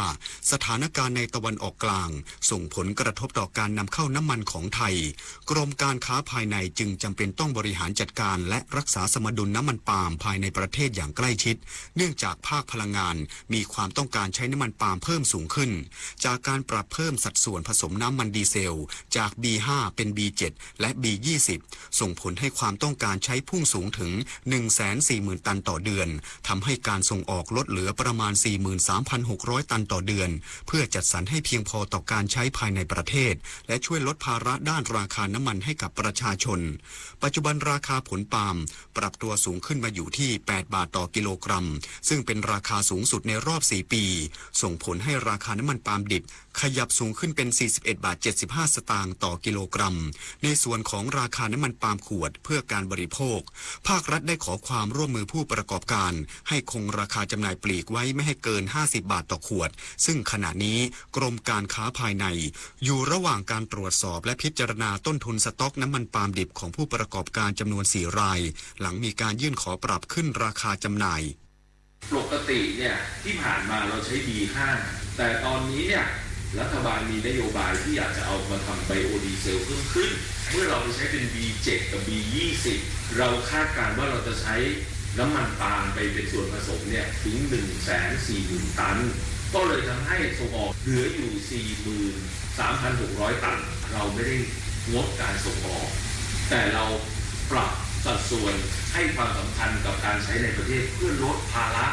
สถานการณ์ในตะวันออกกลางส่งผลกระทบต่อการนำเข้าน้ำมันของไทยกรมการค้าภายในจึงจำเป็นต้องบริหารจัดการและรักษาสมดุลน้ำมันปาล์มภายในประเทศอย่างใกล้ชิดเนื่องจากภาคพลังงานมีความต้องการใช้น้ำมันปาล์มเพิ่มสูงขึ้นจากการปรับเพิ่มสัดส่วนผสมน้ำมันดีเซลจาก B5 เป็น B7 และ B20 ส่งผลให้ความต้องการใช้พุ่งสูงถึง 140,000 ตันต่อเดือนทำให้การส่งออกลดเหลือประมาณ 43,600 ตันต่อเดือนเพื่อจัดสรรให้เพียงพอต่อการใช้ภายในประเทศและช่วยลดภาระด้านราคาน้ำมันให้กับประชาชนปัจจุบันราคาผลปาล์มปรับตัวสูงขึ้นมาอยู่ที่8บาทต่อกิโลกรัมซึ่งเป็นราคาสูงสุดในรอบ4ปีส่งผลให้ราคาน้ำมันปาล์มดิบขยับสูงขึ้นเป็น41บาท75สตางค์ต่อกิโลกรัมในส่วนของราคาน้ำมันปาล์มขวดเพื่อการบริโภคภาครัฐได้ขอความร่วมมือผู้ประกอบการให้คงราคาจำหน่ายปลีกไว้ไม่ให้เกิน50บาทต่อขวดซึ่งขณะนี้กรมการค้าภายในอยู่ระหว่างการตรวจสอบและพิจารณาต้นทุนสต๊อกน้ำมันปาล์มดิบของผู้ประกอบการจำนวน4รายหลังมีการยื่นขอปรับขึ้นราคาจำหน่ายปกติเนี่ยที่ผ่านมาเราใช้ B5 แต่ตอนนี้เนี่ยรัฐบาลมีนโยบายที่อยากจะเอามาทำไบโอดีเซลเพิ่มขึ้นเมื่อเราไปใช้เป็น B7 กับ B20 เราคาดการณ์ว่าเราจะใช้น้ำมันปาล์มไปเป็นส่วนผสมเนี่ยถึง 140,000 ตันก็เลยทำให้ส่งออกเหลืออยู่ 43,600 ตันเราไม่ได้งดการส่งออกแต่เราปรับสัดส่วนให้ความสำคัญกับการใช้ในประเทศเพื่อลดภาระ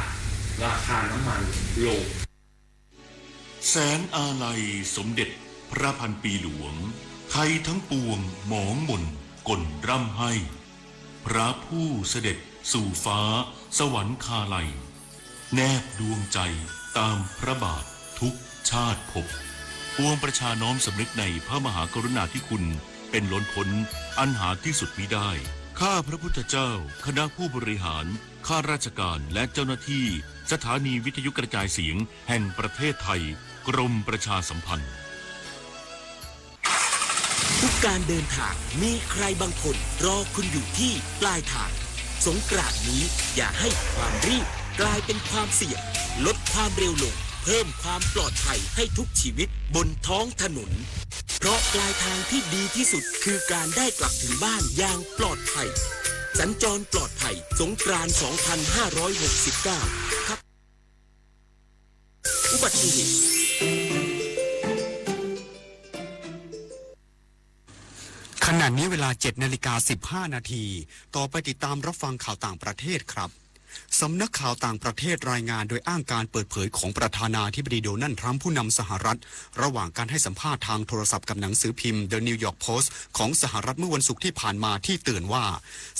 ราคาน้ำมันลงแสนอาลัยสมเด็จพระพันปีหลวงไทยทั้งปวงหมองหม่นก่นร่ำให้พระผู้เสด็จสู่ฟ้าสวรรคาลัยแนบดวงใจตามพระบาททุกชาติภพปวงประชาน้อมสำนึกในพระมหากรุณาธิคุณเป็นล้นพ้นอันหาที่สุดมิได้ข้าพระพุทธเจ้าคณะผู้บริหารข้าราชการและเจ้าหน้าที่สถานีวิทยุกระจายเสียงแห่งประเทศไทยกรมประชาสัมพันธ์ทุกการเดินทางมีใครบางคนรอคุณอยู่ที่ปลายทางสงกรานต์นี้อย่าให้ความรีบกลายเป็นความเสี่ยงลดความเร็วลงเพิ่มความปลอดภัยให้ทุกชีวิตบนท้องถนนเพราะปลายทางที่ดีที่สุดคือการได้กลับถึงบ้านอย่างปลอดภัยสัญจรปลอดภัยสงกรานต์ 2569 ครับอุบัติเหตุขณะนี้เวลา 7:15 นาทีต่อไปติดตามรับฟังข่าวต่างประเทศครับสำนักข่าวต่างประเทศรายงานโดยอ้างการเปิดเผยของประธานาธิบดีโดนัลด์ทรัมป์ผู้นำสหรัฐระหว่างการให้สัมภาษณ์ทางโทรศัพท์กับหนังสือพิมพ์ The New York Post ของสหรัฐเมื่อวันศุกร์ที่ผ่านมาที่เตือนว่า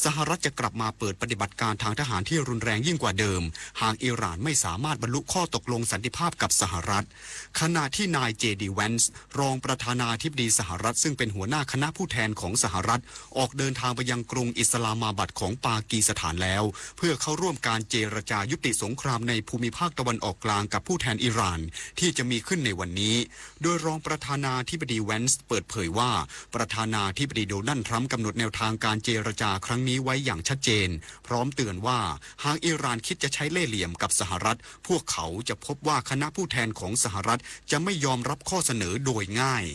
สหรัฐจะกลับมาเปิดปฏิบัติการทางทหารที่รุนแรงยิ่งกว่าเดิมหากอิหร่านไม่สามารถบรรลุข้อตกลงสันติภาพกับสหรัฐขณะที่นายเจดีแวนส์รองประธานาธิบดีสหรัฐซึ่งเป็นหัวหน้าคณะผู้แทนของสหรัฐออกเดินทางไปยังกรุงอิสลามาบัดของปากีสถานแล้วเพื่อเข้าร่วมการ เจรจายุติสงครามในภูมิภาคตะวันออกกลางกับผู้แทนอิหร่านที่จะมีขึ้นในวันนี้โดยรองประธานาธิบดีแวนส์เปิดเผยว่าประธานาธิบดีโดนัลด์ทรัมป์กำหนดแนวทางการเจรจาครั้งนี้ไว้อย่างชัดเจนพร้อมเตือนว่าหากอิหร่านคิดจะใช้เล่ห์เหลี่ยมกับสหรัฐพวกเขาจะพบว่าคณะผู้แทนของสหรัฐจะไม่ยอมรับข้อเสนอโดยง่าย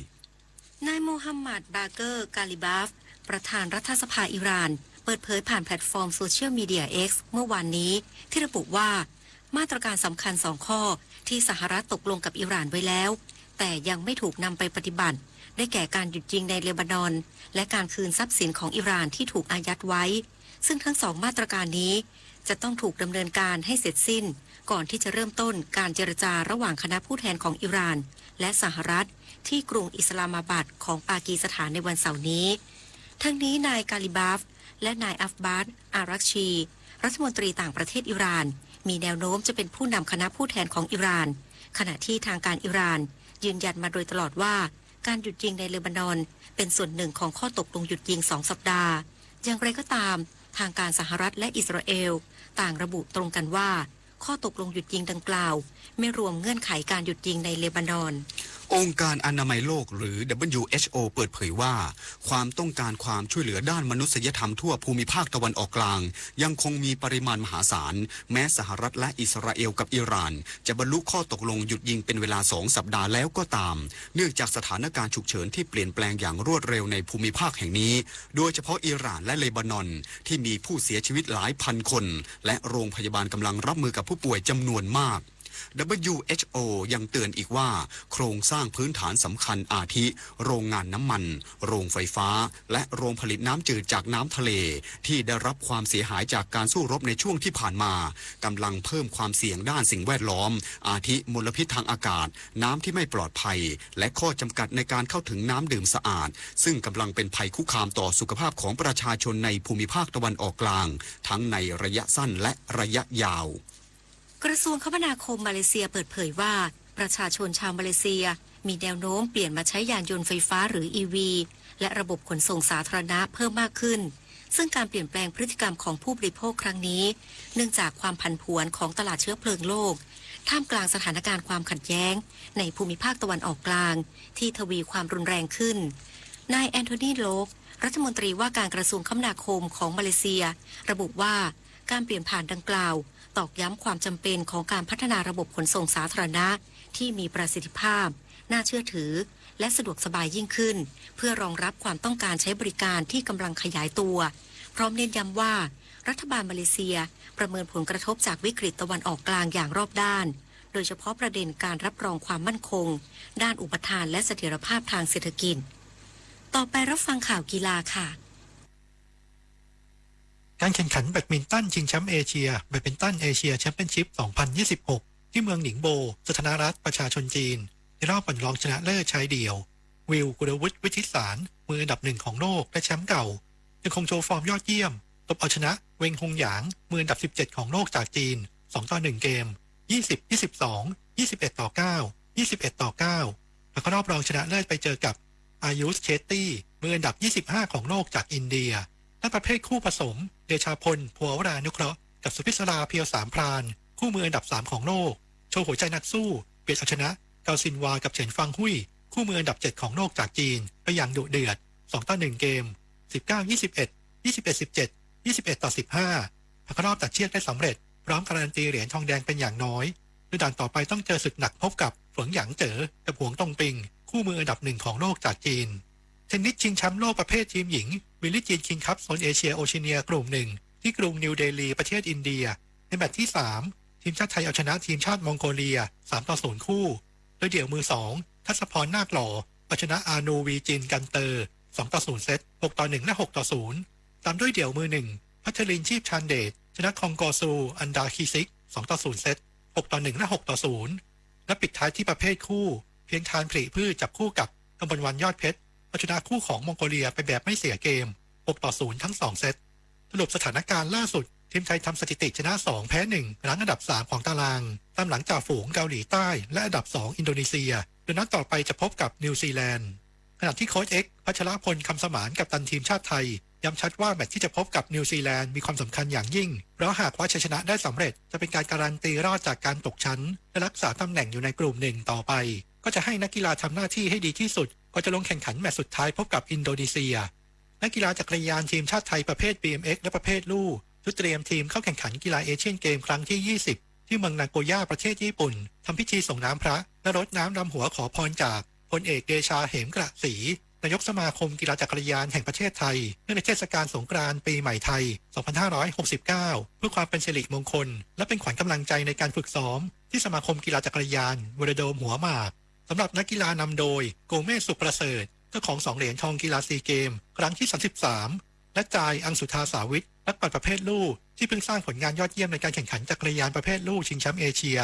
นายโมฮัมหมัดบาเกอร์กาลิบาฟประธานรัฐสภาอิหร่านเปิดเผยผ่านแพลตฟอร์มโซเชียลมีเดีย X เมื่อวานนี้ที่ระบุว่ามาตรการสำคัญ2ข้อที่สหรัฐตกลงกับอิหร่านไว้แล้วแต่ยังไม่ถูกนำไปปฏิบัติได้แก่การหยุดยิงในเลบานอนและการคืนทรัพย์สินของอิหร่านที่ถูกอายัดไว้ซึ่งทั้ง2มาตรการนี้จะต้องถูกดำเนินการให้เสร็จสิ้นก่อนที่จะเริ่มต้นการเจรจาระหว่างคณะผู้แทนของอิหร่านและสหรัฐที่กรุงอิสลามาบัดของปากีสถานในวันเสาร์นี้ทั้งนี้นายกาลิบาฟและนายอัฟบาสอารักชีรัฐมนตรีต่างประเทศอิหร่านมีแนวโน้มจะเป็นผู้นำคณะผู้แทนของอิหร่านขณะที่ทางการอิหร่านยืนยันมาโดยตลอดว่าการหยุดยิงในเลบานอนเป็นส่วนหนึ่งของข้อตกลงหยุดยิง2 สัปดาห์อย่างไรก็ตามทางการสหรัฐและอิสราเอลต่างระบุตรงกันว่าข้อตกลงหยุดยิงดังกล่าวไม่รวมเงื่อนไขการหยุดยิงในเลบานอนองค์การอนามัยโลกหรือ WHO เปิดเผยว่าความต้องการความช่วยเหลือด้านมนุษยธรรมทั่วภูมิภาคตะวันออกกลางยังคงมีปริมาณมหาศาลแม้สหรัฐและอิสราเอลกับอิหร่านจะบรรลุข้อตกลงหยุดยิงเป็นเวลา2 สัปดาห์แล้วก็ตามเนื่องจากสถานการณ์ฉุกเฉินที่เปลี่ยนแปลงอย่างรวดเร็วในภูมิภาคแห่งนี้โดยเฉพาะอิหร่านและเลบานอนที่มีผู้เสียชีวิตหลายพันคนและโรงพยาบาลกำลังรับมือกับผู้ป่วยจำนวนมาก WHO ยังเตือนอีกว่าโครงสร้างพื้นฐานสำคัญอาทิโรงงานน้ำมันโรงไฟฟ้าและโรงผลิตน้ำจืดจากน้ำทะเลที่ได้รับความเสียหายจากการสู้รบในช่วงที่ผ่านมากำลังเพิ่มความเสี่ยงด้านสิ่งแวดล้อมอาทิมลพิษทางอากาศน้ำที่ไม่ปลอดภัยและข้อจำกัดในการเข้าถึงน้ำดื่มสะอาดซึ่งกำลังเป็นภัยคุกคามต่อสุขภาพของประชาชนในภูมิภาคตะวันออกกลางทั้งในระยะสั้นและระยะยาวกระทรวงคมนาคมมาเลเซียเปิดเผยว่าประชาชนชาวมาเลเซียมีแนวโน้มเปลี่ยนมาใช้ยานยนต์ไฟฟ้าหรือ EV และระบบขนส่งสาธารณะเพิ่มมากขึ้นซึ่งการเปลี่ยนแปลงพฤติกรรมของผู้บริโภคครั้งนี้เนื่องจากความผันผวนของตลาดเชื้อเพลิงโลกท่ามกลางสถานการณ์ความขัดแย้งในภูมิภาคตะวันออกกลางที่ทวีความรุนแรงขึ้นนายแอนโทนีโลกรัฐมนตรีว่าการกระทรวงคมนาคมของมาเลเซียระบุว่าการเปลี่ยนผ่านดังกล่าวตอกย้ำความจำเป็นของการพัฒนาระบบขนส่งสาธารณะที่มีประสิทธิภาพน่าเชื่อถือและสะดวกสบายยิ่งขึ้นเพื่อรองรับความต้องการใช้บริการที่กำลังขยายตัวพร้อมเน้นย้ำว่ารัฐบาลมาเลเซียประเมินผลกระทบจากวิกฤตตะวันออกกลางอย่างรอบด้านโดยเฉพาะประเด็นการรับรองความมั่นคงด้านอุปทานและเสถียรภาพทางเศรษฐกิจต่อไปรับฟังข่าวกีฬาค่ะการแข่งขันแบดมินตันชิงแชมป์เอเชียแบดมินตันเอเชียแชมเปี้ยนชิพ 2026 ที่เมืองหนิงโบสาธารณรัฐประชาชนจีนในรอบปั่นรองชนะเลิศชายเดี่ยววิลกุลวุฒิวิทิสารมืออันดับ1ของโลกและแชมป์เก่ายังคงโชว์ฟอร์มยอดเยี่ยมตบเอาชนะเวงฮงหยางมืออันดับ17ของโลกจากจีน2-1 เกม20-22 21-9 21-9แล้วก็รอบรองชนะเลิศไปเจอกับอายุสเชตตี้มืออันดับ25ของโลกจากอินเดียและประเภทคู่ผสมเดชาพลพัววรานุเคราะห์กับสุพิศราเพียวสามพรานคู่มืออันดับ3ของโลกโชว์หัวใจนักสู้เบียดเอาชนะเกาซินวากับเฉินฟังหุยคู่มืออันดับ7ของโลกจากจีนไปอย่างดุเดือด2-1 เกม19-21 21-17 21-15ผ่านรอบตัดเชือกได้สำเร็จพร้อมการันตีเหรียญทองแดงเป็นอย่างน้อยโดยด่านต่อไปต้องเจอศึกหนักพบกับเฝิงหยางเจ๋อกับหวงตงปิงคู่มืออันดับ1ของโลกจากจีนเทนนิสชิงแชมป์โลกประเภททีมหญิงบิลลี่จีนคิงคัพโซนเอเชียโอเชียเนียกลุ่ม1ที่กรุงนิวเดลีประเทศอินเดียในแมตช์ที่3ทีมชาติไทยเอาชนะทีมชาติมองโกเลีย3-0คู่โดยเดี่ยวมือ2ทัศพรนาคหล่อเอาชนะอานูวีจินกันเตอร์2-0เซต6-1และ6-0ตามด้วยเดี่ยวมือ1พัชรินชีพชานเดชชนะคองโกซูอันดาคีซิก2-0เซต6-1และ6-0และปิดท้ายที่ประเภทคู่เพียงทานผลิพืชจับคู่กับกำบลวันยอดเพชรเอาชนะคู่ของมองโกเลียไปแบบไม่เสียเกม6-0ทั้ง2เซตสรุปสถานการณ์ล่าสุดทีมไทยทำสถิติชนะ2แพ้1รั้งอันดับ3ของตารางตามหลังจากฝูงเกาหลีใต้และอันดับ2อินโดนีเซียโดยนัดต่อไปจะพบกับนิวซีแลนด์ขณะที่โค้ชเอ็กซ์พัชรพลคำสมานกัปตันทีมชาติไทย ย้ำชัดว่าแมตช์ที่จะพบกับนิวซีแลนด์มีความสำคัญอย่างยิ่งเพราะหากว่าชัยชนะได้สำเร็จจะเป็นการการันตีรอดจากการตกชั้นและรักษาตำแหน่งอยู่ในกลุ่มหนึ่งต่อไปก็จะให้นักกีฬาทำหน้าที่ให้ดีที่สุดก็จะลงแข่งขันแมตช์สุดท้ายพบกับอินโดนีเซียนักกีฬาจักรยานทีมชาติไทยประเภท BMX และประเภทลู่ชุดเตรียมทีมเข้าแข่งขันกีฬาเอเชียนเกมครั้งที่ 20 ที่เมืองนาโกย่าประเทศญี่ปุ่นทำพิธีส่งน้ำพระและรดน้ำดำหัวขอพรจากพลเอกเดชาเหมกระศรีนายกสมาคมกีฬาจักรยานแห่งประเทศไทยเนื่องในเทศกาลสงกรานต์ปีใหม่ไทย 2569 เพื่อความเป็นสิริมงคลและเป็นขวัญกำลังใจในการฝึกซ้อมที่สมาคมกีฬาจักรยานวรโดมหัวหมากสำหรับนักกีฬานำโดยโกเมศสุประเสริฐเจ้าของ2 เหรียญทองกีฬาซีเกมครั้งที่ 33 และจายอังสุธาสาวิทนักปั่นประเภทลู่ที่เพิ่งสร้างผลงานยอดเยี่ยมในการแข่งขันจักรยานประเภทลู่ชิงแชมป์เอเชีย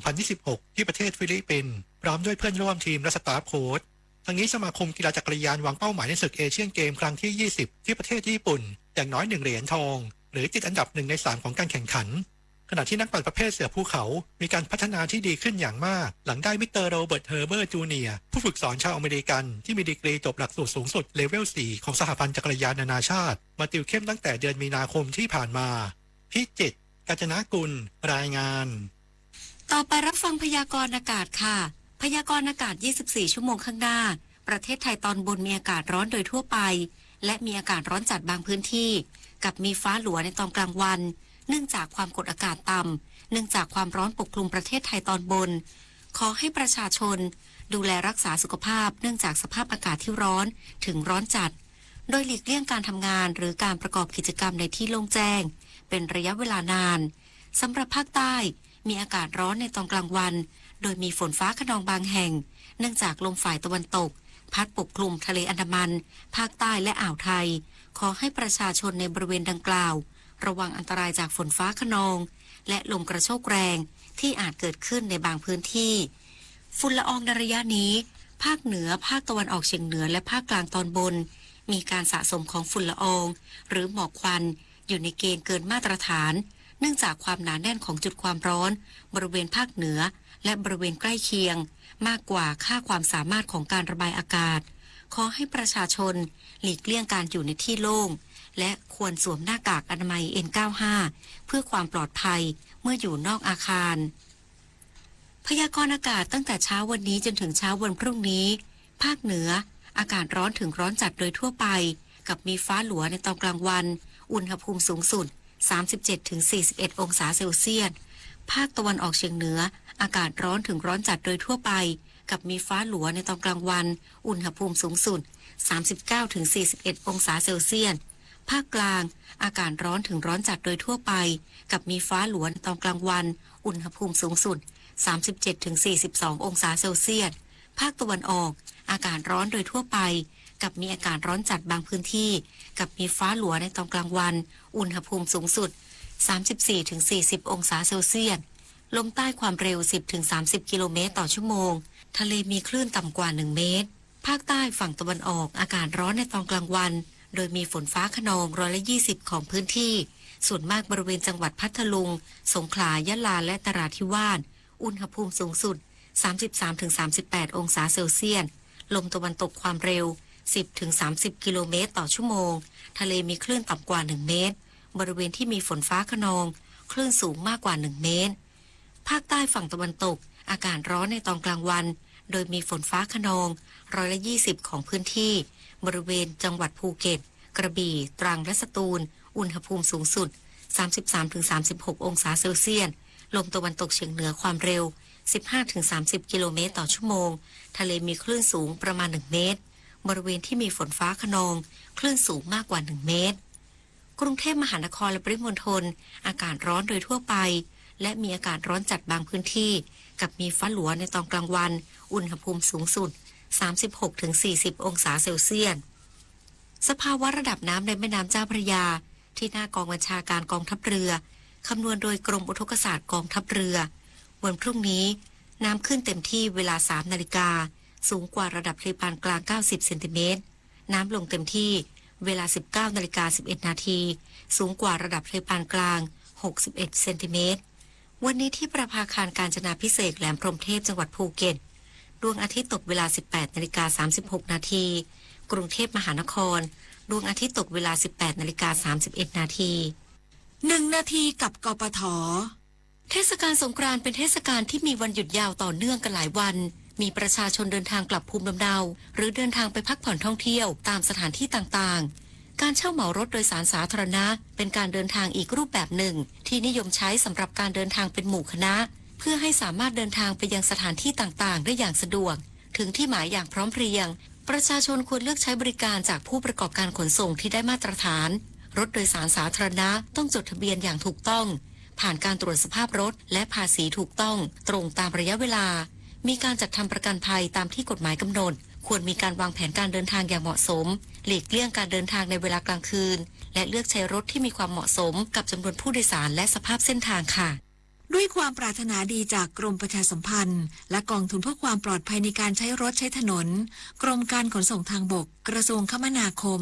2026 ที่ประเทศฟิลิปปินส์พร้อมด้วยเพื่อนร่วมทีมและสตาฟโค้ชทั้งนี้สมาคมกีฬาจักรยานวางเป้าหมายในศึกเอเชียนเกมครั้งที่ 20 ที่ประเทศญี่ปุ่นอย่างน้อย1 เหรียญทองหรือติดอันดับ1 ใน 3ของการแข่งขันขณะที่นักปั่นประเภทเสือภูเขามีการพัฒนาที่ดีขึ้นอย่างมากหลังได้มิสเตอร์โรเบิร์ตเฮอร์เบอร์จูเนียร์ผู้ฝึกสอนชาวอเมริกันที่มีดีกรีจบหลักสูตรสูงสุดเลเวล 4 ของสหพันธ์จักรยานนานาชาติมาติวเข้มตั้งแต่เดือนมีนาคมที่ผ่านมาพิจิตร กาญจนกุลรายงานต่อไปรับฟังพยากรณ์อากาศค่ะพยากรณ์อากาศ 24 ชั่วโมงข้างหน้าประเทศไทยตอนบนมีอากาศร้อนโดยทั่วไปและมีอากาศร้อนจัดบางพื้นที่กับมีฟ้าหลัวในตอนกลางวันเนื่องจากความกดอากาศต่ำเนื่องจากความร้อนปกคลุมประเทศไทยตอนบนขอให้ประชาชนดูแลรักษาสุขภาพเนื่องจากสภาพอากาศที่ร้อนถึงร้อนจัดโดยหลีกเลี่ยงการทำงานหรือการประกอบกิจกรรมในที่โล่งแจ้งเป็นระยะเวลานานสำหรับภาคใต้มีอากาศร้อนในตอนกลางวันโดยมีฝนฟ้าคะนองบางแห่งเนื่องจากลมฝ่ายตะวันตกพัดปกคลุมทะเลอันดามันภาคใต้และอ่าวไทยขอให้ประชาชนในบริเวณดังกล่าวระวังอันตรายจากฝนฟ้าคะนองและลมกระโชกแรงที่อาจเกิดขึ้นในบางพื้นที่ฝุ่นละอองในระยะนี้ภาคเหนือภาคตะวันออกเฉียงเหนือและภาคกลางตอนบนมีการสะสมของฝุ่นละอองหรือหมอกควันอยู่ในเกณฑ์เกินมาตรฐานเนื่องจากความหนาแน่นของจุดความร้อนบริเวณภาคเหนือและบริเวณใกล้เคียงมากกว่าค่าความสามารถของการระบายอากาศขอให้ประชาชนหลีกเลี่ยงการอยู่ในที่โล่งและควรสวมหน้ากากอนามัย N95 เพื่อความปลอดภัยเมื่ออยู่นอกอาคารพยากรณ์อากาศตั้งแต่เช้าวันนี้จนถึงเช้าวันพรุ่งนี้ภาคเหนืออากาศร้อนถึงร้อนจัดโดยทั่วไปกับมีฟ้าหลัวในตอนกลางวันอุณหภูมิสูงสุด 37-41 องศาเซลเซียสภาคตะวันออกเฉียงเหนืออากาศร้อนถึงร้อนจัดโดยทั่วไปกับมีฟ้าหลัวในตอนกลางวันอุณหภูมิสูงสุด 39-41 องศาเซลเซียสภาคกลางอากาศร้อนถึงร้อนจัดโดยทั่วไปกับมีฟ้าหลัวในตอนกลางวันอุณหภูมิสูงสุด 37-42 องศาเซลเซียสภาคตะวันออกอากาศร้อนโดยทั่วไปกับมีอากาศร้อนจัดบางพื้นที่กับมีฟ้าหลัวในตอนกลางวันอุณหภูมิสูงสุด 34-40 องศาเซลเซียสลมใต้ความเร็ว 10-30 กิโลเมตรต่อชั่วโมงทะเลมีคลื่นต่ำกว่า1 เมตรภาคใต้ฝั่งตะวันออกอากาศร้อนในตอนกลางวันโดยมีฝนฟ้าคะนอง120ของพื้นที่ส่วนมากบริเวณจังหวัดพัทลุงสงขลายะลาและนราธิวาสอุณหภูมิสูงสุด 33-38 องศาเซลเซียสลมตะวันตกความเร็ว 10-30 กิโลเมตรต่อชั่วโมงทะเลมีคลื่นต่ำกว่า1 เมตรบริเวณที่มีฝนฟ้าคะนองคลื่นสูงมากกว่า1 เมตรภาคใต้ฝั่งตะวันตกอากาศร้อนในตอนกลางวันโดยมีฝนฟ้าคะนอง120ของพื้นที่บริเวณจังหวัดภูเก็ตกระบี่ตรังและสตูลอุณหภูมิสูงสุด 33-36 องศาเซลเซียสลมตะวันตกเฉียงเหนือความเร็ว 15-30 กิโลเมตรต่อชั่วโมงทะเลมีคลื่นสูงประมาณ1 เมตรบริเวณที่มีฝนฟ้าคะนองคลื่นสูงมากกว่า1 เมตรกรุงเทพมหานครและปริมณฑลอากาศร้อนโดยทั่วไปและมีอากาศร้อนจัดบางพื้นที่กับมีฟ้าหลัวในตอนกลางวันอุณหภูมิสูงสุด 36-40 องศาเซลเซียสสภาวะระดับน้ำในแม่น้ำเจ้าพระยาที่หน้ากองบัญชาการกองทัพเรือคำนวณโดยกรมอุทกศาสตร์กองทัพเรือวันพรุ่งนี้น้ำขึ้นเต็มที่เวลา 3 นาฬิกาสูงกว่าระดับทะเลปานกลาง90 เซนติเมตรน้ำลงเต็มที่เวลา 19:11 นาทีสูงกว่าระดับทะเลปานกลาง61 เซนติเมตรวันนี้ที่ประภาคารกาญจนาภิเษกแหลมพรหมเทพจังหวัดภูเก็ตดวงอาทิตย์ตกเวลา 18:36 นาทีกรุงเทพมหานคร ดวงอาทิตย์ตกเวลา 18:31 นาที 1 นาทีกับกปท.เทศกาลสงกรานต์เป็นเทศกาลที่มีวันหยุดยาวต่อเนื่องกันหลายวันมีประชาชนเดินทางกลับภูมิลำเนาหรือเดินทางไปพักผ่อนท่องเที่ยวตามสถานที่ต่างๆการเช่าเหมารถโดยสารสาธารณะเป็นการเดินทางอีกรูปแบบหนึ่งที่นิยมใช้สำหรับการเดินทางเป็นหมู่คณะเพื่อให้สามารถเดินทางไปยังสถานที่ต่างๆได้อย่างสะดวกถึงที่หมายอย่างพร้อมเพรียงประชาชนควรเลือกใช้บริการจากผู้ประกอบการขนส่งที่ได้มาตรฐานรถโดยสารสาธารณะต้องจดทะเบียนอย่างถูกต้องผ่านการตรวจสภาพรถและภาษีถูกต้องตรงตามระยะเวลามีการจัดทำประกันภัยตามที่กฎหมายกำหนดควรมีการวางแผนการเดินทางอย่างเหมาะสมหลีกเลี่ยงการเดินทางในเวลากลางคืนและเลือกใช้รถที่มีความเหมาะสมกับจำนวนผู้โดยสารและสภาพเส้นทางค่ะด้วยความปรารถนาดีจากกรมประชาสัมพันธ์และกองทุนเพื่อความปลอดภัยในการใช้รถใช้ถนนกรมการขนส่งทางบกกระทรวงคมนาคม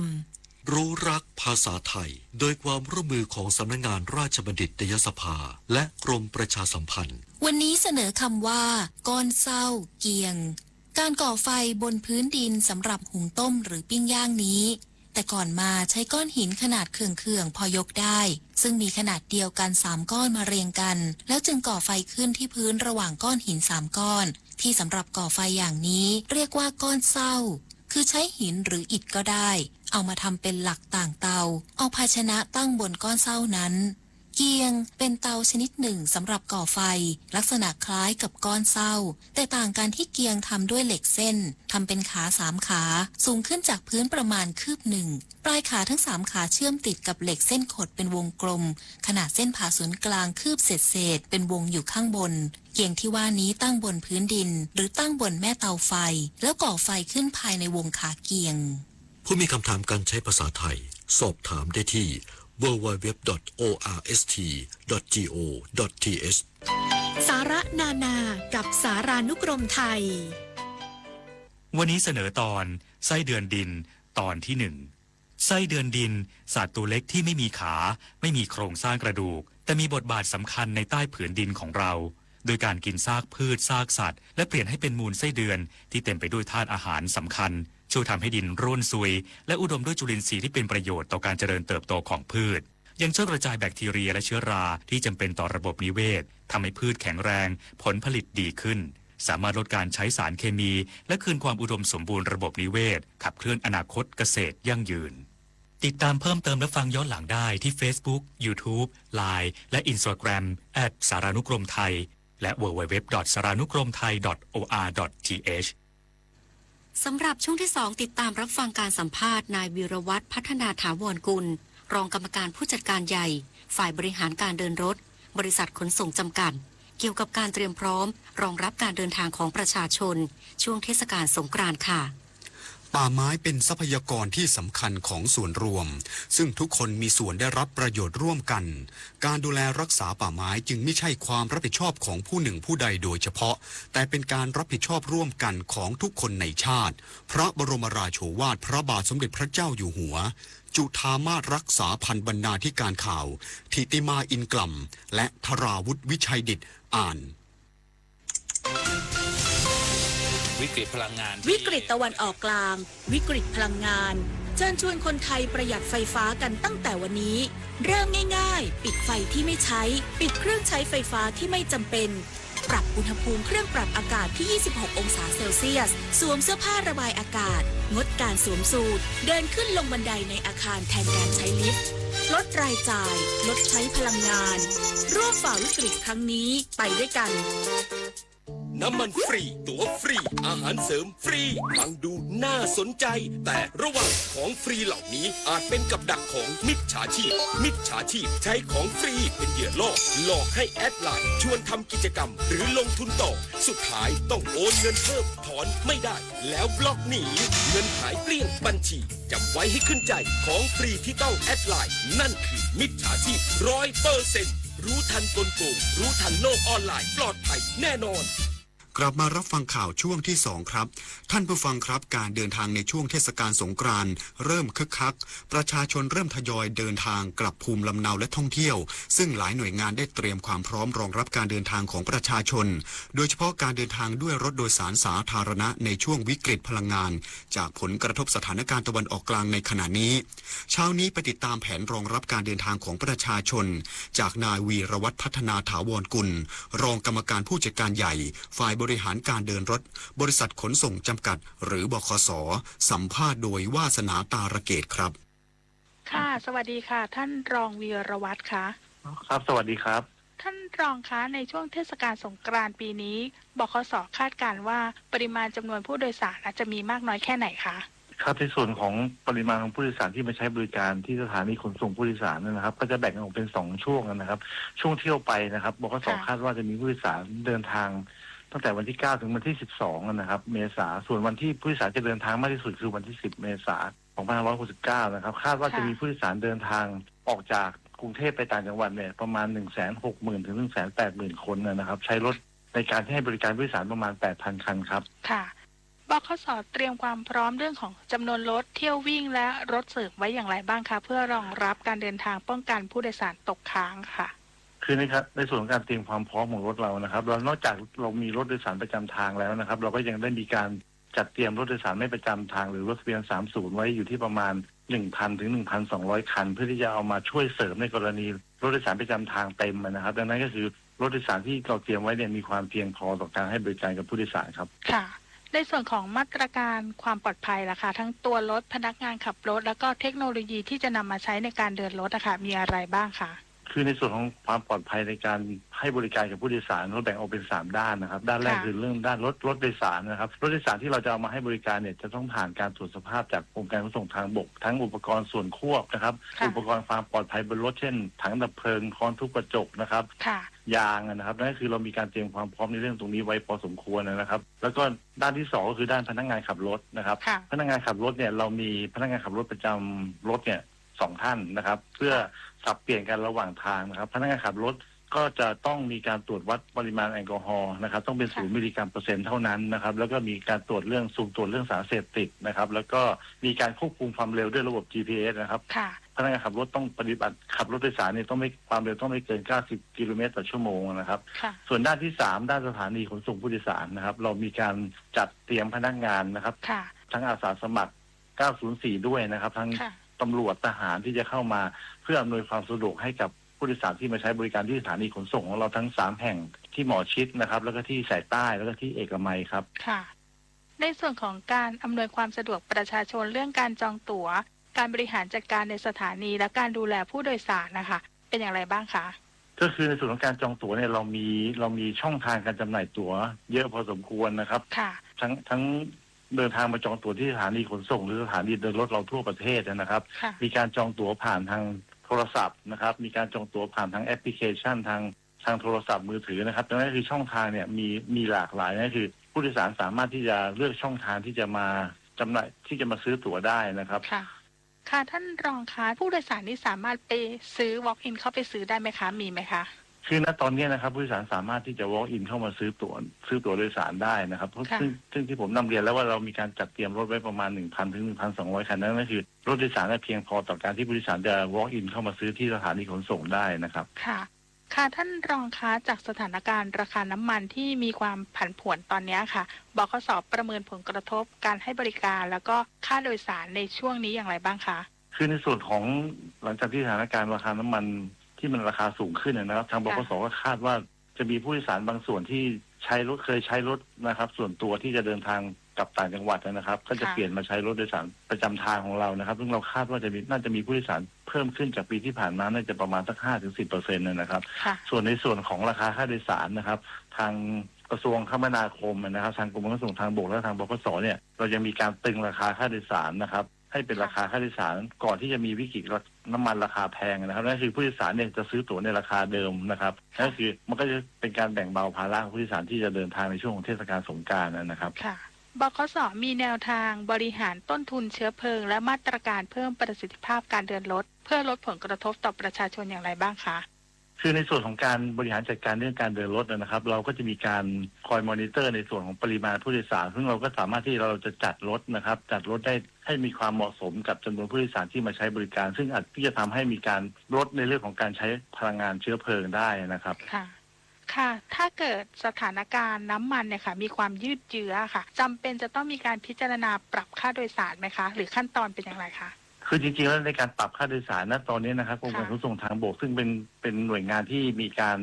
รู้รักภาษาไทยโดยความร่วมมือของสำนักงานราชบัณฑิตยสภาและกรมประชาสัมพันธ์วันนี้เสนอคำว่าก้อนเศร้าเกียงการก่อไฟบนพื้นดินสำหรับหุงต้มหรือปิ้งย่างนี้แต่ก่อนมาใช้ก้อนหินขนาดเขื่องๆพอยกได้ซึ่งมีขนาดเดียวกัน3ก้อนมาเรียงกันแล้วจึงก่อไฟขึ้นที่พื้นระหว่างก้อนหิน3ก้อนที่สำหรับก่อไฟอย่างนี้เรียกว่าก้อนเศร้าคือใช้หินหรืออิฐก็ได้เอามาทำเป็นหลักต่างเตาเอาภาชนะตั้งบนก้อนเศร้านั้นเกียงเป็นเตาชนิดหนึ่งสำหรับก่อไฟลักษณะคล้ายกับก้อนเศร้าแต่ต่างกันที่เกียงทำด้วยเหล็กเส้นทำเป็นขา3ขาสูงขึ้นจากพื้นประมาณคืบหนึ่งปลายขาทั้ง3ขาเชื่อมติดกับเหล็กเส้นขดเป็นวงกลมขนาดเส้นผ่าศูนย์กลางคืบเศษเป็นวงอยู่ข้างบนเกียงที่ว่านี้ตั้งบนพื้นดินหรือตั้งบนแม่เตาไฟแล้วก่อไฟขึ้นภายในวงขาเกียงผู้มีคำถามการใช้ภาษาไทยสอบถามได้ที่ www.orst.go.th สาระนานากับสารานุกรมไทยวันนี้เสนอตอนไส้เดือนดินตอนที่1ไส้เดือนดินสัตว์ตัวเล็กที่ไม่มีขาไม่มีโครงสร้างกระดูกแต่มีบทบาทสำคัญในใต้ผืนดินของเราโดยการกินซากพืชซากสัตว์และเปลี่ยนให้เป็นมูลไส้เดือนที่เต็มไปด้วยธาตุอาหารสำคัญช่วยทำให้ดินร่วนซุยและอุดมด้วยจุลินทรีย์ที่เป็นประโยชน์ต่อการเจริญเติบโตของพืชยังช่วยกระจายแบคทีเรียและเชื้อราที่จำเป็นต่อระบบนิเวศทำให้พืชแข็งแรงผลผลิตดีขึ้นสามารถลดการใช้สารเคมีและคืนความอุดมสมบูรณ์ระบบนิเวศขับเคลื่อนอนาคตเกษตรยั่งยืนติดตามเพิ่มเติมและฟังย้อนหลังได้ที่ Facebook, YouTube, Line และ Instagram @สารานุกรมไทยและ www.saranukromthai.or.th สำหรับช่วงที่ 2ติดตามรับฟังการสัมภาษณ์นายวีรวัฒน์พัฒนาถาวรกุลรองกรรมการผู้จัดการใหญ่ฝ่ายบริหารการเดินรถบริษัทขนส่งจำกัดเกี่ยวกับการเตรียมพร้อมรองรับการเดินทางของประชาชนช่วงเทศกาลสงกรานต์ค่ะป่าไม้เป็นทรัพยากรที่สำคัญของส่วนรวมซึ่งทุกคนมีส่วนได้รับประโยชน์ร่วมกันการดูแลรักษาป่าไม้จึงไม่ใช่ความรับผิดชอบของผู้หนึ่งผู้ใดโดยเฉพาะแต่เป็นการรับผิดชอบร่วมกันของทุกคนในชาติพระบรมราโชวาทพระบาทสมเด็จพระเจ้าอยู่หัวจุฑามาสรักษาพันธ์บรรณาธิการข่าวธิติมาอินกล่ำและธราวุฒิวิชัยดิษฐ์อ่านวิกฤตพลังงานวิกฤตตะวันออกกลางวิกฤตพลังงานเชิญชวนคนไทยประหยัดไฟฟ้ากันตั้งแต่วันนี้เริ่มง่ายๆปิดไฟที่ไม่ใช้ปิดเครื่องใช้ไฟฟ้าที่ไม่จำเป็นปรับอุณหภูมิเครื่องปรับอากาศที่26องศาเซลเซียสสวมเสื้อผ้าระบายอากาศงดการสวมสูทเดินขึ้นลงบันไดในอาคารแทนการใช้ลิฟต์ลดรายจ่ายลดใช้พลังงานร่วมฝ่าวิกฤตครั้งนี้ไปด้วยกันน้ำมันฟรีตั๋วฟรีอาหารเสริมฟรีฟังดูน่าสนใจแต่ระวังของฟรีเหล่านี้อาจเป็นกับดักของมิจฉาชีพใช้ของฟรีเป็นเหยื่อล่อหลอกให้แอดไลน์ชวนทำกิจกรรมหรือลงทุนต่อสุดท้ายต้องโอนเงินเพิ่มถอนไม่ได้แล้วบล็อกหนีเงินหายเกลี้ยงบัญชีจำไว้ให้ขึ้นใจของฟรีที่ต้องแอดไลน์นั่นคือมิจฉาชีพ 100%รู้ทันกลโกงรู้ทันโลกออนไลน์ปลอดภัยแน่นอน กลับมารับฟังข่าวช่วงที่2ครับท่านผู้ฟังครับการเดินทางในช่วงเทศกาลสงกรานต์เริ่มคึกคักประชาชนเริ่มทยอยเดินทางกลับภูมิลำเนาและท่องเที่ยวซึ่งหลายหน่วยงานได้เตรียมความพร้อมรองรับการเดินทางของประชาชนโดยเฉพาะการเดินทางด้วยรถโดยสารสาธารณะในช่วงวิกฤตพลังงานจากผลกระทบสถานการณ์ตะวันออกกลางในขณะนี้เช้านี้ไปติดตามแผนรองรับการเดินทางของประชาชนจากนายวีรวัฒน์พัฒนาถาวรกุลรองกรรมการผู้จัดการใหญ่ฝ่ายบริหารการเดินรถบริษัทขนส่งจำกัดหรือบขส.สัมภาษณ์โดยวาสนาตาระเกตครับค่ะสวัสดีค่ะท่านรองวีรวัฒน์คะครับสวัสดีครับท่านรองคะในช่วงเทศกาลสงกรานต์ปีนี้บขส.คาดการณ์ว่าปริมาณจำนวนผู้โดยสารจะมีมากน้อยแค่ไหนคะครับในส่วนของปริมาณของผู้โดยสารที่มาใช้บริการที่สถานีขนส่งผู้โดยสารนะครับก็จะแบ่งออกเป็น2ช่วงนะครับช่วงเที่ยวไปนะครับบขส.คาดว่าจะมีผู้โดยสารเดินทางตั้งแต่วันที่9ถึงวันที่12นะครับเมษายนส่วนวันที่ผู้โดยสารจะเดินทางมากที่สุดคือวันที่10เมษายน2569นะครับคาดว่าจะมีผู้โดยสารเดินทางออกจากกรุงเทพไปต่างจังหวัดเนี่ยประมาณ 160,000 ถึง 180,000 คนนะครับใช้รถในการที่ให้บริการผู้โดยสารประมาณ 8,000 คันครับค่ะบขส.เตรียมความพร้อมเรื่องของจำนวนรถเที่ยววิ่งและรถเสริมไว้อย่างไรบ้างคะเพื่อรองรับการเดินทางป้องกันผู้โดยสารตกค้างค่ะคือในส่วนของการเตรียมความพร้อมของรถเรานะครับเรานอกจากเรามีรถโดยสารประจำทางแล้วนะครับเราก็ยังได้มีการจัดเตรียมรถโดยสารไม่ประจำทางหรือรถทะเบียน30ไว้อยู่ที่ประมาณ 1,000 ถึง 1,200 คันเพื่อที่จะเอามาช่วยเสริมในกรณีรถโดยสารประจำทางเต็มนะครับดังนั้นก็คือรถโดยสารที่เราเตรียมไว้เนี่ยมีความเพียงพอต่อการให้บริการกับผู้โดยสารครับค่ะในส่วนของมาตรการความปลอดภัยล่ะคะทั้งตัวรถพนักงานขับรถแล้วก็เทคโนโลยีที่จะนำมาใช้ในการเดินรถนะคะมีอะไรบ้างคะคือในส่วนของความปลอดภัยในการให้บริการกับผู้โดยสารเราแบ่งออกเป็น3ด้านนะครับด้านแรกคือเรื่องด้านรถโดยสารนะครับรถโดยสารที่เราจะเอามาให้บริการเนี่ยจะต้องผ่านการตรวจสภาพจากกรมการขนส่งทางบกทั้งอุปกรณ์ส่วนควบนะครับอุปกรณ์ความปลอดภัยบนรถเช่นถังดับเพลิงค้อนทุบกระจกนะครับยางนะครับนั่นคือเรามีการเตรียมความพร้อมในเรื่องตรงนี้ไว้พอสมควรนะครับแล้วก็ด้านที่2ก็คือด้านพนักงานขับรถนะครับพนักงานขับรถเนี่ยเรามีพนักงานขับรถประจำรถเนี่ย2 ท่านนะครับเพื่อสับเปลี่ยนกันระหว่างทางนะครับพนักงานขับรถก็จะต้องมีการตรวจวัดปริมาณแอลกอฮอล์นะครับต้องเป็น0 มิลลิกรัมเปอร์เซ็นต์เท่านั้นนะครับแล้วก็มีการตรวจเรื่องสุ่มตรวจเรื่องสารเสพติดนะครับแล้วก็มีการควบคุมความเร็วด้วยระบบ GPS นะครับพนักงานขับรถต้องปฏิบัติขับรถโดยสารเนี่ยต้องไม่ความเร็วต้องไม่เกิน90 กิโลเมตรต่อชั่วโมงนะครับส่วนด้านที่3ด้านสถานีขนส่งผู้โดยสารนะครับเรามีการจัดเตรียมพนักงานนะครับทั้งอาสาสมัคร904ด้วยนะครับทั้งตำรวจทหารที่จะเข้ามาเพื่ออำนวยความสะดวกให้กับผู้โดยสารที่มาใช้บริการที่สถานีขนส่งของเราทั้ง3แห่งที่หมอชิดนะครับแล้วก็ที่สายใต้แล้วก็ที่เอกมัยครับค่ะในส่วนของการอำนวยความสะดวกประชาชนเรื่องการจองตั๋วการบริหารจัดการในสถานีและการดูแลผู้โดยสารนะคะเป็นอย่างไรบ้างคะก็คือในส่วนของการจองตั๋วเนี่ยเรามีช่องทางการจำหน่ายตั๋วเยอะพอสมควรนะครับทั้งเดินทางมาจองตั๋วที่สถานีขนส่งหรือสถานีเดินรถเราทั่วประเทศนะครับมีการจองตั๋วผ่านทางโทรศัพท์นะครับมีการจองตั๋วผ่านทางแอปพลิเคชันทางโทรศัพท์มือถือนะครับดังนั้นคือช่องทางเนี่ยมีหลากหลายนั่นคือผู้โดยสารสามารถที่จะเลือกช่องทางที่จะมาจำหน่ายที่จะมาซื้อตั๋วได้นะครับค่ะท่านรองคะผู้โดยสารนี่สามารถไปซื้อ walk in เข้าไปซื้อได้ไหมคะมีไหมคะคือณตอนนี้นะครับผู้โดยสารสามารถที่จะ walk in เข้ามาซื้อตั๋วโดยสารได้นะครับซึ่งที่ผมนำเรียนแล้วว่าเรามีการจัดเตรียมรถไว้ประมาณ 1,000 ถึง 1,200 คันนั่นก็คือรถโดยสารเพียงพอต่อการที่ผู้โดยสารจะ walk in เข้ามาซื้อที่สถานีขนส่งได้นะครับค่ะท่านรองคะจากสถานการณ์ราคาน้ำมันที่มีความผันผวนตอนนี้ค่ะบขส.ประเมินผลกระทบการให้บริการแล้วก็ค่าโดยสารในช่วงนี้อย่างไรบ้างคะคือในส่วนของหลังจากที่สถานการณ์ราคาน้ำมันที่มันราคาสูงขึ้นนะครับทางบขส.ก็คาดว่าจะมีผู้โดยสารบางส่วนที่เคยใช้รถนะครับส่วนตัวที่จะเดินทางกลับต่างจังหวัดนะครับก็จะเปลี่ยนมาใช้รถโดยสารประจำทางของเรานะครับซึ่งเราคาดว่าน่าจะมีผู้โดยสารเพิ่มขึ้นจากปีที่ผ่านมาน่าจะประมาณสัก 5-10% นะครับส่วนในส่วนของราคาค่าโดยสารนะครับทางกระทรวงคมนาคมนะครับทางกรมการขนส่งทางบกและทางบขส.เนี่ยเรายังมีการตึงราคาค่าโดยสารนะครับให้เป็นราคาค่าโดยสารก่อนที่จะมีวิกฤตน้ำมันราคาแพงนะครับนั่นคือผู้โดยสารเนี่ยจะซื้อตั๋วในราคาเดิมนะครับนั่นคือมันก็จะเป็นการแบ่งเบาภาระของผู้โดยสารที่จะเดินทางในช่วงของเทศกาลสงกรานต์นะครับค่ะบขส.มีแนวทางบริหารต้นทุนเชื้อเพลิงและมาตรการเพิ่มประสิทธิภาพการเดินรถเพื่อลดผลกระทบต่อประชาชนอย่างไรบ้างคะ คือในส่วนของการบริหารจัดการเรื่องการเดินรถนะครับ เราก็จะมีการคอยมอนิเตอร์ในส่วนของปริมาณผู้โดยสารซึ่งเราก็สามารถที่เราจะจัดรถนะครับจัดรถได้ให้มีความเหมาะสมกับจำนวนผู้โดยสารที่มาใช้บริการ ซึ่งอาจที่จะทำให้มีการลดในเรื่องของการใช้พลังงานเชื้อเพลิงได้นะครับค่ะถ้าเกิดสถานการณ์น้ำมันเนี่ยค่ะมีความยืดเยื้อค่ะจำเป็นจะต้องมีการพิจารณาปรับค่าโดยสารไหมคะหรือขั้นตอนเป็นอย่างไรคะคือจริงๆแล้วในการปรับค่าโดยสารณตอนนี้นะครับกรมการขนส่งทางบกซึ่งเป็นหน่วยงานที่มีการ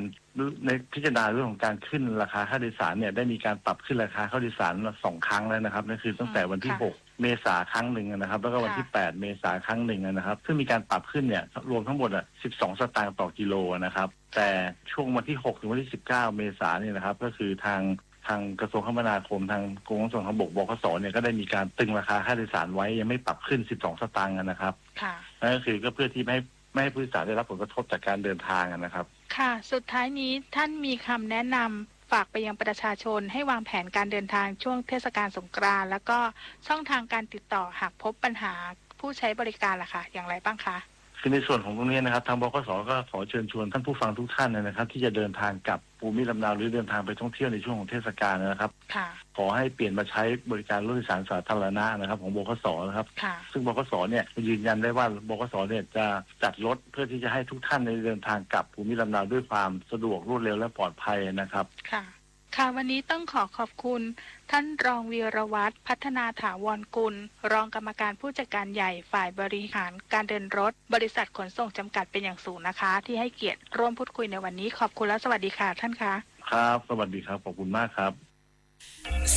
ในพิจารณาเรื่องของการขึ้นราคาค่าโดยสารเนี่ยได้มีการปรับขึ้นราคาค่าโดยสาร2 ครั้งแล้วนะครับนั่นคือตั้งแต่วันที่6 เมษายนครั้งหนึ่งนะครับแล้วก็วันที่8 เมษายนครั้งหนึ่งนะครับซึ่งมีการปรับขึ้นเนี่ยรวมทั้งหมด12 สตางค์ต่อกิโลนะครับแต่ช่วงวันที่6 ถึงวันที่19 เมษายนเนี่ยนะครับก็คือทางกระทรวงคมนาคมทางกรมขนส่งทางบกบขสเนี่ยก็ได้มีการตึงราคาค่าโดยสารไว้ยังไม่ปรับขึ้น12 สตางค์นะครับนั่นก็คือก็เพื่อที่ไม่ให้ผู้โดยสารได้รับผลกระทบจากการเดินทางนะครับค่ะสุดท้ายนี้ท่านมีคำแนะนำฝากไปยังประชาชนให้วางแผนการเดินทางช่วงเทศกาลสงกรานต์แล้วก็ช่องทางการติดต่อหากพบปัญหาผู้ใช้บริการล่ะค่ะอย่างไรบ้างคะคือในส่วนของตรงนี้นะครับทางบขสก็ขอเชิญชวนท่านผู้ฟังทุกท่านนะครับที่จะเดินทางกลับภูมิลำเนาหรือเดินทางไปท่องเที่ยวในช่วงของเทศกาลนะครับขอให้เปลี่ยนมาใช้บริการรถโดยสารสาธารณะนะครับของบขสนะครับซึ่งบขสเนี่ยยืนยันได้ว่าบขสเนี่ยจะจัดรถเพื่อที่จะให้ทุกท่านในเดินทางกลับภูมิลำเนาด้วยความสะดวกรวดเร็วและปลอดภัยนะครับค่ะวันนี้ต้องขอบคุณท่านรองวีรวัฒน์พัฒนาถาวรกุลรองกรรมการผู้จัดการใหญ่ฝ่ายบริหารการเดินรถบริษัทขนส่งจำกัดเป็นอย่างสูงนะคะที่ให้เกียรติร่วมพูดคุยในวันนี้ขอบคุณและสวัสดีค่ะท่านคะครับสวัสดีครับขอบคุณมากครับ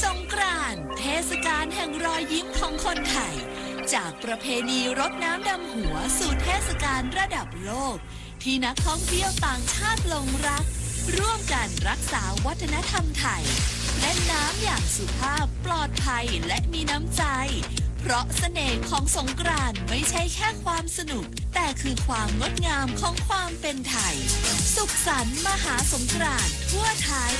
สงกรานต์เทศกาลแห่งรอยยิ้มของคนไทยจากประเพณีรดน้ำดำหัวสู่เทศกาลระดับโลกที่นักท่องเที่ยวต่างชาติหลงรักร่วมกันรักษาวัฒนธรรมไทยเล่นน้ำอย่างสุภาพปลอดภัยและมีน้ำใจเพราะเสน่ห์ของสงกรานต์ไม่ใช่แค่ความสนุกแต่คือความงดงามของความเป็นไทยสุขสันต์มหาสงกรานต์ทั่วไทย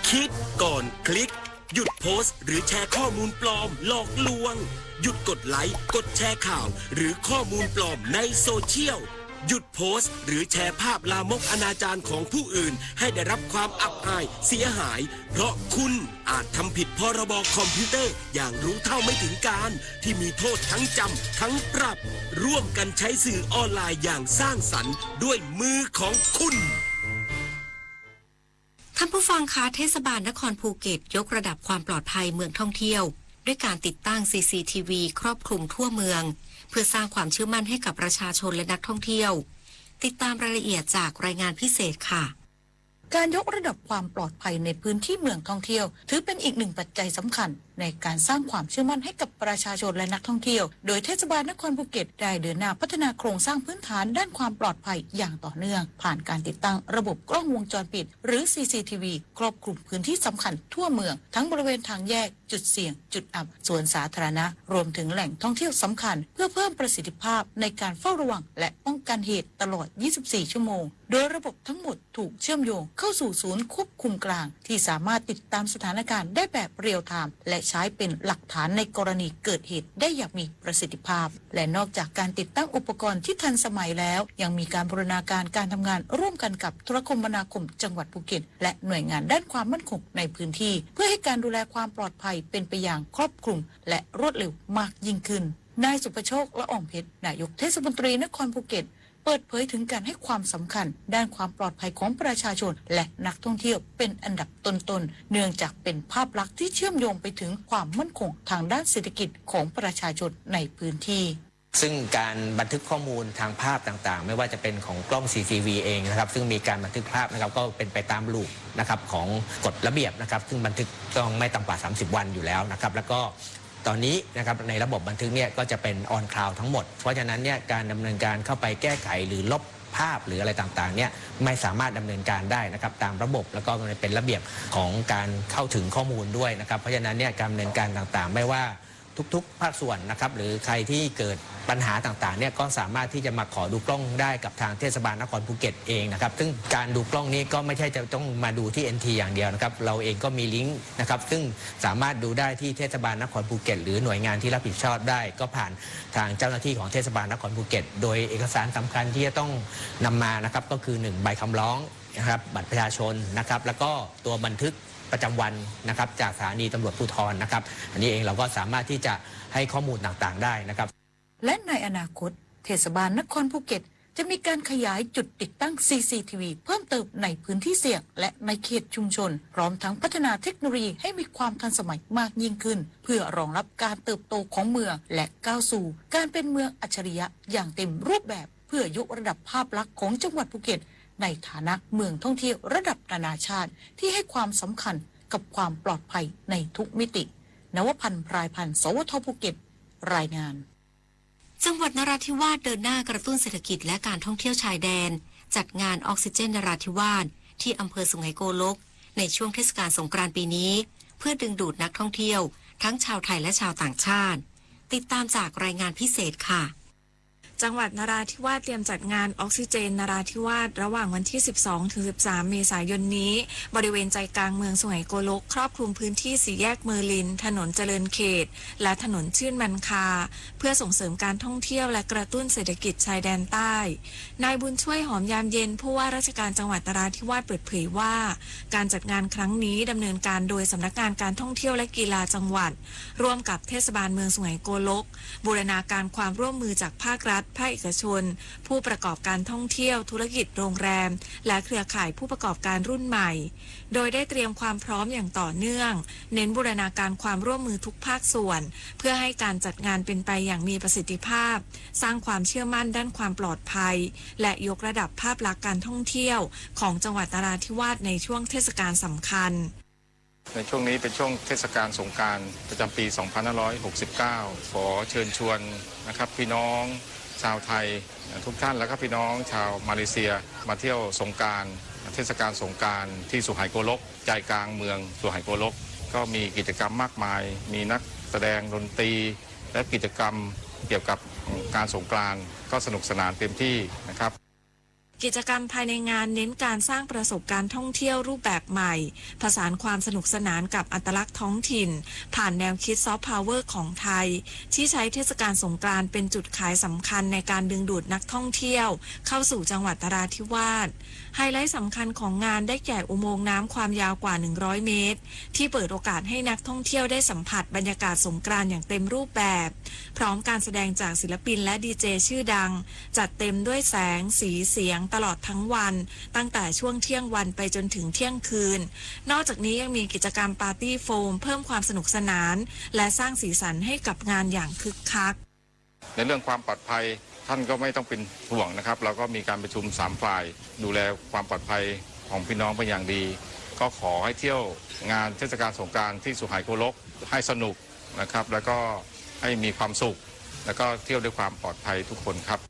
คิดก่อนคลิกหยุดโพสต์หรือแชร์ข้อมูลปลอมหลอกลวงหยุดกดไลค์กดแชร์ข่าวหรือข้อมูลปลอมในโซเชียลหยุดโพสต์หรือแชร์ภาพลามกอนาจารของผู้อื่นให้ได้รับความอับอายเสียหายเพราะคุณอาจทำผิดพรบคอมพิวเตอร์อย่างรู้เท่าไม่ถึงการที่มีโทษทั้งจำทั้งปรับร่วมกันใช้สื่อออนไลน์อย่างสร้างสรรค์ด้วยมือของคุณท่านผู้ฟังคะเทศบาลนครภูเก็ตยกระดับความปลอดภัยเมืองท่องเที่ยวด้วยการติดตั้ง CCTV ครอบคลุมทั่วเมืองเพื่อสร้างความเชื่อมั่นให้กับประชาชนและนักท่องเที่ยวติดตามรายละเอียดจากรายงานพิเศษค่ะการยกระดับความปลอดภัยในพื้นที่เมืองท่องเที่ยวถือเป็นอีกหนึ่งปัจจัยสำคัญในการสร้างความเชื่อมั่นให้กับประชาชนและนักท่องเที่ยวโดยเทศบาลนครภูเก็ตได้เดินหน้าพัฒนาโครงสร้างพื้นฐานด้านความปลอดภัยอย่างต่อเนื่องผ่านการติดตั้งระบบกล้องวงจรปิดหรือ CCTV ครอบคลุมพื้นที่สำคัญทั่วเมืองทั้งบริเวณทางแยกจุดเสี่ยงจุดอับสวนสาธารณะรวมถึงแหล่งท่องเที่ยวสำคัญเพื่อเพิ่มประสิทธิภาพในการเฝ้าระวังและป้องกันเหตุตลอด 24 ชั่วโมงโดยระบบทั้งหมดถูกเชื่อมโยงเข้าสู่ศูนย์ควบคุมกลางที่สามารถติดตามสถานการณ์ได้แบบเรียลไทม์และใช้เป็นหลักฐานในกรณีเกิดเหตุได้อย่างมีประสิทธิภาพและนอกจากการติดตั้งอุปกรณ์ที่ทันสมัยแล้วยังมีการบูรณาการการทำงานร่วมกันกับโทรคมนาคมจังหวัดภูเก็ตและหน่วยงานด้านความมั่นคงในพื้นที่เพื่อให้การดูแลความปลอดภัยเป็นไปอย่างครอบคลุมและรวดเร็วมากยิ่งขึ้นนายสุประโชคละอองเพชรนายกเทศมนตรีนครภูเก็ตเปิดเผยถึงการให้ความสำคัญด้านความปลอดภัยของประชาชนและนักท่องเที่ยวเป็นอันดับต้นๆเนื่องจากเป็นภาพลักษณ์ที่เชื่อมโยงไปถึงความมั่นคงทางด้านเศรษฐกิจของประชาชนในพื้นที่ซึ่งการบันทึกข้อมูลทางภาพต่างๆไม่ว่าจะเป็นของกล้อง CCTV เองนะครับซึ่งมีการบันทึกภาพนะครับก็เป็นไปตามลูปนะครับของกฎระเบียบนะครับซึ่งบันทึกต้องไม่ต่ำกว่า30 วันอยู่แล้วนะครับแล้วก็ตอนนี้นะครับในระบบบันทึกเนี่ยก็จะเป็นออนคลาวด์ทั้งหมดเพราะฉะนั้นเนี่ยการดำเนินการเข้าไปแก้ไขหรือลบภาพหรืออะไรต่างๆเนี่ยไม่สามารถดำเนินการได้นะครับตามระบบแล้วก็เป็นระเบียบของการเข้าถึงข้อมูลด้วยนะครับเพราะฉะนั้นเนี่ยการดำเนินการต่างๆไม่ว่า ทุกๆภาคส่วนนะครับหรือใครที่เกิดปัญหาต่างๆเนี่ยก็สามารถที่จะมาขอดูกล้องได้กับทางเทศบาลนครภูเก็ตเองนะครับซึ่งการดูกล้องนี้ก็ไม่ใช่จะต้องมาดูที่ NT อย่างเดียวนะครับเราเองก็มีลิงก์นะครับซึ่งสามารถดูได้ที่เทศบาลนครภูเก็ตหรือหน่วยงานที่รับผิดชอบได้ก็ผ่านทางเจ้าหน้าที่ของเทศบาลนครภูเก็ตโดยเอกสารสำคัญที่จะต้องนำมานะครับก็คือ1ใบคำร้องนะครับบัตรประชาชนนะครับแล้วก็ตัวบันทึกประจำวันนะครับจากสถานีตำรวจภูธรนะครับอันนี้เองเราก็สามารถที่จะให้ข้อมูลต่างๆได้นะครับและในอนาคตเทศบาลนครภูเก็ตจะมีการขยายจุดติดตั้ง CCTV เพิ่มเติมในพื้นที่เสี่ยงและในเขตชุมชนพร้อมทั้งพัฒนาเทคโนโลยีให้มีความทันสมัยมากยิ่งขึ้นเพื่อรองรับการเติบโตของเมืองและก้าวสู่การเป็นเมืองอัจฉริยะอย่างเต็มรูปแบบเพื่อยกระดับภาพลักษณ์ของจังหวัดภูเก็ตในฐานะเมืองท่องเที่ยวระดับนานาชาติที่ให้ความสำคัญกับความปลอดภัยในทุกมิตินวพันธ์ พรายพันธ์ สวท.ภูเก็ตรายงานจังหวัดนราธิวาสเดินหน้ากระตุ้นเศรษฐกิจและการท่องเที่ยวชายแดนจัดงานออกซิเจนนราธิวาสที่อำเภอสุไหงโกลกในช่วงเทศกาลสงกรานต์ปีนี้เพื่อดึงดูดนักท่องเที่ยวทั้งชาวไทยและชาวต่างชาติติดตามจากรายงานพิเศษค่ะจังหวัดนราธิวาสเตรียมจัดงานออกซิเจนนราธิวาสระหว่างวันที่ 12-13 เมษายนนี้บริเวณใจกลางเมืองสุไหงโกลกครอบคลุมพื้นที่สี่แยกเมอร์ลินถนนเจริญเขตและถนนชื่นมันคาเพื่อส่งเสริมการท่องเที่ยวและกระตุ้นเศรษฐกิจชายแดนใต้นายบุญช่วยหอมยามเย็นผู้ว่าราชการจังหวัดนราธิวาสเปิดเผยว่าการจัดงานครั้งนี้ดำเนินการโดยสำนักงานการท่องเที่ยวและกีฬาจังหวัดร่วมกับเทศบาลเมืองสุไหงโกลกบูรณาการความร่วมมือจากภาครัฐภาคเอกชนผู้ประกอบการท่องเที่ยวธุรกิจโรงแรมและเครือข่ายผู้ประกอบการรุ่นใหม่โดยได้เตรียมความพร้อมอย่างต่อเนื่องเน้นบูรณาการความร่วมมือทุกภาคส่วนเพื่อให้การจัดงานเป็นไปอย่างมีประสิทธิภาพสร้างความเชื่อมั่นด้านความปลอดภัยและยกระดับภาพลักษณ์การท่องเที่ยวของจังหวัดนราธิวาสในช่วงเทศกาลสำคัญในช่วงนี้เป็นช่วงเทศกาลสงกรานต์ประจำปี 2569 ขอเชิญชวนนะครับพี่น้องชาวไทยทุกท่านแล้วก็พี่น้องชาวมาเลเซียมาเที่ยวสงกรานต์เทศกาลสงกรานต์ที่สุไหงโกลกใจกลางเมืองสุไหงโกลกก็มีกิจกรรมมากมายมีนักแสดงดนตรีและกิจกรรมเกี่ยวกับการสงกรานต์ก็สนุกสนานเต็มที่นะครับกิจกรรมภายในงานเน้นการสร้างประสบการณ์ท่องเที่ยวรูปแบบใหม่ผสานความสนุกสนานกับอัตลักษณ์ท้องถิ่นผ่านแนวคิดซอฟต์พาวเวอร์ของไทยที่ใช้เทศกาลสงกรานต์เป็นจุดขายสำคัญในการดึงดูดนักท่องเที่ยวเข้าสู่จังหวัดนราธิวาสไฮไลท์สำคัญของงานได้แก่อุโมงค์น้ำความยาวกว่า100เมตรที่เปิดโอกาสให้นักท่องเที่ยวได้สัมผัสบรรยากาศสงกรานต์อย่างเต็มรูปแบบพร้อมการแสดงจากศิลปินและดีเจชื่อดังจัดเต็มด้วยแสงสีเสียงตลอดทั้งวันตั้งแต่ช่วงเที่ยงวันไปจนถึงเที่ยงคืนนอกจากนี้ยังมีกิจกรรมปาร์ตี้โฟมเพิ่มความสนุกสนานและสร้างสีสันให้กับงานอย่างคึกคักในเรื่องความปลอดภัยท่านก็ไม่ต้องเป็นห่วงนะครับเราก็มีการประชุม3ฝ่ายดูแลความปลอดภัยของพี่น้องเป็นอย่างดีก็ขอให้เที่ยวงานเทศกาลสงกรานต์ที่สุไหงโกลกให้สนุกนะครับแล้วก็ให้มีความสุขแล้วก็เที่ยวด้วยความปลอดภัยทุกคนครับ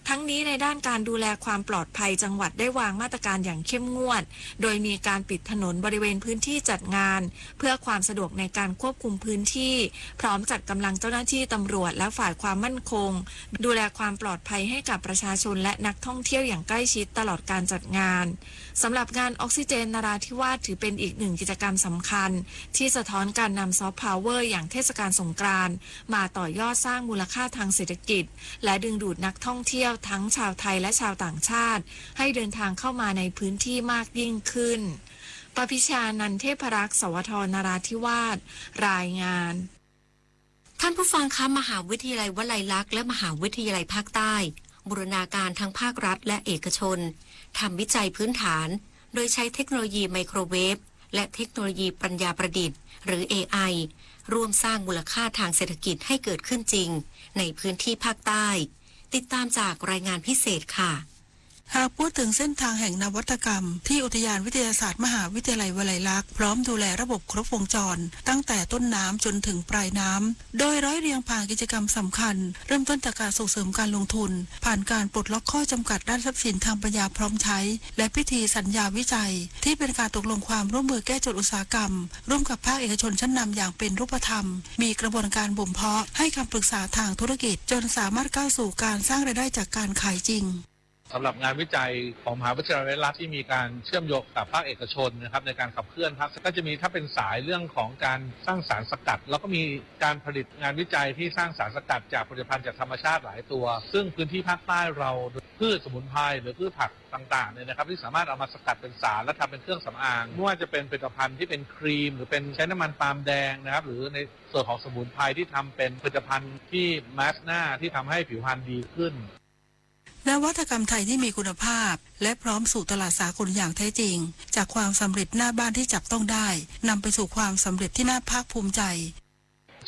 ทั้งนี้ในด้านการดูแลความปลอดภัยจังหวัดได้วางมาตรการอย่างเข้มงวดโดยมีการปิดถนนบริเวณพื้นที่จัดงานเพื่อความสะดวกในการควบคุมพื้นที่พร้อมจัดกำลังเจ้าหน้าที่ตำรวจและฝ่ายความมั่นคงดูแลความปลอดภัยให้กับประชาชนและนักท่องเที่ยวอย่างใกล้ชิดตลอดการจัดงานสำหรับงานออกซิเจนนราธิวาสถือเป็นอีกหนึ่งกิจกรรมสำคัญที่สะท้อนการนำซอฟต์พาวเวอร์อย่างเทศกาลสงกรานต์มาต่อยอดสร้างมูลค่าทางเศรษฐกิจและดึงดูดนักท่องเที่ยวทั้งชาวไทยและชาวต่างชาติให้เดินทางเข้ามาในพื้นที่มากยิ่งขึ้นปพิชานันเทพรักษ์สวทนราธิวาสรายงานท่านผู้ฟังคะมหาวิทยาลัยวลัยลักษณ์และมหาวิทยาลัยภาคใต้บูรณาการทั้งภาครัฐและเอกชนทำวิจัยพื้นฐานโดยใช้เทคโนโลยีไมโครเวฟและเทคโนโลยีปัญญาประดิษฐ์หรือ AI ร่วมสร้างมูลค่าทางเศรษฐกิจให้เกิดขึ้นจริงในพื้นที่ภาคใต้ติดตามจากรายงานพิเศษค่ะ หากพูดถึงเส้นทางแห่งนวัตกรรมที่อุทยานวิทยาศาสตร์มหาวิทยาลัยวลัยลักษณ์พร้อมดูแลระบบครบวงจรตั้งแต่ต้นน้ำจนถึงปลายน้ำโดยร้อยเรียงผ่านกิจกรรมสำคัญเริ่มต้นจากการส่งเสริมการลงทุนผ่านการปลดล็อกข้อจำกัดด้านทรัพย์สินทางปัญญาพร้อมใช้และพิธีสัญญาวิจัยที่เป็นการตกลงความร่วมมือแก้โจทย์อุตสาหกรรมร่วมกับภาคเอกชนชั้นนำอย่างเป็นรูปธรรมมีกระบวนการบ่มเพาะให้คำปรึกษาทางธุรกิจจนสามารถก้าวสู่การสร้างรายได้จากการขายจริงสำหรับงานวิจัยของมหาวิทยาลัยรัฐที่มีการเชื่อมโยงกับภาคเอกชนนะครับในการขับเคลื่อนครับก็จะมีถ้าเป็นสายเรื่องของการสร้างสารสกัดแล้วก็มีการผลิตงานวิจัยที่สร้างสารสกัดจากผลิตภัณฑ์จากธรรมชาติหลายตัวซึ่งพื้นที่ภาคใต้เราพืชสมุนไพรหรือพืชผักต่างๆเนี่ยนะครับที่สามารถเอามาสกัดเป็นสารและทำเป็นเครื่องสำอางไม่ว่าจะเป็นผลิตภัณฑ์ที่เป็นครีมหรือเป็นใช้น้ำมันปาล์มแดงนะครับหรือในส่วนของสมุนไพรที่ทำเป็นผลิตภัณฑ์ที่มาสก์หน้าที่ทำให้ผิวพรรณดีขึ้นนวัตกรรมไทยที่มีคุณภาพและพร้อมสู่ตลาดสากลอย่างแท้จริงจากความสำเร็จหน้าบ้านที่จับต้องได้นำไปสู่ความสำเร็จที่น่าภาคภูมิใจ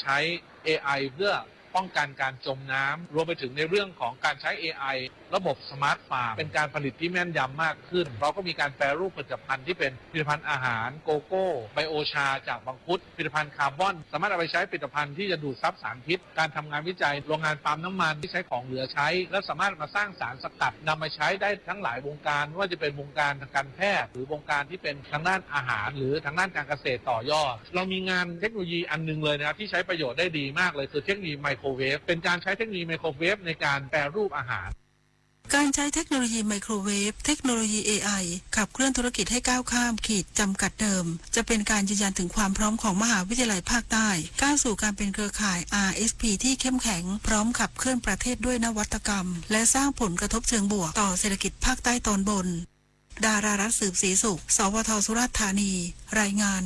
ใช้ AI เพื่อป้องกันการจมน้ำรวมไปถึงในเรื่องของการใช้ AI ระบบสมาร์ทฟาร์มเป็นการผลิตที่แม่นยำมากขึ้นเราก็มีการแปรรูปผลิตภัณฑ์ที่เป็นผลิตภัณฑ์อาหารโกโก้ไบโอชาจากมังคุดผลิตภัณฑ์คาร์บอนสามารถเอาไปใช้ผลิตภัณฑ์ที่จะดูดซับสารพิษการทำงานวิจัยโรงงานปาล์มน้ำมันที่ใช้ของเหลือใช้และสามารถมาสร้างสารสกัดนำมาใช้ได้ทั้งหลายวงการไม่ว่าจะเป็นวงการทางการแพทย์หรือวงการที่เป็นทางด้านอาหารหรือทางด้านการเกษตรต่อยอดเรามีงานเทคโนโลยีอันนึงเลยนะครับที่ใช้ประโยชน์ได้ดีมากเลยคือเทคโนโลยีไมโครเวฟเป็นการใช้เทคโนโลยีไมโครเวฟในการแปรรูปอาหารการใช้เทคโนโลยีไมโครเวฟเทคโนโลยี AI ขับเคลื่อนธุรกิจให้ก้าวข้ามขีดจำกัดเดิมจะเป็นการยืนยันถึงความพร้อมของมหาวิทยาลัยภาคใต้ก้าวสู่การเป็นเครือข่าย RSP ที่เข้มแข็งพร้อมขับเคลื่อนประเทศด้วยนวัตกรรมและสร้างผลกระทบเชิงบวกต่อเศรษฐกิจภาคใต้ตอนบนดารารัตน์สืบศรีสุขสวท.สุราษฎร์ธานีรายงาน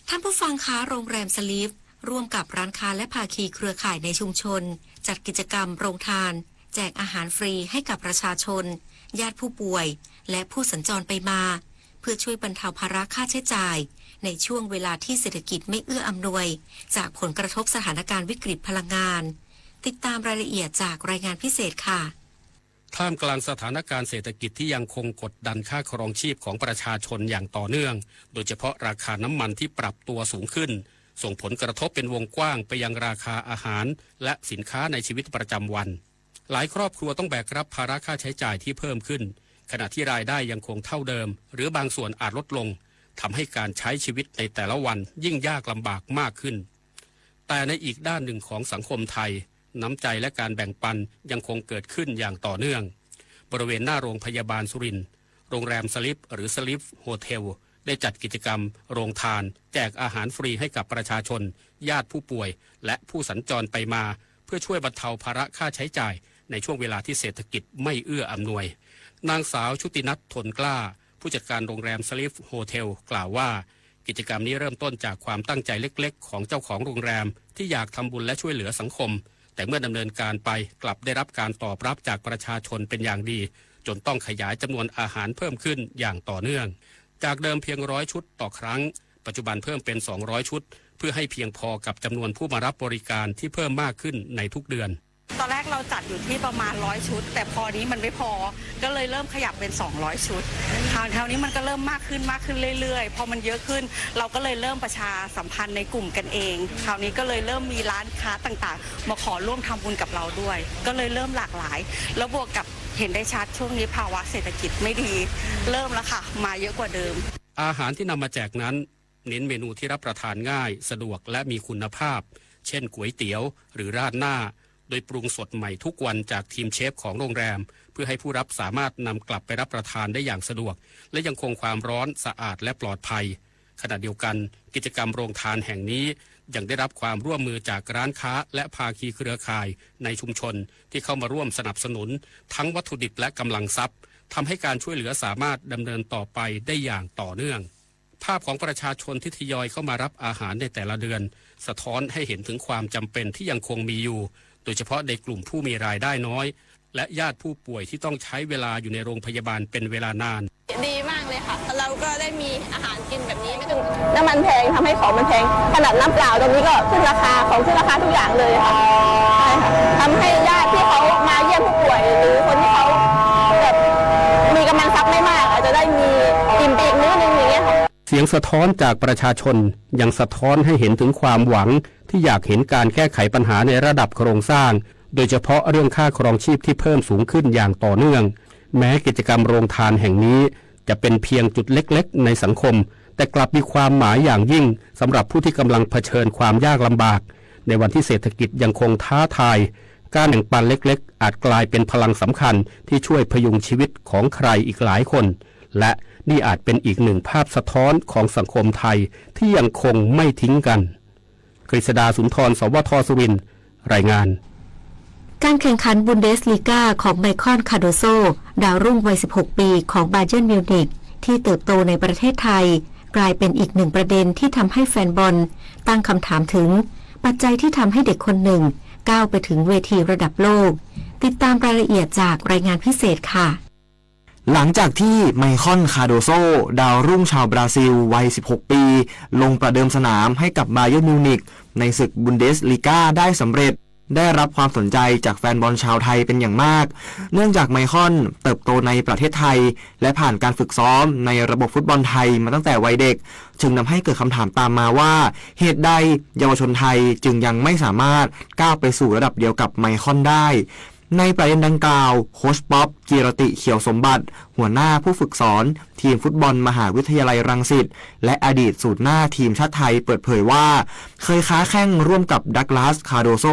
ท่านผู้ฟังคะโรงแรมสลีฟร่วมกับร้านค้าและภาคีเครือข่ายในชุมชนจัดกิจกรรมโรงทานแจกอาหารฟรีให้กับประชาชนญาติผู้ป่วยและผู้สัญจรไปมาเพื่อช่วยบรรเทาภาระค่าใช้จ่ายในช่วงเวลาที่เศรษฐกิจไม่เอื้ออำนวยจากผลกระทบสถานการณ์วิกฤตพลังงานติดตามรายละเอียดจากรายงานพิเศษค่ะท่ามกลางสถานการณ์เศรษฐกิจที่ยังคงกดดันค่าครองชีพของประชาชนอย่างต่อเนื่องโดยเฉพาะราคาน้ำมันที่ปรับตัวสูงขึ้นส่งผลกระทบเป็นวงกว้างไปยังราคาอาหารและสินค้าในชีวิตประจำวันหลายครอบครัวต้องแบกรับภาระค่าใช้จ่ายที่เพิ่มขึ้นขณะที่รายได้ยังคงเท่าเดิมหรือบางส่วนอาจลดลงทำให้การใช้ชีวิตในแต่ละวันยิ่งยากลำบากมากขึ้นแต่ในอีกด้านหนึ่งของสังคมไทยน้ำใจและการแบ่งปันยังคงเกิดขึ้นอย่างต่อเนื่องบริเวณหน้าโรงพยาบาลสุรินทร์โรงแรมสลิปหรือสลิปโฮเทลได้จัดกิจกรรมโรงทานแจกอาหารฟรีให้กับประชาชนญาติผู้ป่วยและผู้สัญจรไปมาเพื่อช่วยบรรเทาภาระค่าใช้จ่ายในช่วงเวลาที่เศรษฐกิจไม่เอื้ออำนวยนางสาวชุตินัททนกล้าผู้จัดการโรงแรมสลิปโฮเทลกล่าวว่ากิจกรรมนี้เริ่มต้นจากความตั้งใจเล็กๆของเจ้าของโรงแรมที่อยากทำบุญและช่วยเหลือสังคมแต่เมื่อดำเนินการไปกลับได้รับการตอบรับจากประชาชนเป็นอย่างดีจนต้องขยายจำนวนอาหารเพิ่มขึ้นอย่างต่อเนื่องจากเดิมเพียง100 ชุดต่อครั้งปัจจุบันเพิ่มเป็น200 ชุดเพื่อให้เพียงพอกับจำนวนผู้มารับบริการที่เพิ่มมากขึ้นในทุกเดือนตอนแรกเราจัดอยู่ที่ประมาณ100 ชุดแต่พอนี้มันไม่พอก็เลยเริ่มขยับเป็น200 ชุดคราวนี้มันก็เริ่มมากขึ้นเรื่อยๆพอมันเยอะขึ้นเราก็เลยเริ่มประชาสัมพันธ์ในกลุ่มกันเองคราวนี้ก็เลยเริ่มมีร้านค้าต่างๆมาขอร่วมทำบุญกับเราด้วยก็เลยเริ่มหลากหลายแล้วบวกกับเห็นได้ชัดช่วงนี้ภาวะเศรษฐกิจไม่ดีเริ่มแล้วค่ะมาเยอะกว่าเดิมอาหารที่นำมาแจกนั้นเน้นเมนูที่รับประทานง่ายสะดวกและมีคุณภาพเช่นก๋วยเตี๋ยวหรือราดหน้าโดยปรุงสดใหม่ทุกวันจากทีมเชฟของโรงแรมเพื่อให้ผู้รับสามารถนำกลับไปรับประทานได้อย่างสะดวกและยังคงความร้อนสะอาดและปลอดภัยขณะเดียวกันกิจกรรมโรงทานแห่งนี้ยังได้รับความร่วมมือจากร้านค้าและภาคีเครือข่ายในชุมชนที่เข้ามาร่วมสนับสนุนทั้งวัตถุดิบและกำลังทรัพย์ทำให้การช่วยเหลือสามารถดำเนินต่อไปได้อย่างต่อเนื่องภาพของประชาชนที่ทยอยเข้ามารับอาหารในแต่ละเดือนสะท้อนให้เห็นถึงความจำเป็นที่ยังคงมีอยู่โดยเฉพาะในกลุ่มผู้มีรายได้น้อยและญาติผู้ป่วยที่ต้องใช้เวลาอยู่ในโรงพยาบาลเป็นเวลานานดีมากเลยค่ะเราก็ได้มีอาหารกินแบบนี้ไม่ต้องน้ำมันแพงทำให้ของมันแพงขนาดน้ำเปล่าตรงนี้ก็ขึ้นราคาของขึ้นราคาทุกอย่างเลยค่ะใช่ค่ะทำให้ญาติที่เขามาเยี่ยมผู้ป่วยหรือคนที่เขาแบบ สียงสะท้อนจากประชาชนยังสะท้อนให้เห็นถึงความหวังที่อยากเห็นการแก้ไขปัญหาในระดับโครงสร้างโดยเฉพาะเรื่องค่าครองชีพที่เพิ่มสูงขึ้นอย่างต่อเนื่องแม้กิจกรรมโรงทานแห่งนี้จะเป็นเพียงจุดเล็กๆในสังคมแต่กลับมีความหมายอย่างยิ่งสำหรับผู้ที่กำลังเผชิญความยากลำบากในวันที่เศรษฐกิจยังคงท้าทายการแบ่งปันเล็กๆอาจกลายเป็นพลังสำคัญที่ช่วยพยุงชีวิตของใครอีกหลายคนและนี่อาจเป็นอีกหนึ่งภาพสะท้อนของสังคมไทยที่ยังคงไม่ทิ้งกันกฤษดาสุนทรสวทสุวินทร์รายงานการแข่งขันบุนเดสลีกาของไมคอนคาโดโซดาวรุ่งวัย 16 ปีของบาเยิร์นมิวนิกที่เติบโตในประเทศไทยกลายเป็นอีกหนึ่งประเด็นที่ทำให้แฟนบอลตั้งคำถามถึงปัจจัยที่ทำให้เด็กคนหนึ่งก้าวไปถึงเวทีระดับโลกติดตามรายละเอียดจากรายงานพิเศษค่ะหลังจากที่ไมคอนคาโดโซดาวรุ่งชาวบราซิลวัย 16 ปีลงประเดิมสนามให้กับบาเยิร์นมิวนิกในศึกบุนเดสลีกาได้สำเร็จได้รับความสนใจจากแฟนบอลชาวไทยเป็นอย่างมากเนื่องจากไมคอนเติบโตในประเทศไทยและผ่านการฝึกซ้อมในระบบฟุตบอลไทยมาตั้งแต่วัยเด็กจึงทำให้เกิดคำถามตามมาว่าเหตุใดเยาวชนไทยจึงยังไม่สามารถก้าวไปสู่ระดับเดียวกับไมคอนได้ในประเด็นดังกล่าวโค้ชป๊อปกีรติเขียวสมบัติหัวหน้าผู้ฝึกสอนทีมฟุตบอลมหาวิทยาลัยรังสิตและอดีตศูนย์หน้าทีมชาติไทยเปิดเผยว่าเคยค้าแข่งร่วมกับดักลาสคาโดโซ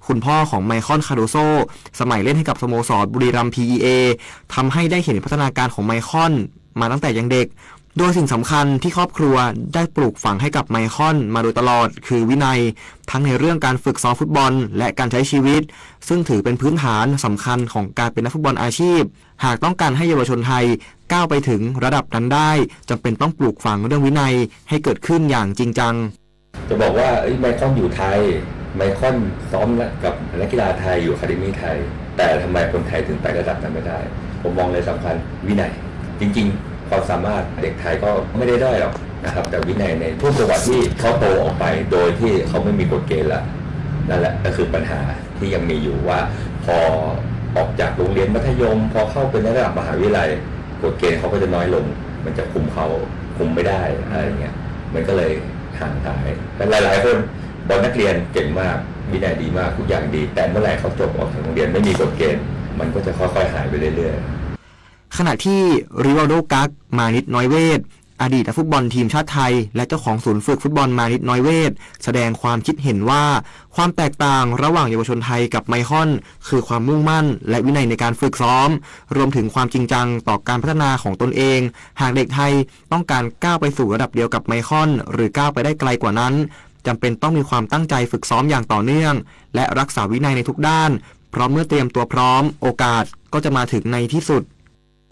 คุณพ่อของไมคอนคาโดโซสมัยเล่นให้กับสโมสรบุรีรัมย์ PEA ทำให้ได้เห็นพัฒนาการของไมคอนมาตั้งแต่ยังเด็กโดยสิ่งสำคัญที่ครอบครัวได้ปลูกฝังให้กับไมคอนมาโดยตลอดคือวินัยทั้งในเรื่องการฝึกซ้อมฟุตบอลและการใช้ชีวิตซึ่งถือเป็นพื้นฐานสำคัญของการเป็นนักฟุตบอลอาชีพหากต้องการให้เยาวชนไทยก้าวไปถึงระดับนั้นได้จำเป็นต้องปลูกฝังเรื่องวินัยให้เกิดขึ้นอย่างจริงจังจะบอกว่าไมคอนอยู่ไทยไมคอนซ้อมกับนักกีฬาไทยอยู่อะคาเดมี่ไทยแต่ทำไมคนไทยถึงไประดับนั้นไม่ได้ผมมองเลยสำคัญวินัยจริงๆความสามารถเด็กไทยก็ไม่ได้ด้อยหรอกนะครับแต่วินัยในทุกจังหวะที่เขาโตออกไปโดยที่เขาไม่มีกฎเกณฑ์ละนั่นแหละก็คือปัญหาที่ยังมีอยู่ว่าพอออกจากโรงเรียนมัธยมพอเข้าเป็นระดับมหาวิทยาลัยกฎเกณฑ์เขาก็จะน้อยลงมันจะคุมไม่ได้อะไรเงี้ยมันก็เลยห่างหายแต่หลายๆคนบอลนักเรียนเก่งมากวินัยดีมากทุกอย่างดีแต่เมื่อไหร่เขาจบออกจากโรงเรียนไม่มีกฎเกณฑ์มันก็จะค่อยๆหายไปเรื่อยๆขณะที่ริวัลโดกักมานิดน้อยเวทอดีตนักฟุตบอลทีมชาติไทยและเจ้าของศูนย์ฝึกฟุตบอลมานิดน้อยเวทแสดงความคิดเห็นว่าความแตกต่างระหว่างเยาวชนไทยกับไมคอนคือความมุ่งมั่นและวินัยในการฝึกซ้อมรวมถึงความจริงจังต่อการพัฒนาของตนเองหากเด็กไทยต้องการก้าวไปสู่ระดับเดียวกับไมคอนหรือก้าวไปได้ไกลกว่านั้นจำเป็นต้องมีความตั้งใจฝึกซ้อมอย่างต่อเนื่องและรักษาวินัยในทุกด้านเพราะเมื่อเตรียมตัวพร้อมโอกาสก็จะมาถึงในที่สุด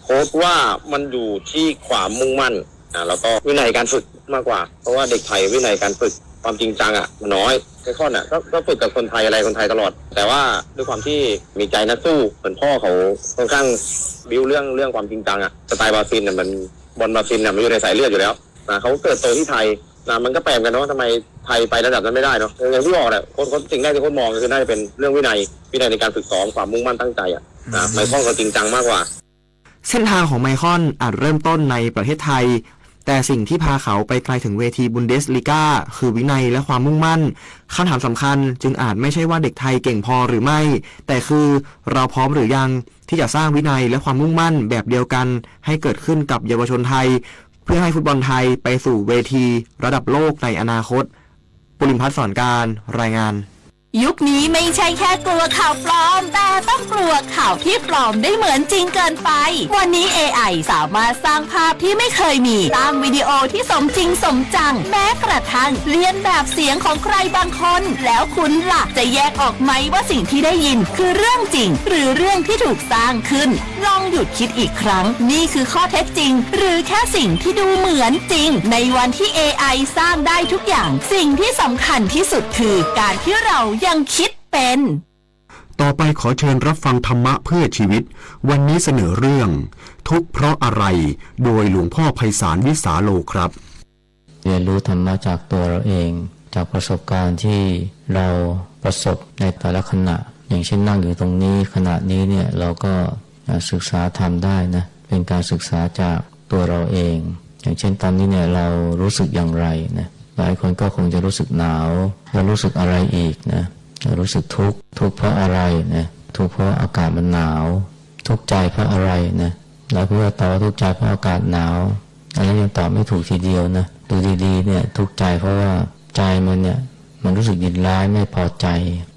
โค้ชว่ามันอยู่ที่ความมุ่งมั่นแล้วก็วินัยการฝึกมากกว่าเพราะว่าเด็กไทยวินัยการฝึกความจริงจังมันน้อยไอ้ข้อน่ะก็ฝึกกับคนไทยคนไทยตลอดแต่ว่าด้วยความที่มีใจนักสู้เหมือนพ่อเขาค่อนข้างบิ้วเรื่องความจริงจังสไตล์บราซิลมันบอลบราซิลมันอยู่ในสายเลือดอยู่แล้วเขาเกิดโตที่ไทยมันก็แปลกกันเนาะทำไมไทยไประดับนั้นไม่ได้เนาะอย่างที่บอกแหละคนสิ่งแรกที่คนมองคือน่าจะเป็นเรื่องวินัยในการฝึกซ้อมความมุ่งมั่นตั้งใจไมคอนก็จริงจังมากกว่าเส้นทางของไมคอนอาจเริ่มต้นในประเทศไทยแต่สิ่งที่พาเขาไปไกลถึงเวทีบุนเดสลีกาคือวินัยและความมุ่งมั่นคำถามสำคัญจึงอาจไม่ใช่ว่าเด็กไทยเก่งพอหรือไม่แต่คือเราพร้อมหรือยังที่จะสร้างวินัยและความมุ่งมั่นแบบเดียวกันให้เกิดขึ้นกับเยาวชนไทยเพื่อให้ฟุตบอลไทยไปสู่เวทีระดับโลกในอนาคตปุริมพัฒน์สอนการรายงานยุคนี้ไม่ใช่แค่กลัวข่าวปลอมแต่ต้องกลัวข่าวที่ปลอมได้เหมือนจริงเกินไปวันนี้ AI สามารถสร้างภาพที่ไม่เคยมีสร้างวิดีโอที่สมจริงสมจังแม้กระทั่งเลียนแบบเสียงของใครบางคนแล้วคุณล่ะจะแยกออกไหมว่าสิ่งที่ได้ยินคือเรื่องจริงหรือเรื่องที่ถูกสร้างขึ้นลองหยุดคิดอีกครั้งนี่คือข้อเท็จจริงหรือแค่สิ่งที่ดูเหมือนจริงในวันที่ AI สร้างได้ทุกอย่างสิ่งที่สำคัญที่สุดคือการที่เรายังคิดเป็นต่อไปขอเชิญรับฟังธรรมะเพื่อชีวิตวันนี้เสนอเรื่องทุกข์เพราะอะไรโดยหลวงพ่อไพศาลวิสาโลครับเรียนรู้ธรรมะจากตัวเราเองจากประสบการณ์ที่เราประสบในแต่ละขณะอย่างเช่นนั่งอยู่ตรงนี้ขณะนี้เนี่ยเราก็ศึกษาธรรมได้นะเป็นการศึกษาจากตัวเราเอง อย่างเช่นตอนนี้เนี่ยเรารู้สึกอย่างไรนะหลายคนก็คงจะรู้สึกหนาวแล้วรู้สึกอะไรอีกนะรู้สึกทุกข์เพราะอะไรนะทุกข์เพราะอากาศมันหนาวทุกข์ใจเพราะอะไรนะแล้วเพื่อตอบทุกข์ใจเพราะอากาศหนาวอันนี้ยังตอบไม่ถูกทีเดียวนะดูดีๆเนี่ยทุกข์ใจเพราะว่าใจมันเนี่ยมันรู้สึกยินร้ายไม่พอใจ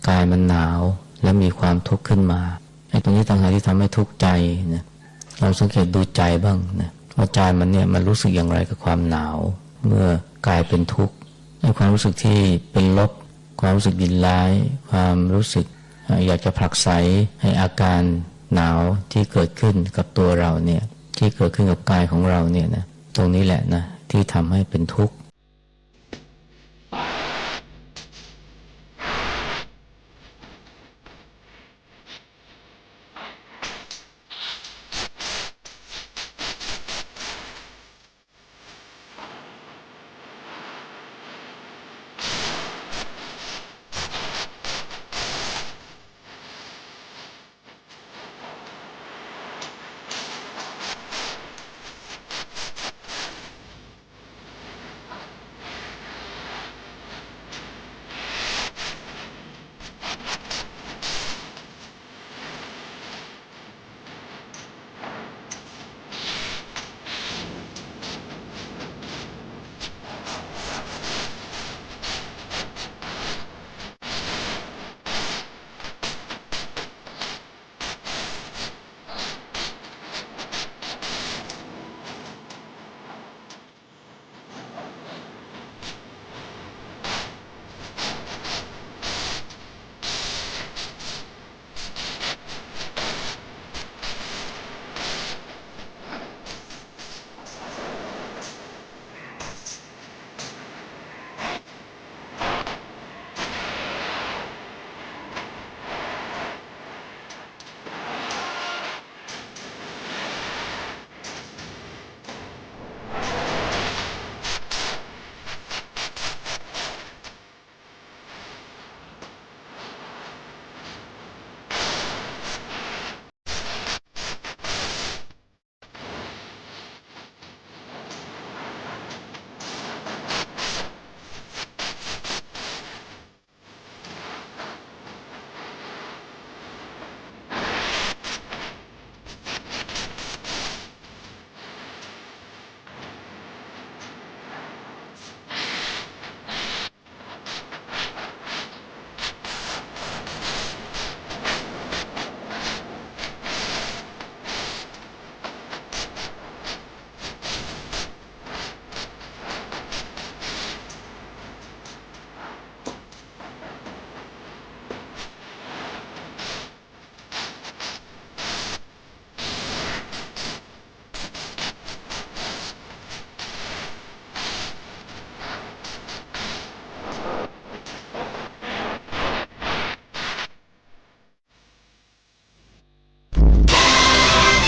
กายมันหนาวและมีความทุกข์ขึ้นมาไอ้ตรงนี้ต่างหากที่ทำให้ทุกข์ใจนะเราสังเกตดูใจบ้างนะว่าใจมันเนี่ยมันรู้สึกอย่างไรกับความหนาวเมื่อกายเป็นทุกข์ไอ้ความรู้สึกที่เป็นลบความรู้สึกยินร้ายความรู้สึกอยากจะผลักไสให้อาการหนาวที่เกิดขึ้นกับตัวเราเนี่ยที่เกิดขึ้นกับกายของเราเนี่ยนะตรงนี้แหละนะที่ทำให้เป็นทุกข์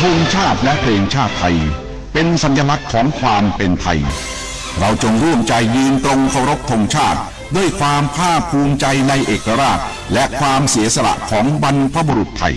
ธงชาติและเพลงชาติไทยเป็นสัญลักษณ์ของความเป็นไทยเราจงร่วมใจยืนตรงเคารพธงชาติด้วยความภาคภูมิใจในเอกราชและความเสียสละของบรรพบุรุษไทย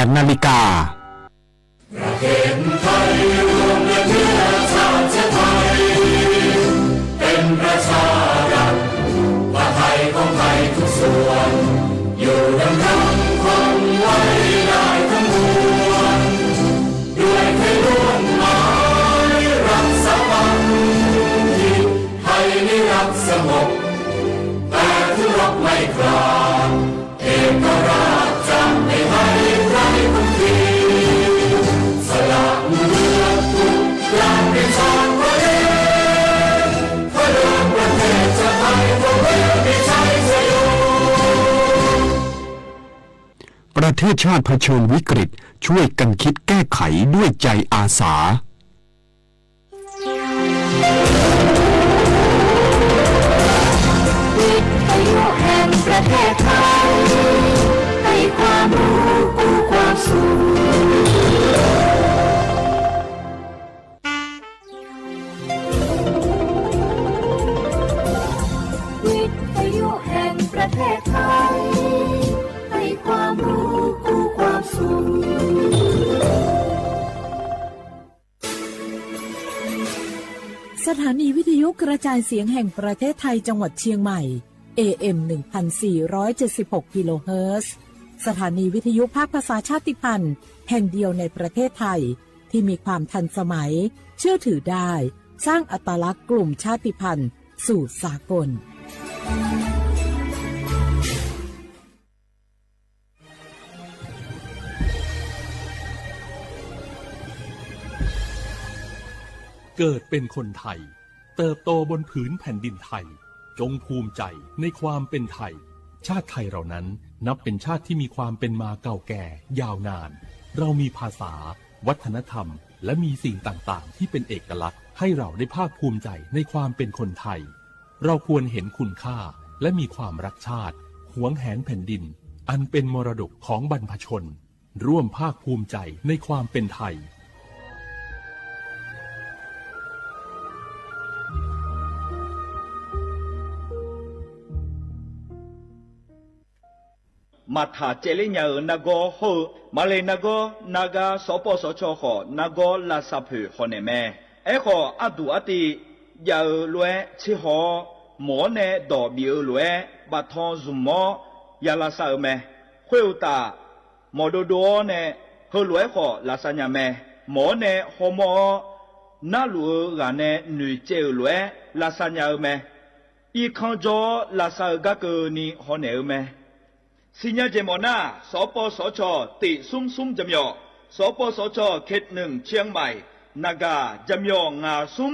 18 นาฬิกา เป็นประชารัฐว่าไทยของไทยทุกส่วนอยู่ดำรงคงไว้ได้ทั้งมวลด้วยไทยร่วมหมายรักษาความที่ไทยนิรักสงบแต่ทุรบไม่กล้าเอกราชจะไม่ให้ใครคนทีสละเลือดทุกอย่างเป็นชาติประเทศจะไปพวกเราไม่ใช่สยบ ประเทศชาติเผชิญวิกฤตช่วยกันคิดแก้ไขด้วยใจอาสาวิทยุแห่งประเทศไทยให้ความรู้กู้ความสุขวิทยุแห่งประเทศไทยให้ความรู้กู้ความสุขสถานีวิทยุกระจายเสียงแห่งประเทศไทยจังหวัดเชียงใหม่ AM 1476 กิโลเฮิรตซ์สถานีวิทยุภาคภาษาชาติพันธุ์แห่งเดียวในประเทศไทยที่มีความทันสมัยเชื่อถือได้สร้างอัตลักษณ์กลุ่มชาติพันธุ์สู่สากลเกิดเป็นคนไทยเติบโตบนผืนแผ่นดินไทยจงภูมิใจในความเป็นไทยชาติไทยเรานั้นนับเป็นชาติที่มีความเป็นมาเก่าแก่ยาวนานเรามีภาษาวัฒนธรรมและมีสิ่งต่างๆที่เป็นเอกลักษณ์ให้เราได้ภาคภูมิใจในความเป็นคนไทยเราควรเห็นคุณค่าและมีความรักชาติหวงแหนแผ่นดินอันเป็นมรดกของบรรพชนร่วมภาคภูมิใจในความเป็นไทยมาถาเจริญย์นากอโฮมาเลยนากอนากาสปสชขอนากอลาซาเพฮอเนแมเอขออดูอติยาลวยชิฮอหมอเนดอบิลวยบาทอนซุมอยาลาซาเมขวยตาหมอโดโดเนเฮลวยขอลาซาญาเมหมอเนฮอมอนาลูกาเนนุเจลวยลาซาญาเมอีคันจอลาซากะเกนีฮอเนเมสิญญาเจมอนาสปสชติซุ่มจำยอสปสชเขตหนึ่งเชียงใหม่นากาจำยองาซุ่ม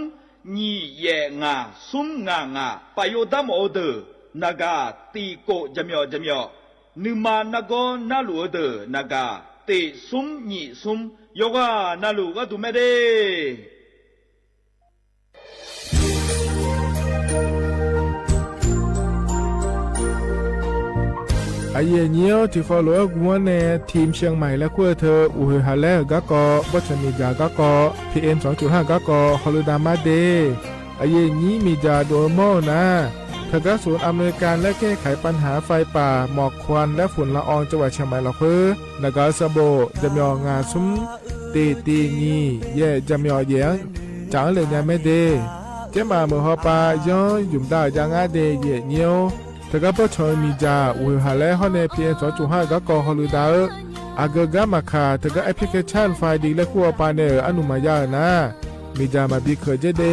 ญีเยงาซุ่มงปายดามโอเดนากาตีโกจำยอนึมานากอนาลูเดนากาติซุ่มญีซุ่มโยกานาลูกะตุเมเดไอเยี่ยวที่ฟอลโล่กัวเนทีมเชียงใหม่และขั้วเธออุฮฮาเลกะกอวัชมีจากะกอ PM 2.5 กะกอฮอลดามาเดไอเยี่ยนี้มีจาโดโมนะทกศูนย์อำนวยการและแก้ไขปัญหาไฟป่าหมอกควันและฝุ่นละอองจังหวัดเชียงใหม่ละเพื่อนากาซาโบจำยองาซุ้มตีงีเย่จำยอเยียงจางเลยเนี่ยไม่เดเจ้ามาเมื่อฮอปาย้อนยุ่มได้จางอาเดเย่เนียวทกปชมีจาอุฮาเลฮอเนพีเอ็น2.5กะกอฮอลูดาอากกะมาคาทกแอปพลิเคชันไฟดีและคัวปาเนอนุมายานะมีจามาบิเคเจเด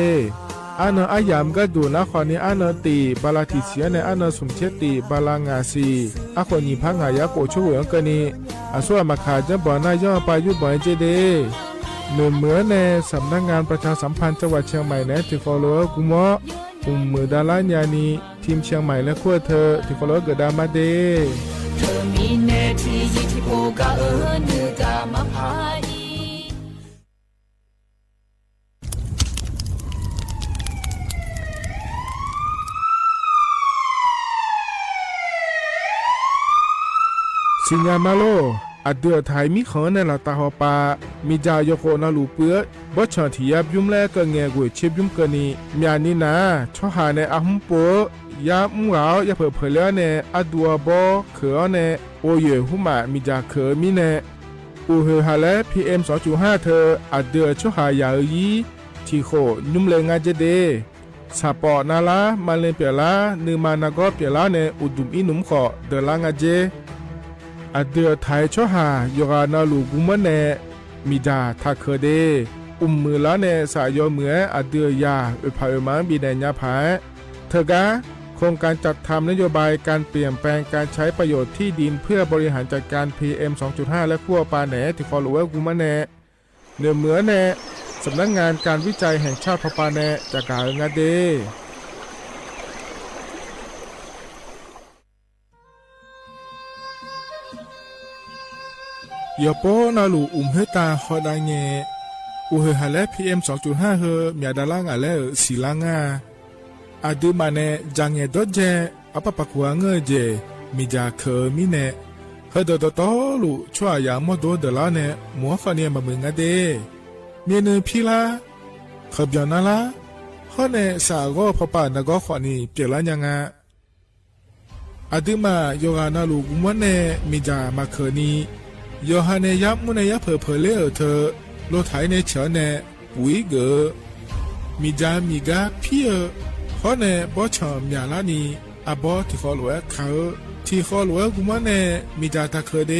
อันอายามก็ดูนะขอนี้อันตีบาลาติเสียในอันสุมเชติบาลางาซีอคนนี้พังหายาโกช่วยกันนี้อาส่วนมาคาจะบ่อนายย่อปายุบ่อยเจเดเหมือนในสำนักงานประชาสัมพันธ์จังหวัดเชียงใหม่นะที่ฟอลโล่กุมอมือดาลานยานีทีมเชียงใหม่และขั้วเธอที่ฟอลโล่เกิดดามาเดเธอมีเนทีที่โปกาเนือกามาพาสิญญามาโลอเดือไทยมีขอในละตาหอปามีจายโคนาลูเปื้อบ่ชอที่ยับยุ่มแลก็แงกวยเชบยุ่มกันนี่มีอันนี้นะชอหาในอาหุมโปยามุงเหลาอย่าเผลอเผลอในอดัวบ่เขอในโอเยหุมามีจาเขอมีใน อูเฮฮาและ PM 2.5 เธออัดเดือชั่วหายายีที่โคนุ่มเลงาเจเดสาปอนาลามาเลเปียลานือมานากอเปียลาเนอุดุมอินุมขอเดลางาเจอัดเดือไทยชั่วหายกานาลูกุมเนมิดาทักเคเดมือละเนสายเหมืออัดเดือยาอุปาอุมังบีแดญญาภาเธอกาโครงการจัดทำนโยบายการเปลี่ยนแปลงการใช้ประโยชน์ที่ดินเพื่อบริหารจัดการ PM 2.5 และขั้วปาแหนที่คอลเวกุมะแหนเนื้อเหมือแหนสำนักงานการวิจัยแห่งชาติพปาแหนจากการงาเดยโปนาลูเฮตาฮอดาเงอูเฮฮาเล PM 2.5 เฮมีดาลางาเลศิลางาอาดูมาเนจังเงดเจอปะปะกัวเงเจมีจาเคมิเนเฮดดตอลูชัวยามอดเดลาเนมัวฟาเนียมามึงาเดเมียนพิลาขบยานาลาฮอเนสากอพปานากอขวานีเปลายังาอาดูมาโยกานาลูกุมเนมีจามาเคนีโยฮาเนยับมุเนยับเพเลเธอโลไทเนเฉเนปุยเกมีจามีกาพี่ฮอเนบอชอมยาลานีอาบอที่ขอหลวเขาที่ขอหลวกุมเนมีจาตาเคเด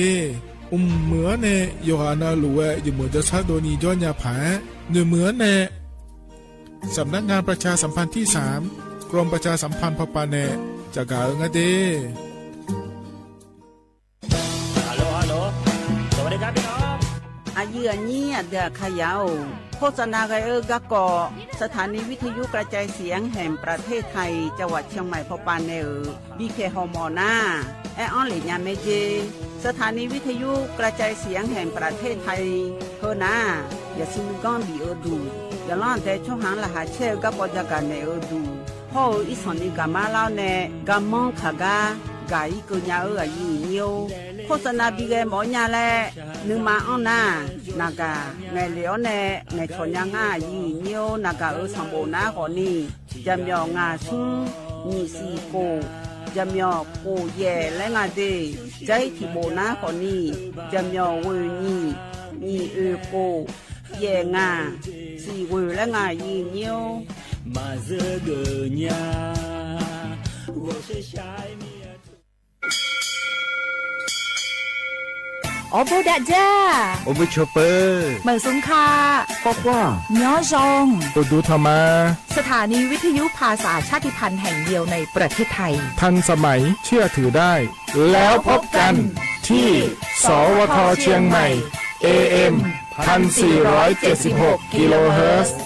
เหมือเนโยฮานาหลวอยู่เหมือนจะชาโดนีย้อนยาผาเนื้อเหมือเนสำนักงานประชาสัมพันธ์ที่3กรมประชาสัมพันธ์พปาเนจากการงาเดอายุอันนี้เดือขยาวโฆษณาไกกะกอสถานีวิทยุกระจายเสียงแห่งประเทศไทยจังหวัดเชียงใหม่พปานเนบีเคฮอมอนาแอออนหลิญาเมเจสถานีวิทยุกระจายเสียงแห่งประเทศไทยเฮนาอย่าซิมก้อนบีดูอย่าล่อนแต่ช่วงหางละหาเชลกับปจักกันเนดูพ่ออีสอนีกามาเล่าเนกามองขากากายกุญญาอายุเนียวโฆษณาบีเกหมอญาแลนึงมาอ้อนนานากาไงเหลียวเนไงชนยังอายุเนียวนากาสัมโบนาก่อนนี้จำยองาซุงมีสีโกจำยอโกเย่และงาเดใจที่โบนาก่อนนี้จำยอเวนีมีโกเย่งาสีเวและงายีเนียวมาเจอเกญา我是下面โอโบดาจ้า โอเบชเปอร์เหมืองสุงคาปอกว่าย้อจงตูดูธรรมาสถานีวิทยุภาษาชาติพันธุ์แห่งเดียวในประเทศไทยทันสมัยเชื่อถือได้แล้วพบกันที่สวทเชียงใหม่ AM 1476 กิโลเฮิรตซ์ส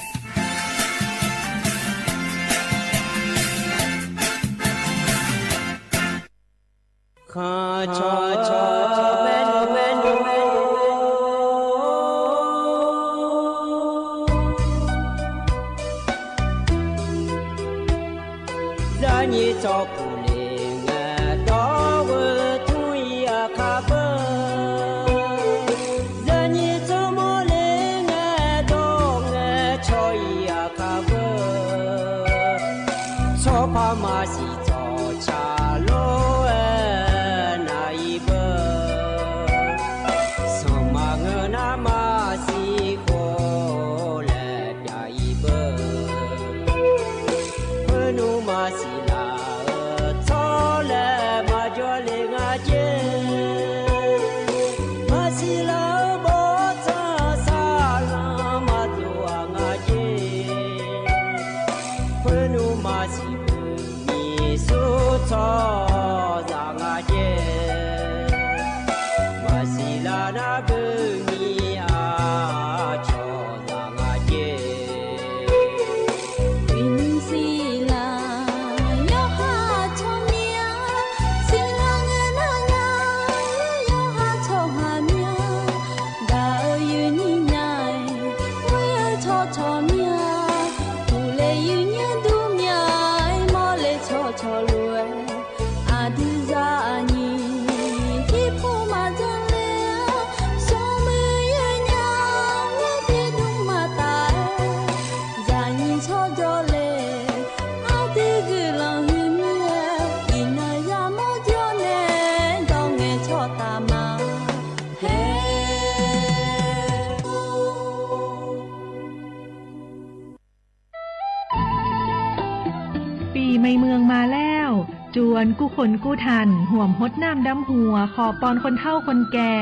ไม่เมืองมาแล้วจวนกู้คนกู้ทันห่วมฮดน้ำดำหัวขอปอนคนเฒ่าคนแก่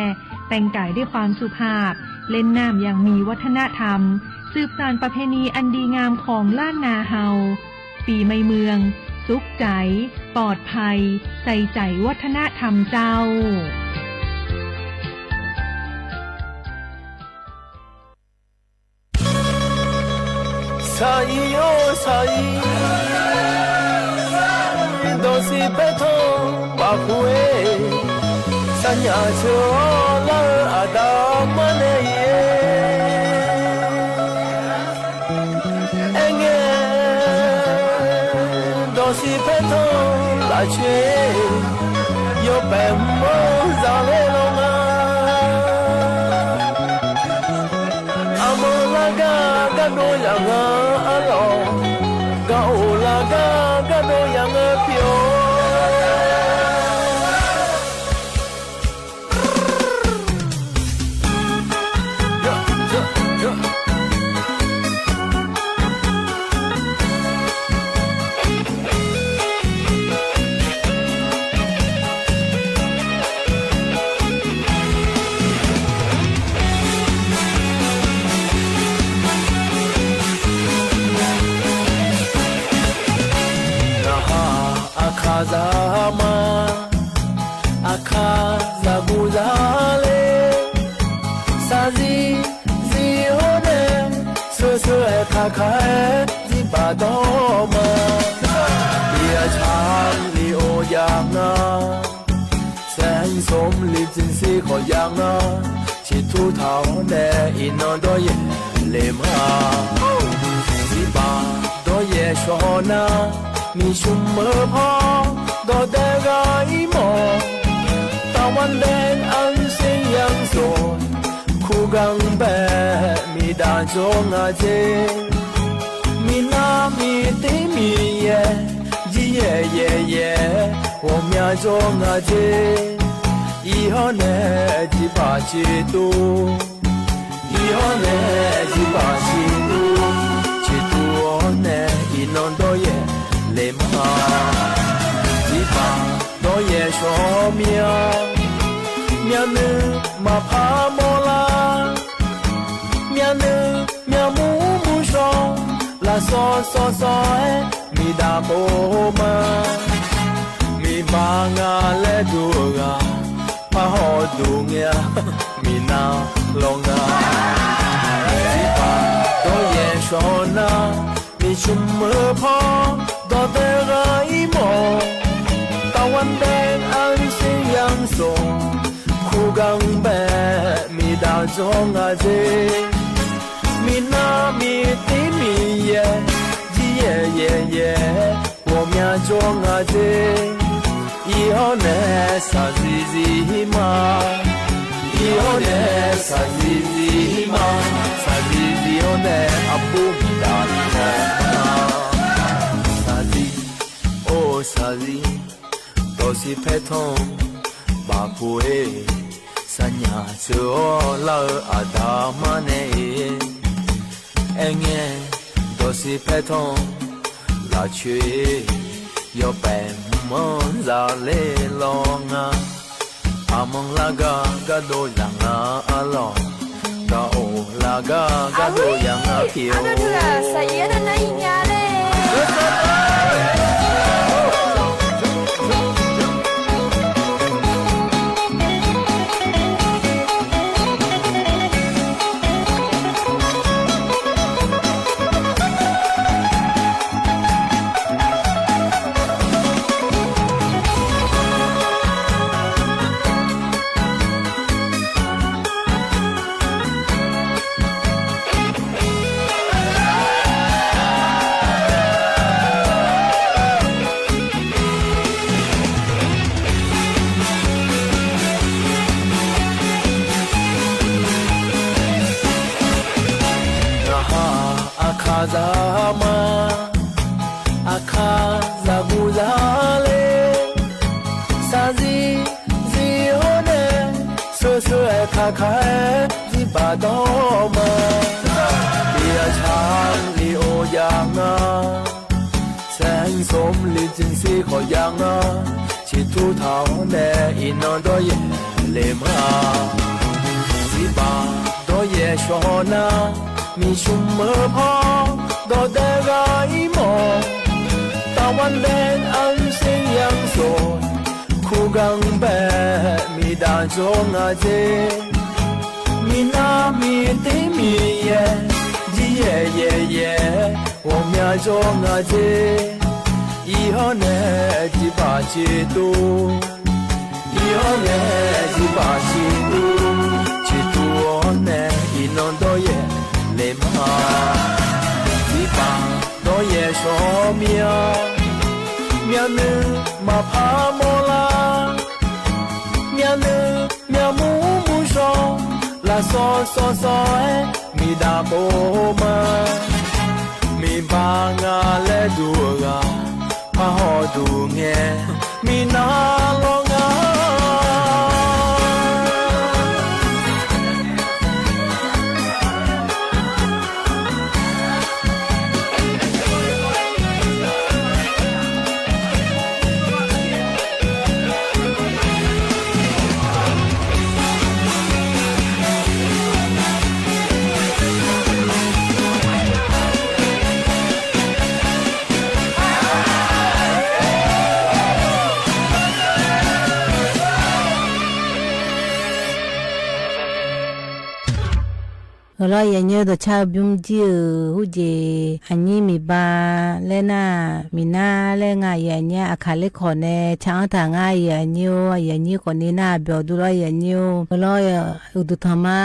แต่งกายด้วยความสุภาพเล่นน้ำอย่างมีวัฒนธรรมสืบสานประเพณีอันดีงามของล้านนาเฮาปีไม่เมืองสุขใจปลอดภัยใส่ใจวัฒนธรรมเจ้า사이요 사이 도시 베톤 바후에 산야저 라 아다마네예 엥에 도시 베톤 라쉐 요뱀모 자레롱아 아몰라가 가도 양아 알로 가올라가 가도 양아 표 Akazama akazaguzale sazi zione soso kakae zibadoma dia chan li oyanga sen som li jin si ko yanga chi tu thao ne inon do ye le ma ziba do ye shonaมีชุมเมื่อพอดอแต่ไร้หมอกตะวันแดงอันเสียงยังสดคู่กังแบมีดานจงอาเจมีน้ำมีตีมีเย่จีเย่เย่เย่我们จงอาเจ以后呢จีบาจีตู以后呢จีบาจีตูจีตู呢一弄多耶เลมาจีบาโดยชอเมียเมียนึมาพาโมลาเมียนึเมียมูมูชองลาซอซอซอยมีดาโบมามีบางาและดูกาพาหอดูเงียมีนาลงงาจีบาโดยชอนามีชุมเมื่อพอดอแต่ไร้หมอกตะวันแดงอันเสียงยังส่งคู่กังแบมีดาวจงอาเจมีน้ำมีตีมีเย่จีเย่เย่เย่我们จงอาเจ以后呢啥子子嘛以后呢啥子子嘛啥子子后呢阿布米达呢Sazi, dosi petong, bakue, sanya chola adamane, enge, dosi petong, la chue, yo pen mon za le longa, among laga gado yanga along, ga o laga gado yanga pio. Ano tula, saya na naingale. Akazama akazaguzale sazi zione soso kakae zibadoma dia chan li oyanga sen som 可养啊，去吐槽呢，一弄多也累嘛，几把多也说呢，มีชุมเมื่อพอก็ได้ไรหมอตะวันแดงอันเสียงยังโสดคู่กังแบมีดานจงอาเจมีนามีติมีเย่จีเย่เย่เย่我们中阿姐以后呢几把几度以后呢几把几度几度我呢一弄多也累嘛几把多也说苗苗呢嘛怕莫啦苗呢苗木木说啦嗦嗦嗦哎咪达波嘛มีบางาและดูกาพาหอดูเงมีนาลงาเราอย่างเงี้ยตัวชาวบุ้มจีหูเจอันนี้มีบาเลน่ามีหน้าเลงาอย่างเงี้ยอาคาเล็กคนเนี่ยช้างทางง่ายอย่างเงี้ยคนนี้น่าเบียวดูเราอย่างเงี้ยเราอุดธรรมะ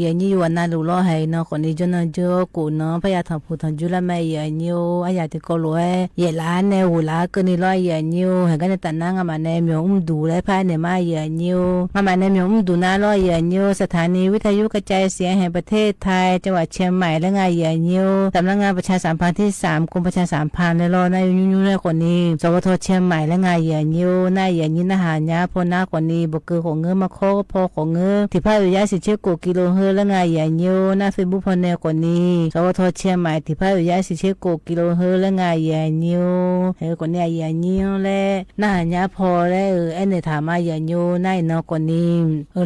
อย่างเงี้ยวันนั้นรู้เราให้เนาะคนนี้จนเจอกูเนาะพยาทำผู้ทำจุลไม่อย่างเงี้ยอยากจะก็รู้เย่ล้านเนี่ยหูล้านก็นี่เราอย่างเงี้ยเห็นกันแต่นั่งมาเนี่ยมีดูเลยภายในมาอย่างเงี้ยมาเนี่ยมีดูน่าเราอย่างเงี้ยสถานีวิทยุกระจายเสียงแห่งประเทศไทยจังหวัดเชียงใหม่และงานใหญ่นิ้วสำนักงานประชาสัมพันธ์ที่3กรมประชาสัมพันธ์ในรอนายยุ่งในคนนี้สวทเชียงใหม่และงานใหญ่นิ้วนายใหญ่นิ้นหาญาพนาคนนี้บกือของเงือมาโคพอของเงือที่ภาควิทยาสิเชกุกิโลเฮและงานใหญ่นิ้วหน้าเฟซบุ๊กพนคนนี้สวทเชียงใหม่ที่ภาควิทยาสิเชกุกิโลเฮและงานใหญ่นิ้วคนนี้ใหญ่นิ้วและหน้าญาพอและเอ็นในถามาใหญ่นิ้วนายนอคนนี้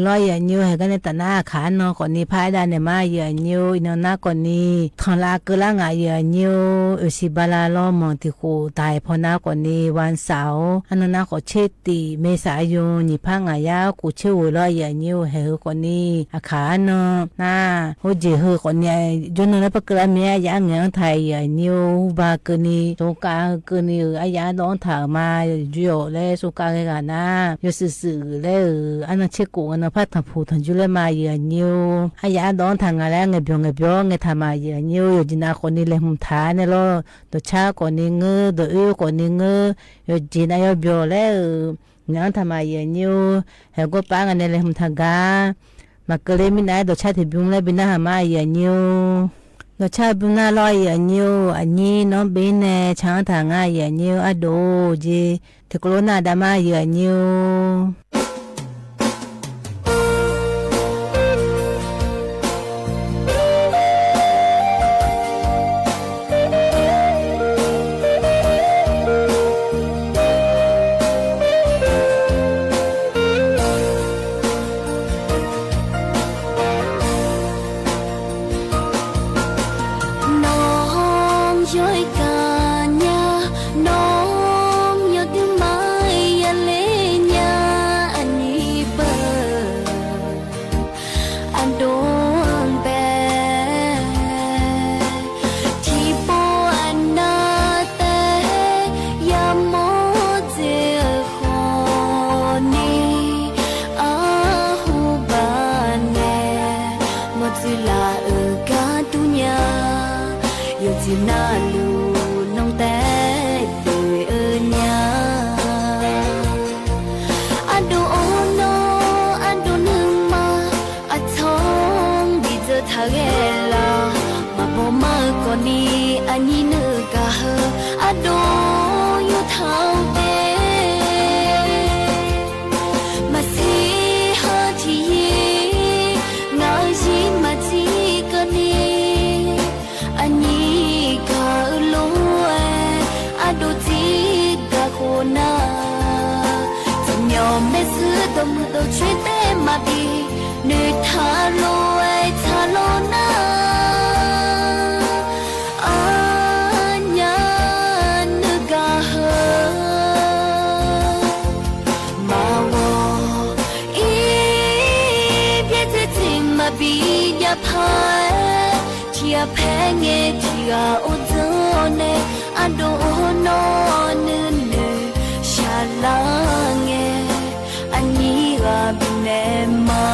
ร้อยใหญ่นิ้วให้กันในตาหน้าขานอคนนี้ภายด้านในมาใหญ่นิ้วอินนาคนนี้ทอนลากละงายนิ้วอุสิบาลาล้อมองที่คูตายพอนาคนนี้วันเสาร์อันนั้นก็เชติเมษายนนิพังอายากูเชื่อร้อยนิ้วเฮคนนี้อาคารนาน่าโหจีเฮคนนี้จนนั้นปกติเมียยังเงี้ยไทยนิ้วบากนี้สุกาคืนนี้อายาโดนถามมาจุโยเลยสุกาเกันนะยศสื่อเลยอันนั้นเชื่อกูอันนั้นพัฒน์ผู้ทันจุเลยมานิ้วอายาโดนทางอะไรเงี้ยเงทำมาอย่างนี้อยู่จีน่าคนนี้เลยมุทาเนี่ยล้อตัวชาคนนี้เงือตัวคนนี้เงืออยู่จีน่าอยู่เบี้ยเลยงั้นทำมาอย่างนี้เห็นก็ปังอันนี้เลยมุทากามาเกลือมินายตัวชาที่บุ้งเลยบินามาอย่างนี้ตัวชาบุ้งน่าลอยอย่างนี้อันนี้น้องบินเนี่ยช้างทางง่ายอย่างนี้อะดูจีที่กลัวน่าดามาอย่างนี้น ช่วยเต้มาบีเนื้อทาโลไอทาโลนาอันยานึกาเฮมาวออีเพียเธอทิ้งมาบียาพายที่ยาแพ้เงที่ยาอุดเนอันโดนอนเนชาลาเงอันนี้ก็เป็นเนมา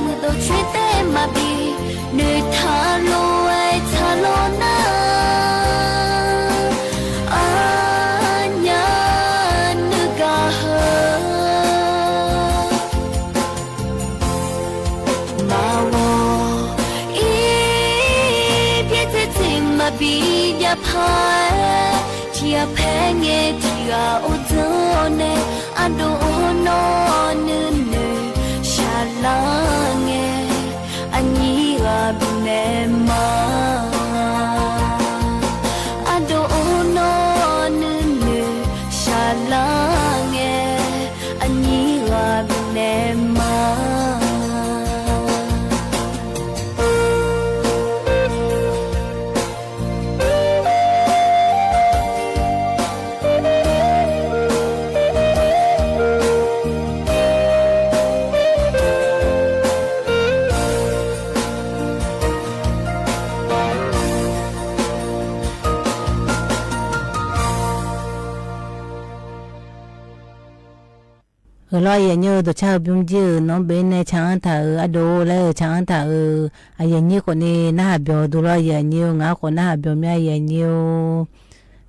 มือตัวช่วยเต้มาบีเนื้อทาโลไอทาโลนาอันยานึกาเฮมาวออีเพียเธอทิ้งมาบียาพายที่ยาแพ้เงที่ยาอุดเนอันโดนอนเนชาลาเงอันนี้ก็เป็นเนมาอันโดนอนเนชาลาเงอันนี้ก็เป็นเนมาลอยอย่างเงี้ยตัวชาวบุ้มจีน้องเบนในช่างถ่าอโดเลยช่างถ่าอย่างเงี้ยคนนี้น่าเบียวดูลอยอย่างเงี้ยงาคนน่าเบียวไม่อย่างเงี้ย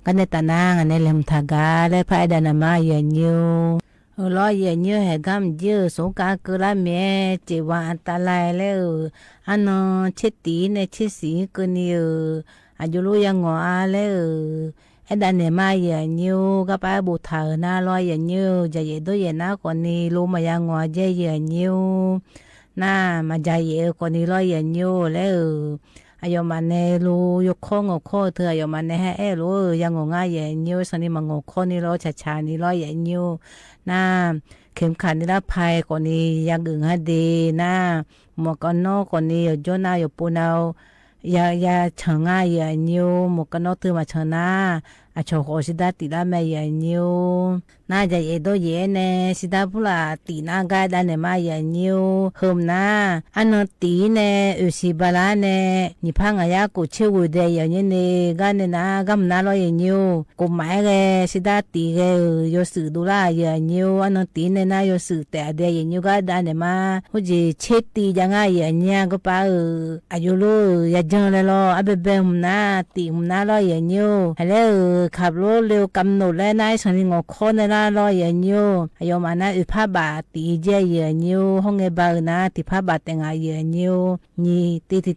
กันในตานางอันนี้เล่มทากาเลยพายดานามาอย่างเงี้ยลอยอย่างเงี้ยให้กำเจียสงการกระเมเจวันอันตรายแล้วอันนเช็ดตีในเช็ดสีกันเนี่ยอายุรู้ยังงอแล้วไอ้ดันเนี่ยมาอย่างเงี้ยก็ไปบุตรเธอหน้าลอยอย่างเงี้ยจะเย็ดด้วยอย่างน้าคนนี้รู้มายังงอเจอย่างเงี้ยหน้ามาใจเย็ดคนนี้ลอยอย่างเงี้ยแล้วอายมันเนี่ยรู้ยกข้องกข้อเธออายมันเนี่ยให้รู้ยังงง่ายอย่างเงี้ยสันนี่มันงข้อนี่ร้อยชานี่ร้อยอย่างเงี้ยหน้าเข็มขัดนี่ละภัยคนนี้ยังอึ่งให้ดีหน้าหมวกกันน็อกคนนี้อยู่จนหน้าอยู่ปูนเอาอย่าเชิงง่ายอย่างเงี้ยหมวกกันน็อกถือมาเชิงหน้าอาชอบสิดาตีละแม่อย่างเงี้ยน่าจะเย็ดด้วยเย็นเนี่ยสิดาพูละตีน่าได้ดันเนี่ยมาอย่างเงี้ยเฮิมน่าอันนั้นตีเนี่ยสิบาลาเนี่ยนี่พังอายากูเชื่อวูเดียอย่างเงี้ยเนี่ยกันเนี่ยนะก็มันน่าร้อยอย่างเงี้ยกูหมายเลยสิดาตีเลยยสื่อดูละอย่างเงี้ยอันนั้นตีเนี่ยนะยสื่อแต่เดียอย่างเงี้ยก็ดันเนี่ยมาหูจีเช็ดตียังไงอย่างเงี้ยก็ป้าอายุรู้อย่าจังเลยล่ะอาเบเบมน่าตีมน่าร้อยอย่างเงี้ยอะไรขับรถเร็วกำหนดแล้วนายสันนิงอคนในร้านรออย่างเงี้ยอายมานะอุปบาตีเจียอย่างเงี้ยห้องเอบานะติภาบาแต่งอย่างเงี้ยนี่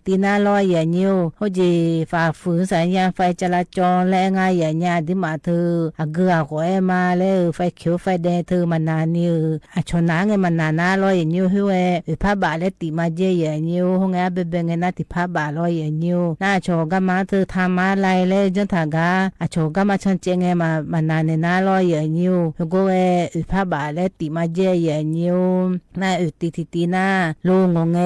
ตีน่ารออย่างเงี้ยเขาจีฝ่าฝืนสัญญาณไฟจราจรและง่ายอย่างเงี้ยที่มาเธออาเกลือหัวมาแล้วไฟเขียวไฟแดงเธอมานานนี่อาชนะเงินมันนานารออย่างเงี้ยหัวอุปบาและติมาเจียอย่างเงี้ยห้องเอเบเบงเงินติภาบารออย่างเงี้ยน่าโชกมาเธอทำมาไรเลยจนถากาอาโชกมาชนเจงมานานในน่ารออย่างเงี้ย ก็ผ้าบาและติมาเจยนิวน่าติน่าลงง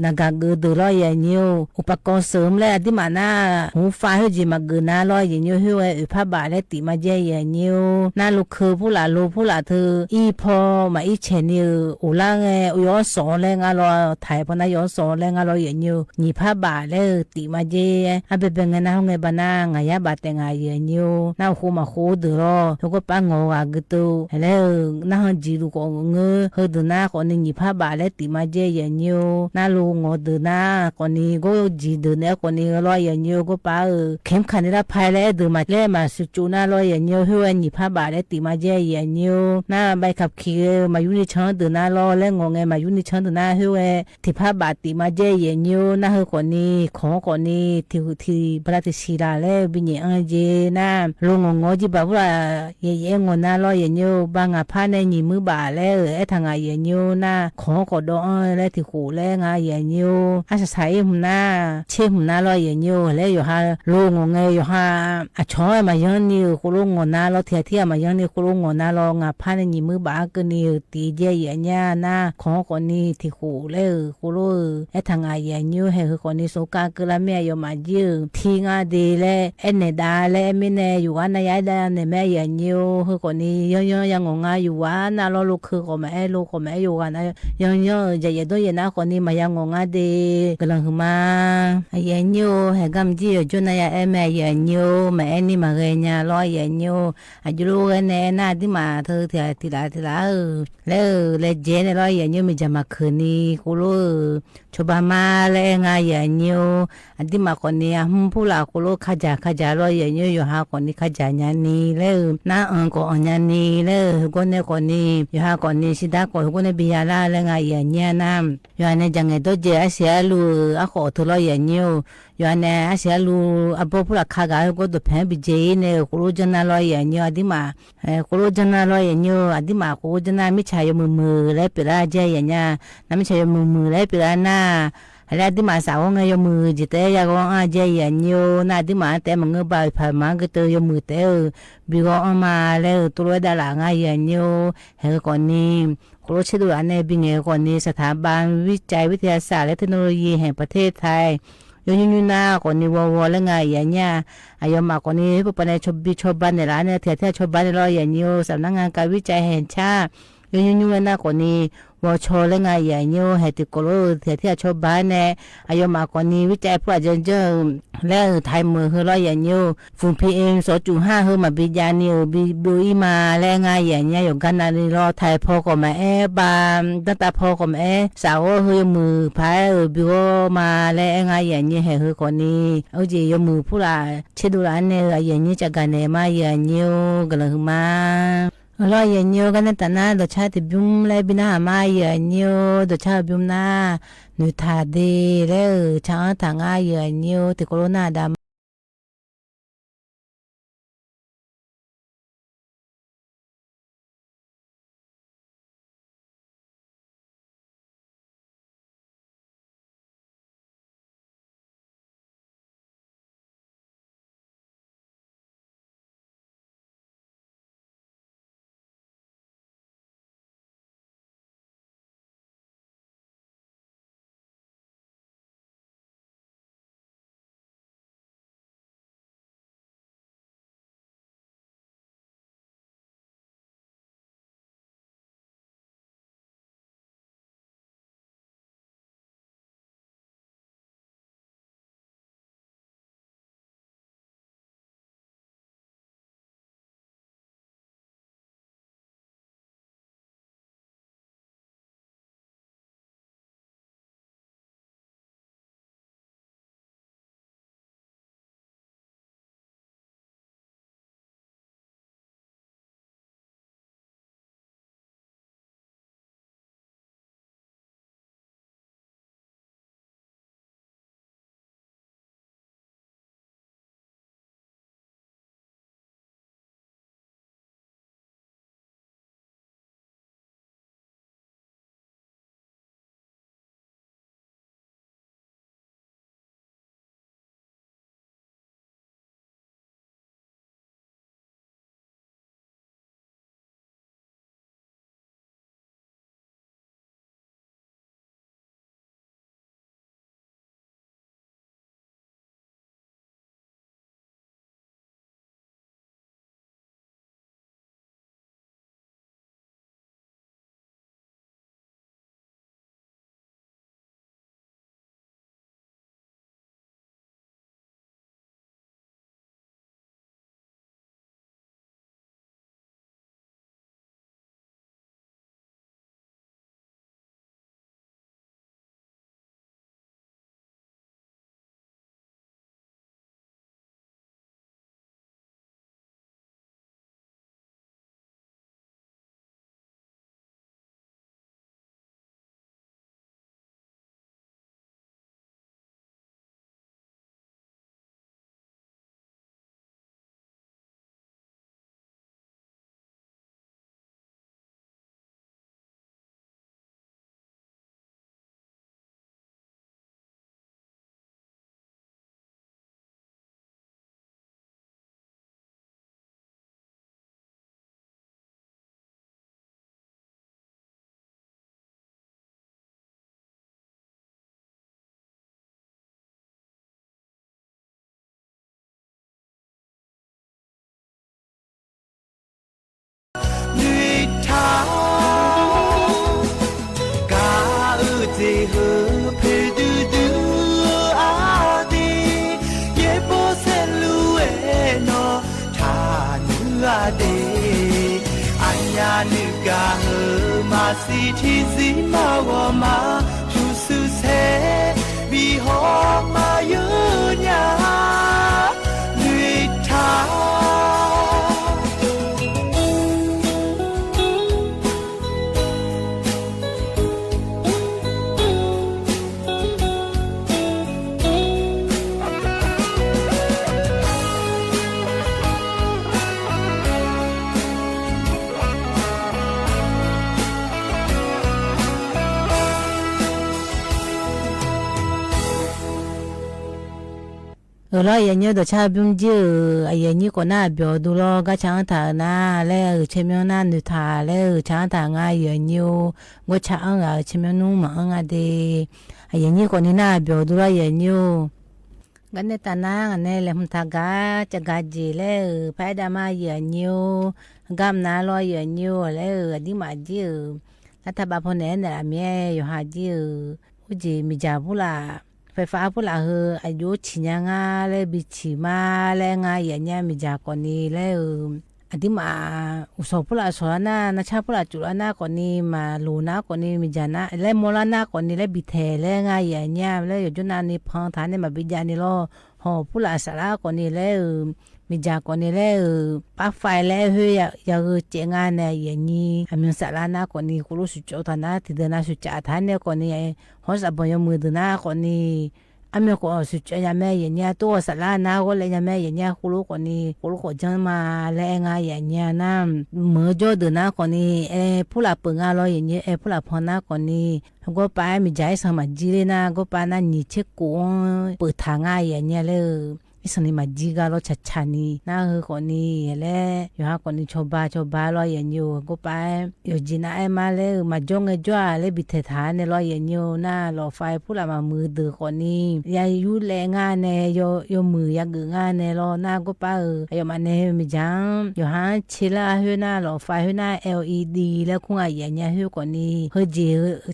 นากาเกดรอยนิวอุปกรณ์เสริมและที่มาหน้าหูฟ้าให้จิมาเกนาลอยนิวให้ผ้าบาและติมาเจยนิวน่าลูกคือผู้หลาลูผู้หลาเธออีพอมาอีเชนิวอุล่างย้อนสอนแรงอร่อยไทยพนักย้อนสอนแรงอร่อยนิวนี่ผ้าบาและติมาเจอาเปเป็นเงินห้องเงินบ้านงายาบาแต่งายนิวน่าคู่มาคู่เดือดแล้วก็ปังงอกึตุแล้วน่าจีลูกเงยเฮดนาคนนี้ผ้าบาและติมาเจยนิวน่าลูงอเดือนาคนนี้ก็จีเดือเนี่ยคนนี้รอยนิวก็ป้าเข้มขันนี่ละภายแล้วเดือมาเล่มาสุจูน่ารอยนิวให้วันนี้ผ้าบาและติมาเจยนิวน่าใบขับขี่มาอยู่ในชั้นเดือนาล้อและงงมาอยู่ในชั้นเดือนาให้วันที่ผ้าบาติมาเจยนิวน่าให้คนนี้ของคนนี้ที่พระติศิลาและบิญญาณเจน่าลงงอจีบ่าวว่าเย่งน่ารอยนิวบางผ้าในหนีมือบาแล้วทางายนิวน่าของกอดและที่หูและงายนิวอาศัยใช้หุ่นหน้าเชื่อหุ่นหน้ารอยนิวและอยู่ฮาลงงอยู่ฮาช้อยมาย้อนนิวคุลงน่ารอเทียมาย้อนนิวคุลงน่ารองผ้าในหนีมือบาก็นิวตีเจยเนี่ยน่าของคนนี้ที่หูแล้วคุลทางายนิวให้คนนี้สุกากระเมียยมายืมทีงาดีและเนดาและมิเนอยู่วันนายได้ในแม่ยนิวให้คนนี้ย้อนยังงงอยู่ว่าน่ารอลูกคือก็ไม่ลูกก็ไม่อยู่กันย้อนจะยัดด้วยนะคนนี้มายังงงดีกำลังมาเยนิวให้กำจีจุนายแม่ยนิวแม่นี่มาเรียนรอยนิวอายุลูกเนี่ยน่าที่มาเธอทีละแล้วเจนรอยนิวมีจะมาคืนนี้กูรู้ชบามาและงายนิวอันที่มาคนนี้ผู้หลักกูรู้ขจารอยนิวอยู่หาคนนี้ขจายันนี้แล้วน้าก็อันยันนี้แล้วคนนี้อยู่หาคนนี้สิดาคนนี้บิยาลาและงายเนี่ยน้ำอยู่อันนี้จังเงตัวเจ้าเสียลูขอทุลอยนิวอยู่อันนี้เสียลูผู้หลักขากาก็ตัวแผ่นบิเจเนี่ยกูรู้จันนาลอยนิวอันที่มากูรู้จันนาลอยนิวอันที่มากูจันนาไม่ใช่มือและเปล่าเจยเนี่ยน้ำไม่ใช่มือและเปล่าหน้าแล้วที่มาสาวงยมือจิตเตยากงอาเจยนิวน่าที่มาแต่มังบ่ายผ่านมาก็เตยมือเตอบิกอมาแล้วตัวดาลางายนิวเฮคนนี้ครูชิดูอันในบิงเอคนนี้สถาบันวิจัยวิทยาศาสตร์และเทคโนโลยีแห่งประเทศไทยยูนาคนนี้วและไงอย่างเงี้ยอายมาคนนี้ผู้ปนชบบ้านในร้านเนี่ยเทียชบบ้านในรอยอย่างนิวสำนักงานการวิจัยแห่งชาติยูนาคนนี้วชและไงอย่างนิวให้ติโกโลเทียชบบ้านเนี่ยอายมาคนนี้วิจัยผู้อาจารย์และไทยมือคือรอยอย่างนิวฝุ่น PM 2.5คือมาบิญญานิวบิวมาและไงอย่างเงี้ยอยู่กันนาลีรอไทยพอก็มาบามตั้งแต่พอก็มาสาวคือมือพายบิวมาและไงอย่างเงี้ยให้คือคนนี้เอาจียมือผู้ละเชดูร้านเนี่ยอย่างนี้จะกันเนี่ยมาอย่างนิวกันเลยมารอยอย่างนิวกันแต่น่าดชาติบุ้มเลยบินามาอย่างนิวดชาติบุ้มน่าหนูทาดีแล้วช่างต่างอย่างนิวติโคโรนาดา กาเฮมาสีที่สีมาว่ามาชูสุเซบีฮอมายืนยาลุยทาlo ya nyo do cha byum ji ya ni ko na byo du lo ga chang ta na le che myo na nu ta le chang ta nga ya nyo go cha ang ga che myo nu ma nga de ya ni ko ni na byo du lo ya nyo ga ne ta na ne le hum ta ga cha ga ji le pa da ma ya nyo gam na lo ya nyo le di ma ji ta ta ba pho ne na mye yo ha ji u ji mi ja bu laไฟฟ้าพูดละอายุชิญงาเลยบิชิมาเลยงาอย่างเงี้ยมีจากคนนี้เลยอดีมาอุศพูดละสอนน่ะนัชชาพูดละจุลน่ะคนนี้มาลูน่ะคนนี้มีจานะเลยโมลน่ะคนนี้เลยบิเทเลยงาอย่างเงี้ยเลยอยู่จุนานี่พังฐานนี่มาบิจานี่ล้อหอพูดละสาระคนนี้เลยมีจากคนนี้เลยปักไฟเลยเฮ้ยอยากเจงานเนี่ยอย่างนี้มีสาระน่ะคนนี้คุรุสุจโตนะที่เดินน่ะสุจฐานเนี่ยคนนี้หัวสับยมือเดินน่ะคนนี้อเมริกาสุดจะยังไม่อย่างเงี้ยตัวสลาหน้าก็เลยยังไม่อย่างเงี้ยคุรุคนนี้คุรุคนจังมาแรงงานอย่างเงี้ยนะเมื่อจอดหน้าคนนี้ผู้หลับเปิงอะไรอย่างเงี้ยผู้หลับพอหน้าคนนี้ก็ไปมีใจสมัครจีเลยนะก็ไปนั่นนี่เช็คกูเปิดทางง่ายอย่างเงี้ยเลยสนิมาจีกาโลชัดชานีน่าคือคนนี้แหละอยู่หาคนนี้ชอบบ้าลอยอย่างอยู่ก็ไปอยู่จีน่ามาเลยมาจงจ้าเลยบิดฐานเนี่ยลอยอย่างอยู่น่าลอไฟพูดละมามือดื้อคนนี้ยายุแรงงานเนี่ยโยมือยากงานเนี่ยลอน่าก็ไปอยู่มาเนี่ยมีจังอยู่หาชิลาเฮน่าลอไฟเฮน่า LED แล้วคงอย่างเงี้ยเฮคนนี้เฮจี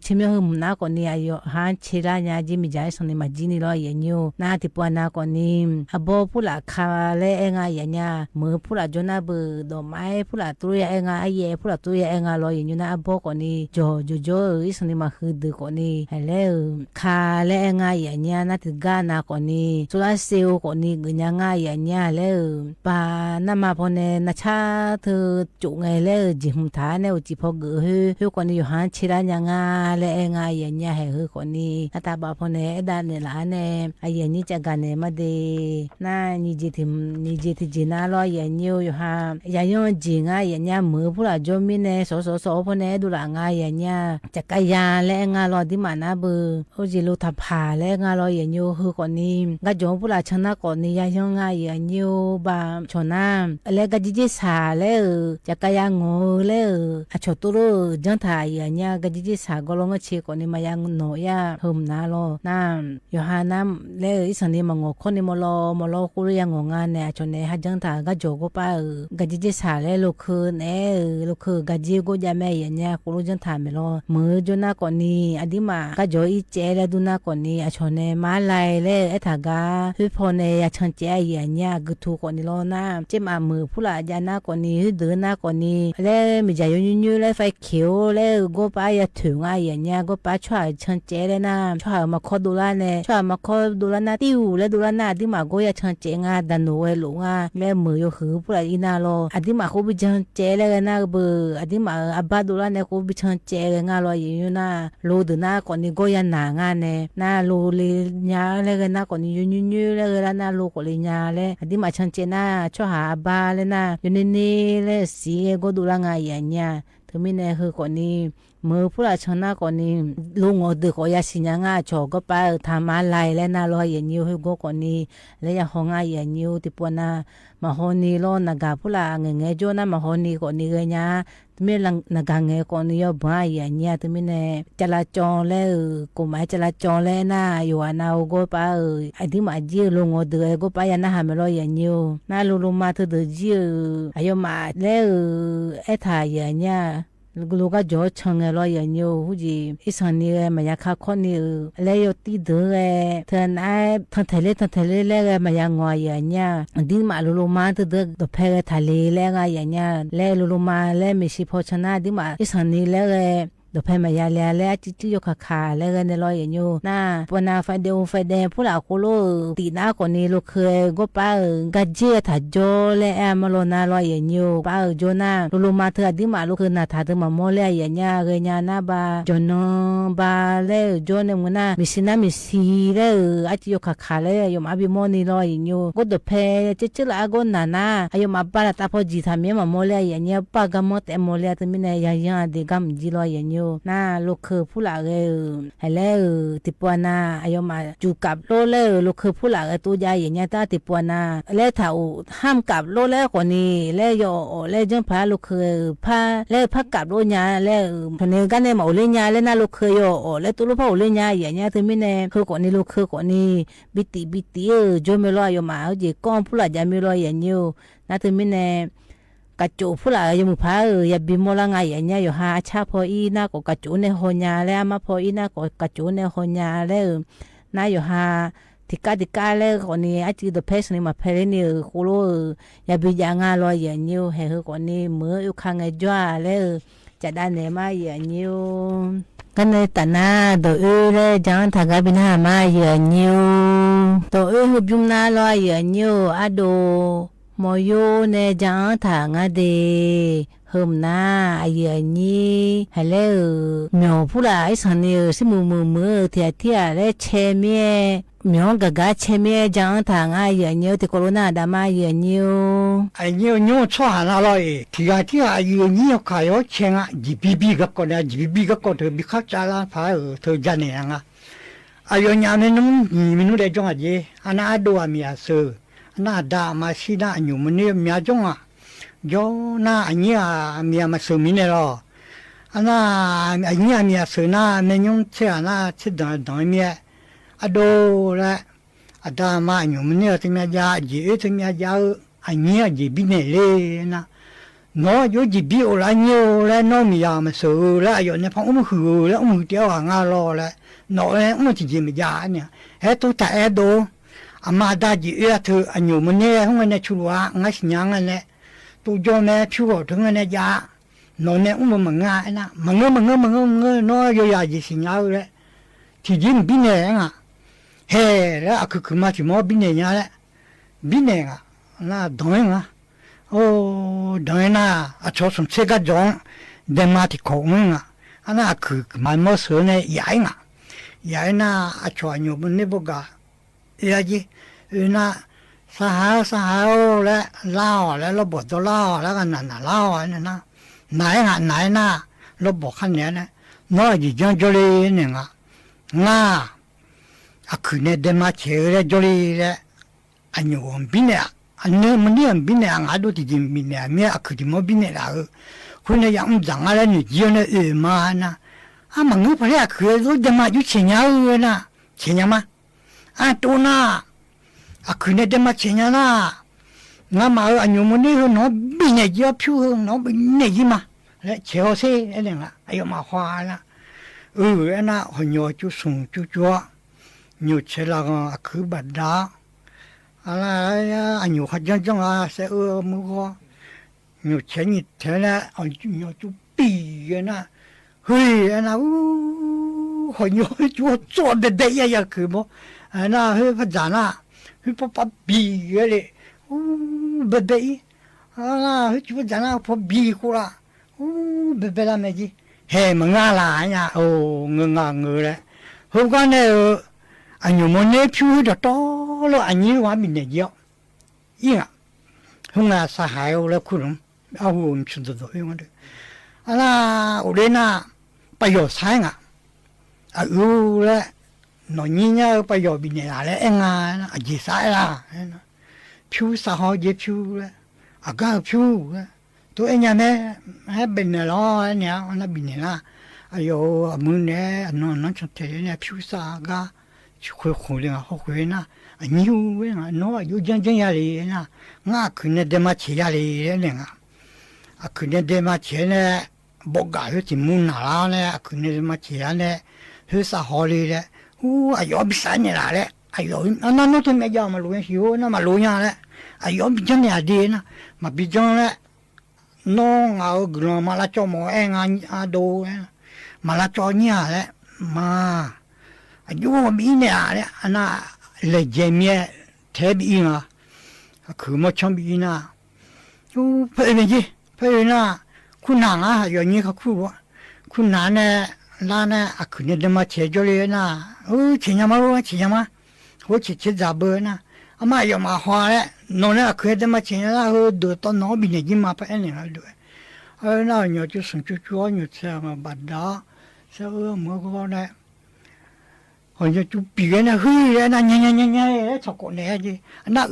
ชิมยหน้าคนนี้อยู่หาชิลาเนี่ยจีมีใจสนิมาจีนี่ลอยอย่างอยู่น่าติปวนาคนนี้บอพูดละคาเลเองอย่างเงี้ยมือพูดละจนาบือดอกไม้พูดละตัวเองไอ้เย่พูดละตัวเองลอยอยู่นะบอกคนนี้โจอีสนิมาคือดือคนนี้แล้วคาเลเองอย่างเงี้ยน่าติกานาคนนี้สุราเซลคนนี้กึ่งยังอย่างเงี้ยแล้วปานามาพอเนี่ยนัชชาเธอจุงไงแล้วจิมฐานเนี่ยจิพอเกือฮือคนนี้อยู่หันชิรายังเลเองอย่างเงี้ยให้ฮือคนนี้ถ้าบาพอเนี่ยด้านเนี่ยละเนี่ยไอ้อย่างนี้จะกันเนี่ยมาดีน่านี่จิจีน่ารออย่างเงี้ยอยู่ฮะอย่างยงจีง่ายอย่างเงี้ยมือพูดละจอมิเนี่ยสอพอเนี่ยดูละง่ายอย่างเงี้ยจักรยานและงารอที่มานะเบอร์โอจิลูทับผาและงารออย่างเงี้ยคือคนนี้ก็จงพูดละชนะคนนี้อย่างยงง่ายอย่างเงี้ยบาชนะแล้วก็จิสาแล้วจักรยานงูแล้วชดตัวจังถ่ายอย่างเงี้ยก็จิสาก็ลงก็เชี่ยคนนี้มายังหน่อยเพิ่มน่ารอน้ำอยู่ฮะน้ำแล้วอีสันนี้มางอคนนี้มอคุเรียงงานเนี่ยจนเนี่ยฮัจังตาก็โจก็ไปก็จิสาเลยลูกคือก็จิก็จะไม่อย่างเงี้ยคุรุจังตาไม่รอมือจนน่าคนนี้อดีมาก็โจอีเจแล้วดูน่าคนนี้ชนเนี่ยมาไล่เลยถากาคือพอเนี่ยชันเจอย่างเงี้ยก็ถูกคนนี้รอน้าเจ้ามือผู้ละยาน่าคนนี้เดินน่าคนนี้แล้วมีใจยุ่งเลยไฟเขียวแล้วก็ไปถึงอย่างเงี้ยก็ไปช่วยชันเจเลยนะช่วยมาขอดูแลเนี่ยช่วยมาขอดูแลนะติ้วแล้วดูแลนะที่มาก็ชันเจงาดันโนเวลุงาแม่มือโยคือผู้ใดอินาโลอดีมาเขาบิชันเจเลยนะเบออดีมาอับบาดูแลเนี่ยเขาบิชันเจเลยงาโลอยู่นะโลดูนะคนนี้ก็ยันหนางานเนี่ยนะโลเลยญาเลยนะคนนี้ยุ่งเลยนะโลก็เลยญาเลยอดีมาชันเจนะช่วยหาอับบาเลยนะอยู่นี่เลยสีก็ดูแลงานอย่างเงี้ยถึงมีเนี่ยคือคนนี้มือผู้ละชนะคนนี้ลุงอดึกอยาสิญญาโจก็ไปทำอะไรแล้วนะรออย่างนี้ให้ก็คนนี้แล้วยังห้องอย่างนี้ที่ปวนะมาฮอนี่รอนากาผู้ละเงี้ยจนะมาฮอนี่คนนี้เลยนะมีหลังนากาเงี้ยคนนี้ยบ้าอย่างเงี้ยที่มีเนี่ยจราจรแล้วกูไม่จราจรแล้วนะอยู่อันเอาก็ไปไอ้ที่มาจีลุงอดึกก็ไปยันนะหาไม่รออย่างนี้นะลุงมาถึงจีอายุมาแล้วไอ้ถ่ายอย่างเงี้ย ลูกก็จ่อชงเลยอย่างเงี้ยหูจีอีสันนี่มันอยากข้อนี่แล้วยตีเดือเธอไอ้ทันทะเลแล้วมันยังงอยอย่างเงี้ยดิ้งมาลูมาตัวเดือดเพลทะเลแล้วอย่างเงี้ยแล้วลูมาแล้วไม่ใช่พอชนะดิ้งมาอีสันนี่แล้วดอกเพมายาแล้วจิยกขาแล้วกันในลอยอย่างยูน่าปนาไฟเดงผู้หลักโคโลตีหน้าคนนี้ลูกเคยก็ป้ากัจเจถ้าโจและแอมโลนาลอยอย่างยูป้าโจน่าลูมาเธอดิมาลูกคือน่าถ้าเธอมาโมเลยอย่างเงี้ยเรียนน่าบาโจนบาแล้วโจเนี่ยมันน่ามิสิแล้วอาจิยกขาแล้วยมอภิโมนี่ลอยอย่างยูก็ดอกเพจิละก็น่าอายมาป้าตาพอจีทำยังมาโมเลยอย่างเงี้ยป้ากำมดแต่โมเลยแต่ไม่เนี่ยยังเด็กกำจีลอยอย่างยูน่าลูกคือผู้หลักให้แล้วติปวนาอายมาจูกับโลแล้วลูกคือผู้หลักตัวใหญ่อย่างเงี้ยตาติปวนาแล้วถ้าห้ามกับโลแล้วกว่านี้แล้วยอแล้วจังพาลูกคือพาแล้วพักกับโลญาแล้วคนนี้กันเนี่ยมาโลญาแล้วน่าลูกคือยอแล้วตัวลูกพ่อโลญาอย่างเงี้ยถึงไม่แน่คือกว่านี้ลูกคือกว่านี้บิติโจไม่รออยู่มาเอาจีก้อนผู้หลักจะไม่รออย่างเงี้ยน่าถึงไม่แน่กระจูผู้หลายยมุพาอย่าบิมละไงอย่างเงี้ยอยู่หาชาพออีน่าก็กระจูในหอยาแล้วมาพออีน่าก็กระจูในหอยาแล้วน่าอยู่หาติกาแล้วคนนี้อาจจะตัวเพสนี่มาเพลนี่คุโรอย่าบิยางาลอยอย่างเงี้ยให้คนนี้มืออยู่ข้างไอ้จ้าแล้วจะได้เนมาอย่างเงี้ยกันในตาหน้าตัวเลยจังทางการบินหามาอย่างเงี้ยตัวหุบยุมนาลอยอย่างเงี้ยอะโดมอโยเนจังทางอะเดหึมนาอายุนี้ฮัลโหลเมียวผู้หลายสันนี่สิมือเทียและเชเมียเมียวกะเชเมียจังทางอายุนี้ที่โคโรนาดามาอายุนี้อายุนี้ชั่วหน้าลอยที่อายุนี้ขายเชงอ่ะจีบีก็คนเนี่ยจีบีก็คนเธอบิคับจาลาพายเธอจันเนี่ยงอ่ะอายุนี้เนี่ยนุ่มมินุเดจงอ่ะจีอันนั้นอดูอามีอาสือน่าด่ามาสิน่าอยู่มันเนี่ยมีจงอ่ะโยน่าอันนี้มีมาสืบมินเลยหรออันน่าอันนี้มีสืบน่าไม่ยงเชื่อน่าเชื่อดังมีอดูละอันด่ามาอยู่มันเนี่ยถึงมียาจีถึงมียาอันนี้จีบินเลยนะน้ออยู่จีบิโอละเนี่ยละน้อมียามาสืบละอยู่ในพังหือละเดียวหางารอละน้อเนี่ยจีมียาเนี่ยเฮ้ตัวแต่ดูอามาได้จีเธออันอยู่มันเนี่ยห้องเนี่ยชัวร์งั้นสิ่งนั้นเนี่ยตัวโยนเนี่ยผิวถึงเนี่ยยาโน่นเนี่ยมันง่ายนะมันน้อยอยู่ยาจีสิ่งนั้นเลยที่จริงบินเนี่ยอ่ะเฮ้แล้วคือมาที่มอบินเนี่ยแหละบินเนี่ยน่าดอยนะโอ้ดอยนะชอบสมเสกจงเดมาที่เขามึงอันนั้นคือมันมอสือเนี่ยใหญ่นะชอบอยู่มันเนี่ยบุกยาจีน่าสหายและเล่าและระบบตัวเล่าแล้วกันนั่นเล่าอันนั้นไหนน่ะระบบขั้นเนี้ยนะน้อยจีจังจลีเนี่ยง่าคือเนี่ยเดมาเชื่อจลีเลยอันอยู่บินเนี่ยอันนี้มันเนี่ยบินเนี่ยงาดูที่จริงบินเนี่ยมีคือที่มันบินเนี่ยละคุณเนี่ยยังจังอะไรเนี่ยจีเนี่ยมานะมันงูพะเนี่ยคือรู้จะมาอยู่เชียงยืนนะเชียงมาตัวน่ะคือเนี่ยเดมาเชียงน่ะงั้นมาอันอยู่มันนี่น้องบินเนี่ยจะผิวน้องบินเนี่ยยี่มาและเชียวสิอะไรเงี้ยไอ้มาควานะน่ะหัวโยจุส่งจุจัวอยู่เชลังคือบัดดาอะไรอันอยู่ขยันจังเสียมือก็อยู่เชนิดเท่านั้นอันอยู่จุปีนะเฮ้ยน่ะหัวโยจุ做的的呀คือบ่น่ะเฮ้ยพระจานะเฮ้ยปะบีเลยเบเบน่ะเฮ้ยพระจานะพอบีกูละเบเบละแม่จีเฮ้มึงอะไรเนี่ยโอ้เงเลยพวกกันเนี่ยอันอยู่มันเนี่ยผิวจะโตแล้วอันนี้ว่ามีเนี่ยเยอะยิ่งอ่ะพวกน่ะสหายแล้วคุณเอาหุ่นชุดตัวเองเลยน่ะอุเรน่ะประโยชน์ใช่ไงแล้วหน่อยนี้เนี่ยประโยชน์บินเนี่ยอะไรเองนะจีสายละผิวสาวเย็บผิวเลยก็ผิวตัวเองเนี่ยให้บินเนี่ยล้อเนี่ยน่ะบินเนี่ยนะอายุมือเนี่ยน้องชนเทเนี่ยผิวสาวก็คุยเลยเขาคุยนะนิ้วเว้ยน้อยอยู่จังอย่างเลยนะง่าคือเนี่ยเดมาเชียเลยเนี่ยคือเนี่ยเดมาเชียเนี่ย บอกกาเฮจิมุนนาลาเนี่ยคือเนี่ยมาเชียเนี่ยเฮสาฮอลีเนี่ยอายุบิสันเนี่ยแหละอายุนั่นนู่นที่ไม่ยอมมาลุยหิวนั่นมาลุยอย่างละอายุบิจังเนี่ยดีนะมาบิจังละน้องเอากลัวมาละจอมเองอาดูมาละจอเนี่ยแหละมาอายุบิเนี่ยแหละอันน่ะเลยเจมี่เทบีนะคือมาชมบีนะเพื่อนจีเพื่อนน่ะคุณนางอ่ะอย่างนี้เขาคู่ว่าคุณนางเนี่ยร้านเนี่ยอ่ะคือเนี่ยเดี๋ยวมาเชื่อจเลยนะเชื่อมารู้เชื่อมาหัวเชื่อจับเบอร์นะอามาอย่ามาหัวเลยน้องเนี่ยคือเดี๋ยวมาเชื่อนะดูตอนน้องบินยิงมาไปเนี่ยด้วยน่าเนี่ยจะส่งจุดๆเนี่ยเชื่อมาบัดดาเชื่อเมื่อก่อนเนี่ย好像就别人那黑人那年超过那的那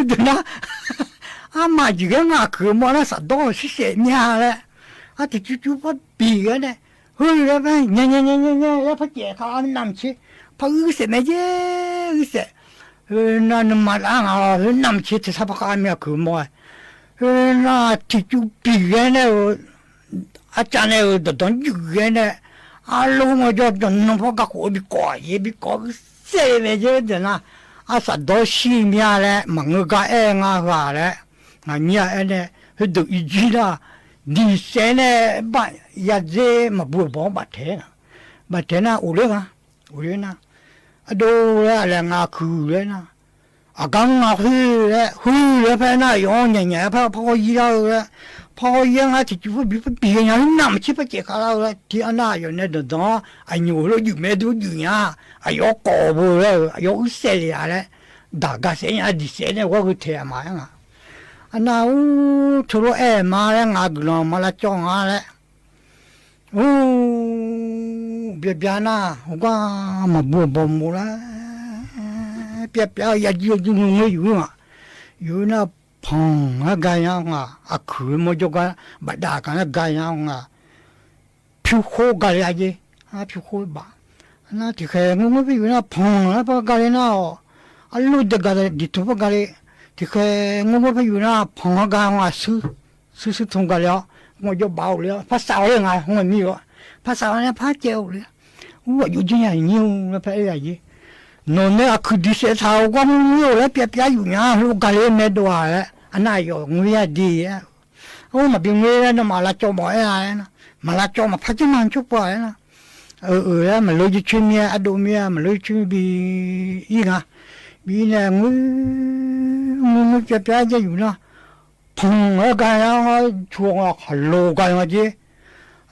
的那啊妈几个啊可么那啥东西些面了啊就把别人呢黑人呗要怕解他们南去怕些没解些那嘛啦啊南去这啥不干面可么那就别人呢啊讲呢都当有人呢啊，路我就弄不个火比高，也比高个谁来着的呢？啊，啥到西面嘞，忙个哎啊话嘞，啊你啊呢，他都一句啦，第三呢把也这嘛不帮把天啊，把天啊，有了啊，啊都了两啊苦了呢，啊刚啊灰了拍那用年拍跑一道了。跑一啊，就比别人那么去不解开了，第二那有那种东，哎牛了有没都有呀，哎要搞不了，要谁呀嘞？大家谁呀？第谁呢？我去听嘛呀？啊那除了哎嘛嘞，俺个人嘛来讲啊嘞，别那，我讲嘛不啦，别也就没有啊，有那。碰啊干样啊，啊去么就个不打干那干样啊，皮火干呀的，啊皮火吧，那这个我比如那碰啊不干的那哦，啊路的干的，地图不干的，这个我比如那碰啊干啊是通干了，我就包了，怕烧了啊，我没有，怕烧了怕焦了，我有这样牛了怕呀的。侬那去的些草，我没有了，别有呀，我干的没多了，那有我也的，我嘛并没有那马拉做么呀呢，马拉做嘛怕就蛮做不来呢，嘛落去去面阿多面嘛落去比一个，比呢我别就有呢，碰我干呀我做我很路干我的，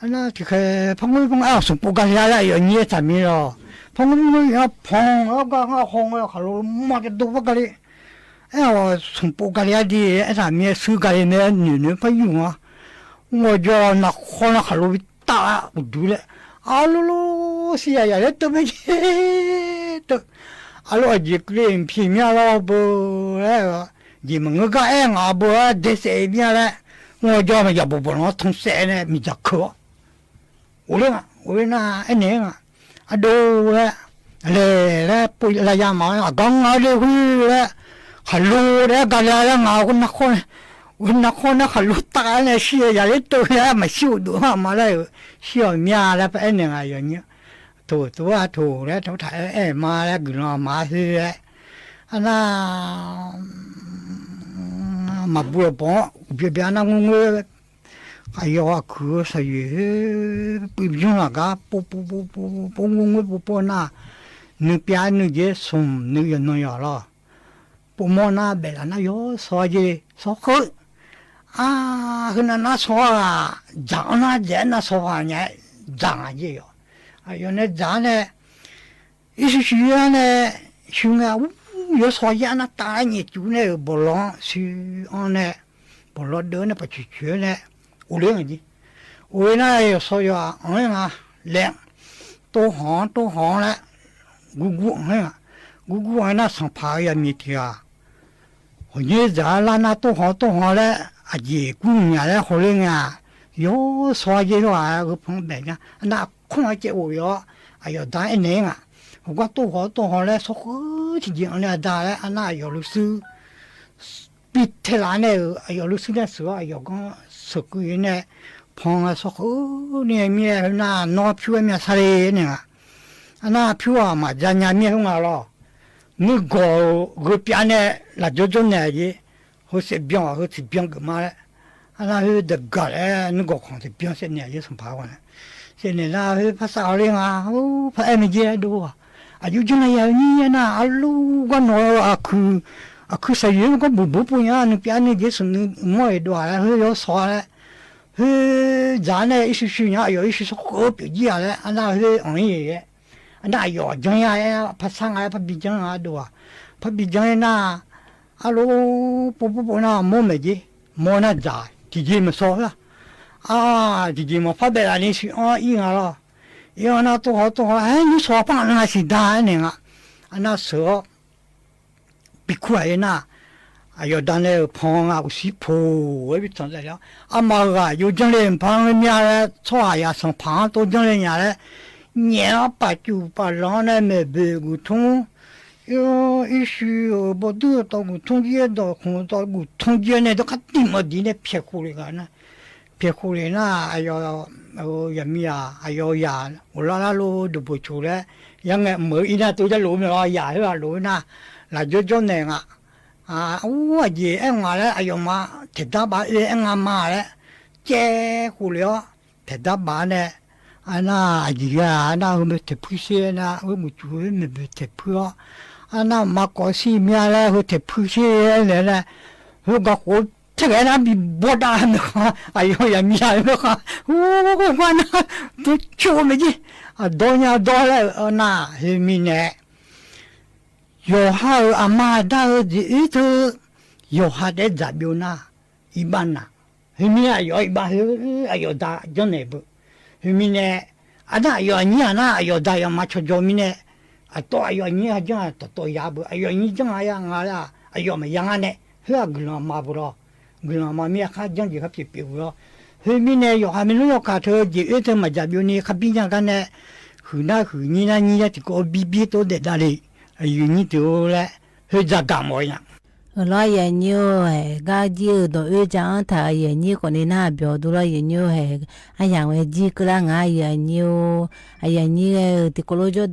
那这个碰啊是不干下来有你怎么了？碰要碰我刚刚红了，还有妈的都不干的，哎我从不干的的，哎啥面手干的那女不用啊，我就那好了还有大不对了，啊噜是呀呀都没去都，啊噜一个人皮面了不那个，你们我个哎我不得谁面了，我叫们也不能从谁呢米家课，我那一年啊。啊都了，来不来呀嘛？刚好的回来，还路的干啥了？我那还路大了，些呀，都呀没修多嘛来，小面了不那个样呢？土了，土台哎嘛了，个那嘛是嘞，啊那嘛不帮，别那我。哎呀，可是也不用那个，不那，你别你也送你也弄样了，不摸那别了那有所以说好啊，那说啊，长那人那说话呢，长也有，哎呦那长呢，一是学呢，学啊，有说呀那大你就那不让去安呢，不让得那不去学呢。我两个，我那说呀，两多行嘞，我那上爬呀米的啊，我你咱那多行嘞，啊也姑娘嘞好嘞啊，有说的话我旁边呀，那空姐我要，哎呀当一年啊，我多行嘞说好听讲嘞大嘞，那有律师，比太难嘞，哎呀律师那时候哎呀讲。说句呢， พองอ่ะสกเนี่ยเมียน่านอผิวเมียทะเลเนี่ยอันน่าผิวมาจันยาเมียของเราล่ะนึกก็เปียเนี่ยละจจเนี่ยยี่เขาเสียเบี้ยเขาเสียเบี้ยก็มาแล้วอันนั้นคือเด็กกัดนึกก็ของเสียเบี้ยเสียเนี่ยยี่สมภาวะเสียเนี่ยนะคือภาษาอะไรอ่ะโอ้พระเอ็มเจดูอายุจังเลยนี่นะอัลลูก็นอคือใส่ยังก็บุบเนี่ยนึกเปียเนี่ยยี่สุดมวยดูอะไรเฮ้ยยอสอนเลยเฮ้ยจานเนี่ยอีสุเนี่ย有一些是河北地啊嘞อันนั้นคืออันนี้อันนั้น有จัง呀ภาษาไงภาษาบีจังอ่ะดูภาษาบีจังน่ะอัลลูปุ๊น่ะมอไม่จีมอน่ะจ่าที่มันสอนละที่มัน发表的是อีกแล้วอีกนะตัว你说话那是大呢啊那时候比快呢有当然胖啊有时胖我比常在了嘛有将来胖面嘞错呀生胖多将来伢嘞年把酒把让嘞没别个通有一时不多到个通街到空到个通街呢都看地么地呢撇苦哩个呢撇苦哩那也咪啊有呀我拉路都不出来ยังไงเหมือนอีน่าตัวจะรู้ไม่ว่าอย่าให้ว่ารู้นะหลายจุดเนี่ยว่าเย่งมาแล้วอายุมาเถิดบ้าเอ็งมาแล้วเจ้าหูเลี้ยวเถิดบ้าเนี่ยอันน่ะยี่อ่ะอันน่ะเขาไม่เถิดผู้เชี่ยนะเขาไม่ช่วยไม่เถิดผู้อันน่ะมาก่อสีเมียแล้วเขาเถิดผู้เชี่ยเนี่ยนะเขาก็โห这个那比不大呢，哎呦呀，米呀那个，我那都去我们去多年多了那是米呢。有好阿妈到这里头，有好的杂标呐，一般呐，是米啊有一般是有大就那不，是米呢，那有你那有大要嘛出着米呢，多有你这样多也不，有你这样啦，有么样呢？是个人嘛不咯？người mà mẹ khác chẳng gì khác chỉ biểu đó, hơi mi này有还没弄卡车，只一直嘛在表呢，khác边讲干呢，河你那就个比都在那里，有你就嘞，hơi在干么样？lo ye nyu he ga ji do e jang tha ye ni ko ni na byo du lo ye nyu he a yang we ji kla nga ye nyu a ye ni ti ko lo jo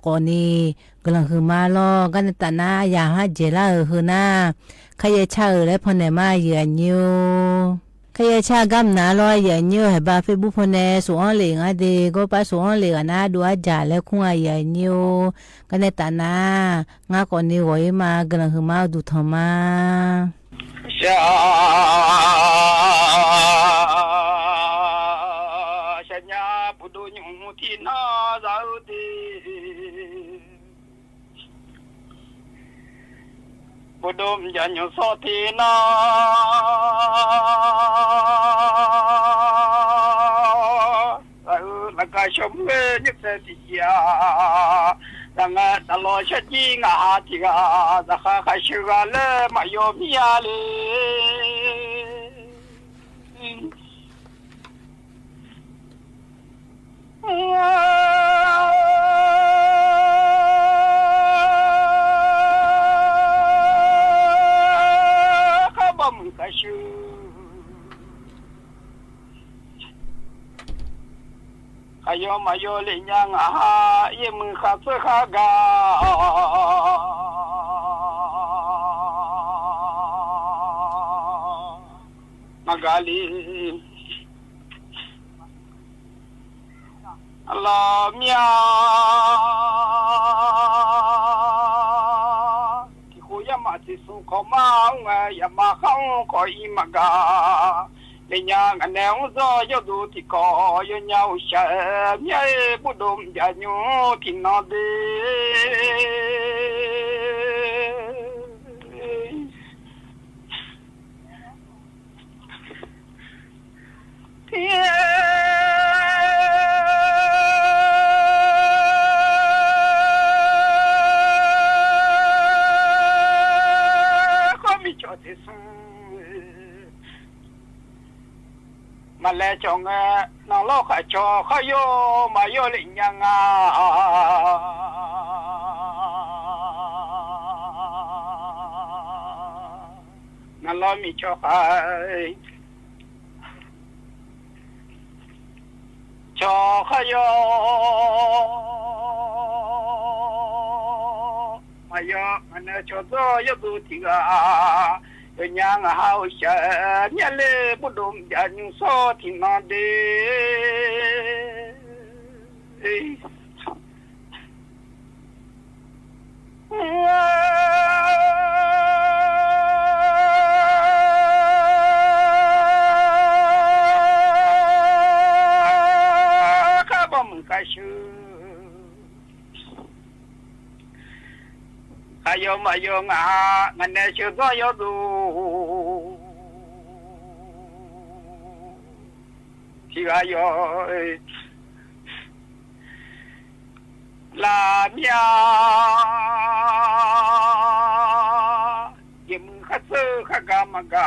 ko ni glang hu ma lo ga ta na ya ha je la hu na kha ye cha le phon ne ma ye nyu kha ye cha gam na lo ye nyu he ba facebook phon ne so on le nga de go pa so on le na du a ja le khu a ye nyu ga ne ta na nga ko ni wo ye ma glang hu ma du thom ma sha nya bu do nyu ti na za de bu dom ja nyu so ti na la ka shom me ni se ti ya nga da lo sha ji nga ti ga da kha shu ga le ma yo mi ya le ka bam ka shu ayo mayo le nyang ye mun kha se kha ga magali Allah mia ki ko ya ma ti su ko ma nga ya ma khang ko i ma ga le nyang ane zo yo du ti ko yo nyau sha mia bu dum ja nyu ti no de mà lẽ chồng nó lo khai cho khai yo mà yo lĩnh nhang nó lo mi cho khai cho khayo mayo ana cho do yo du tiga nyang hao sha nyale budum jan so tinade ayo mayo nga ngane chudo yodu tigayo la mia yem khatsu khagamaga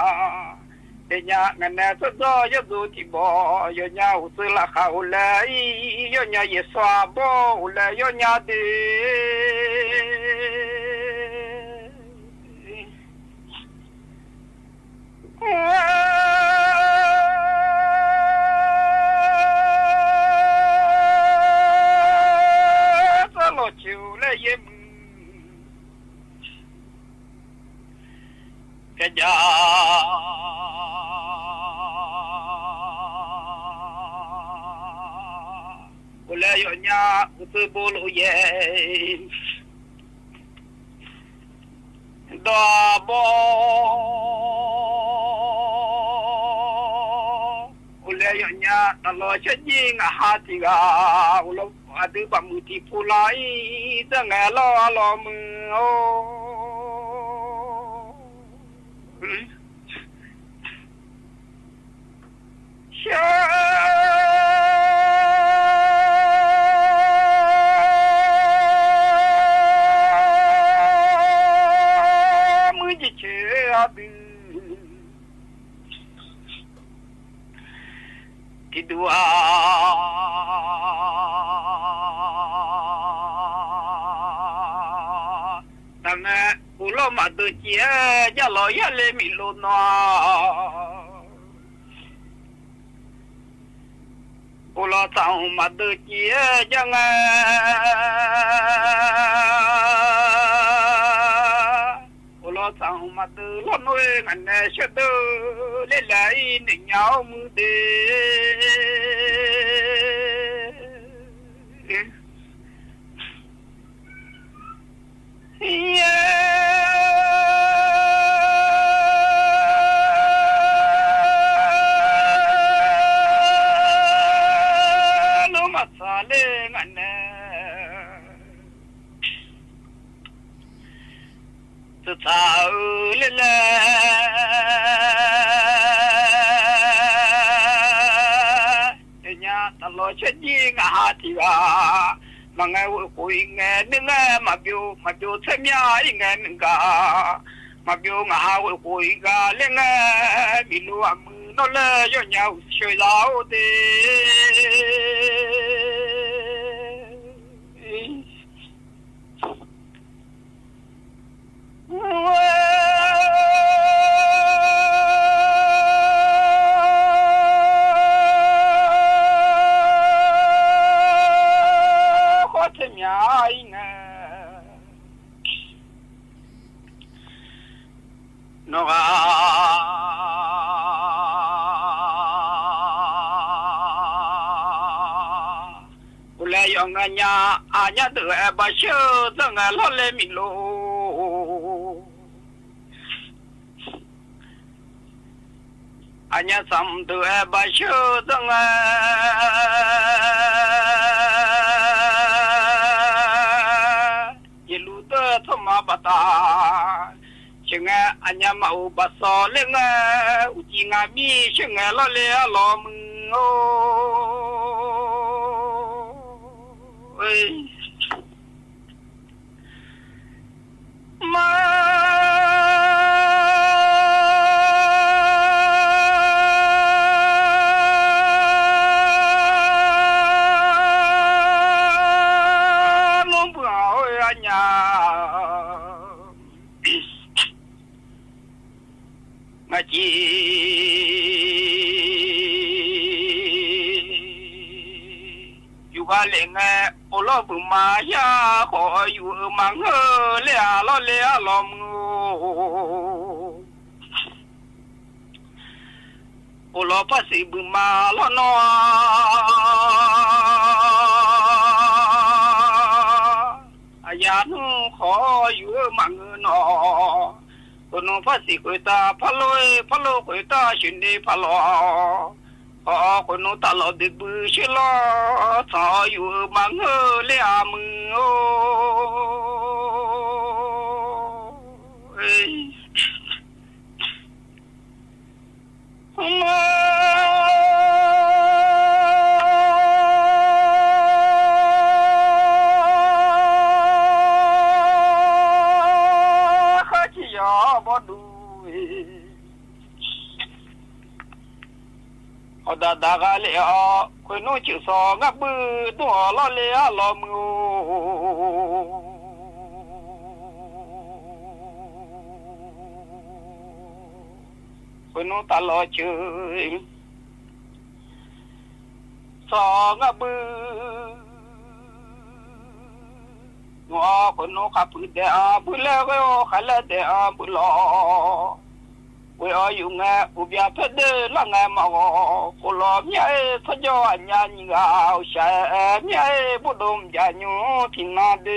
enya ngane chudo yodu tibo yo nya usla khaulai yo nya yeswa bo ula yo nya de lo chiu le yem ke ja ule yo nya utu bolu ye da bo ule yo nya ta lo che jing ha ti ga ulo adu pamuti pulai tanga lo lo mu o sha mu ji che adu kidua tame ulo madu chia ya lo ya le mi lo no ulo tao madu chia janga ulo tao madu lo no ngane shedo le lai ni nyao mu de lo masale ngane tsao le le nya ta lo che ji nga ha ti ga mà nghe vui nghe đứng mà biểu thêm nhà nghe nga mà biểu ngà vui ga lên bị lúa mưa nó lê cho nhau chơi lão đi nó ule yo nganya anya de ba shu zang lo le mi lo anya sam de ba shu zang ye lu de thoma bata chunga anya mau baso lenga uji ngami chunga lo le lo mu oi ma no bua anya ngaji อยู่กันเลยไงโอโลบุมายาขออยู่มังเฮเลี้ยล้อเลี้ยลอมโอโลภาษีบุมาล้อนออาญานุขออยู่มังนอคนภาษีกุยตาพะโลกุยตาชินดีพะโลพอคนตลอดดึกบือชิลอสออยู่มังเฮเลียมือข้าที่ยาบ่ดูเอาดากาเลยคนนู้นชื่อสองกับบือตัวล้อเลี้ยล้อมือคนนู้นตลอดเฉยสองกับบือหัวคนนู้นขับปืนเดียบุเล่ก็ขันเล่เดียบุลอเวออยู่ไงอุบยาเพดละไงมากุลอมยัยทจออัญญาณิกาเชมยัยบุดมจานุทินาเด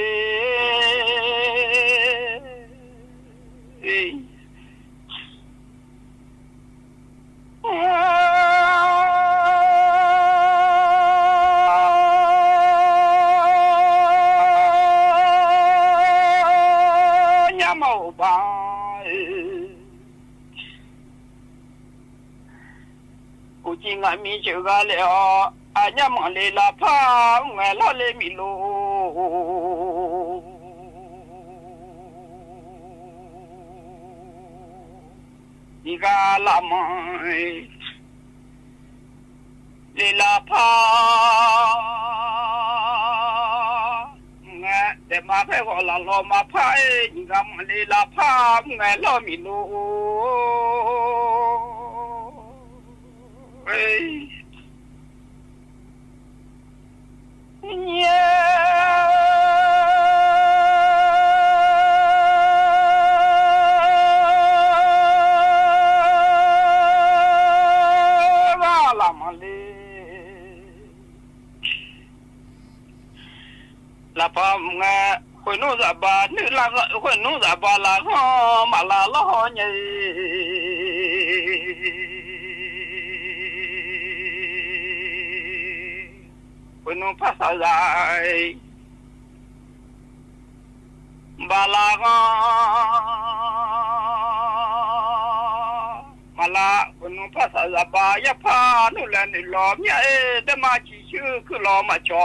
ญามาบากูจริงมีเชื่อกันเลยอาญามันเลยลาพาเงล้อเลยมิโลดีกาลามเลยลาพาเงแต่มาเพื่อละลอมาพายดีกามันเลยลาพาเงล้อมิโลla pam nga khoi no za ba ni la khoi no za ba la ho ma la lo ho nhai khoi no pa sa lai ba la ho ma la khoi no pa sa za ba ya pa no la ni lo mya e de ma chi chu ku lo ma cho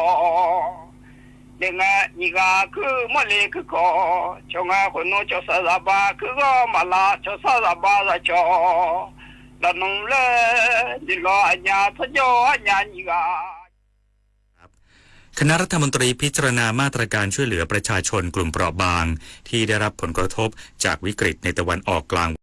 내가 네가 그 멀리 그거 정아 혼노 조사자바 그거 말라 조사자바라 저 나놈래 니로 아냐 터져 아냐 니가 คณะรัฐมนตรีพิจารณามาตรการช่วยเหลือประชาชนกลุ่มเปราะบางที่ได้รับผลกระทบจากวิกฤตในตะวันออกกลาง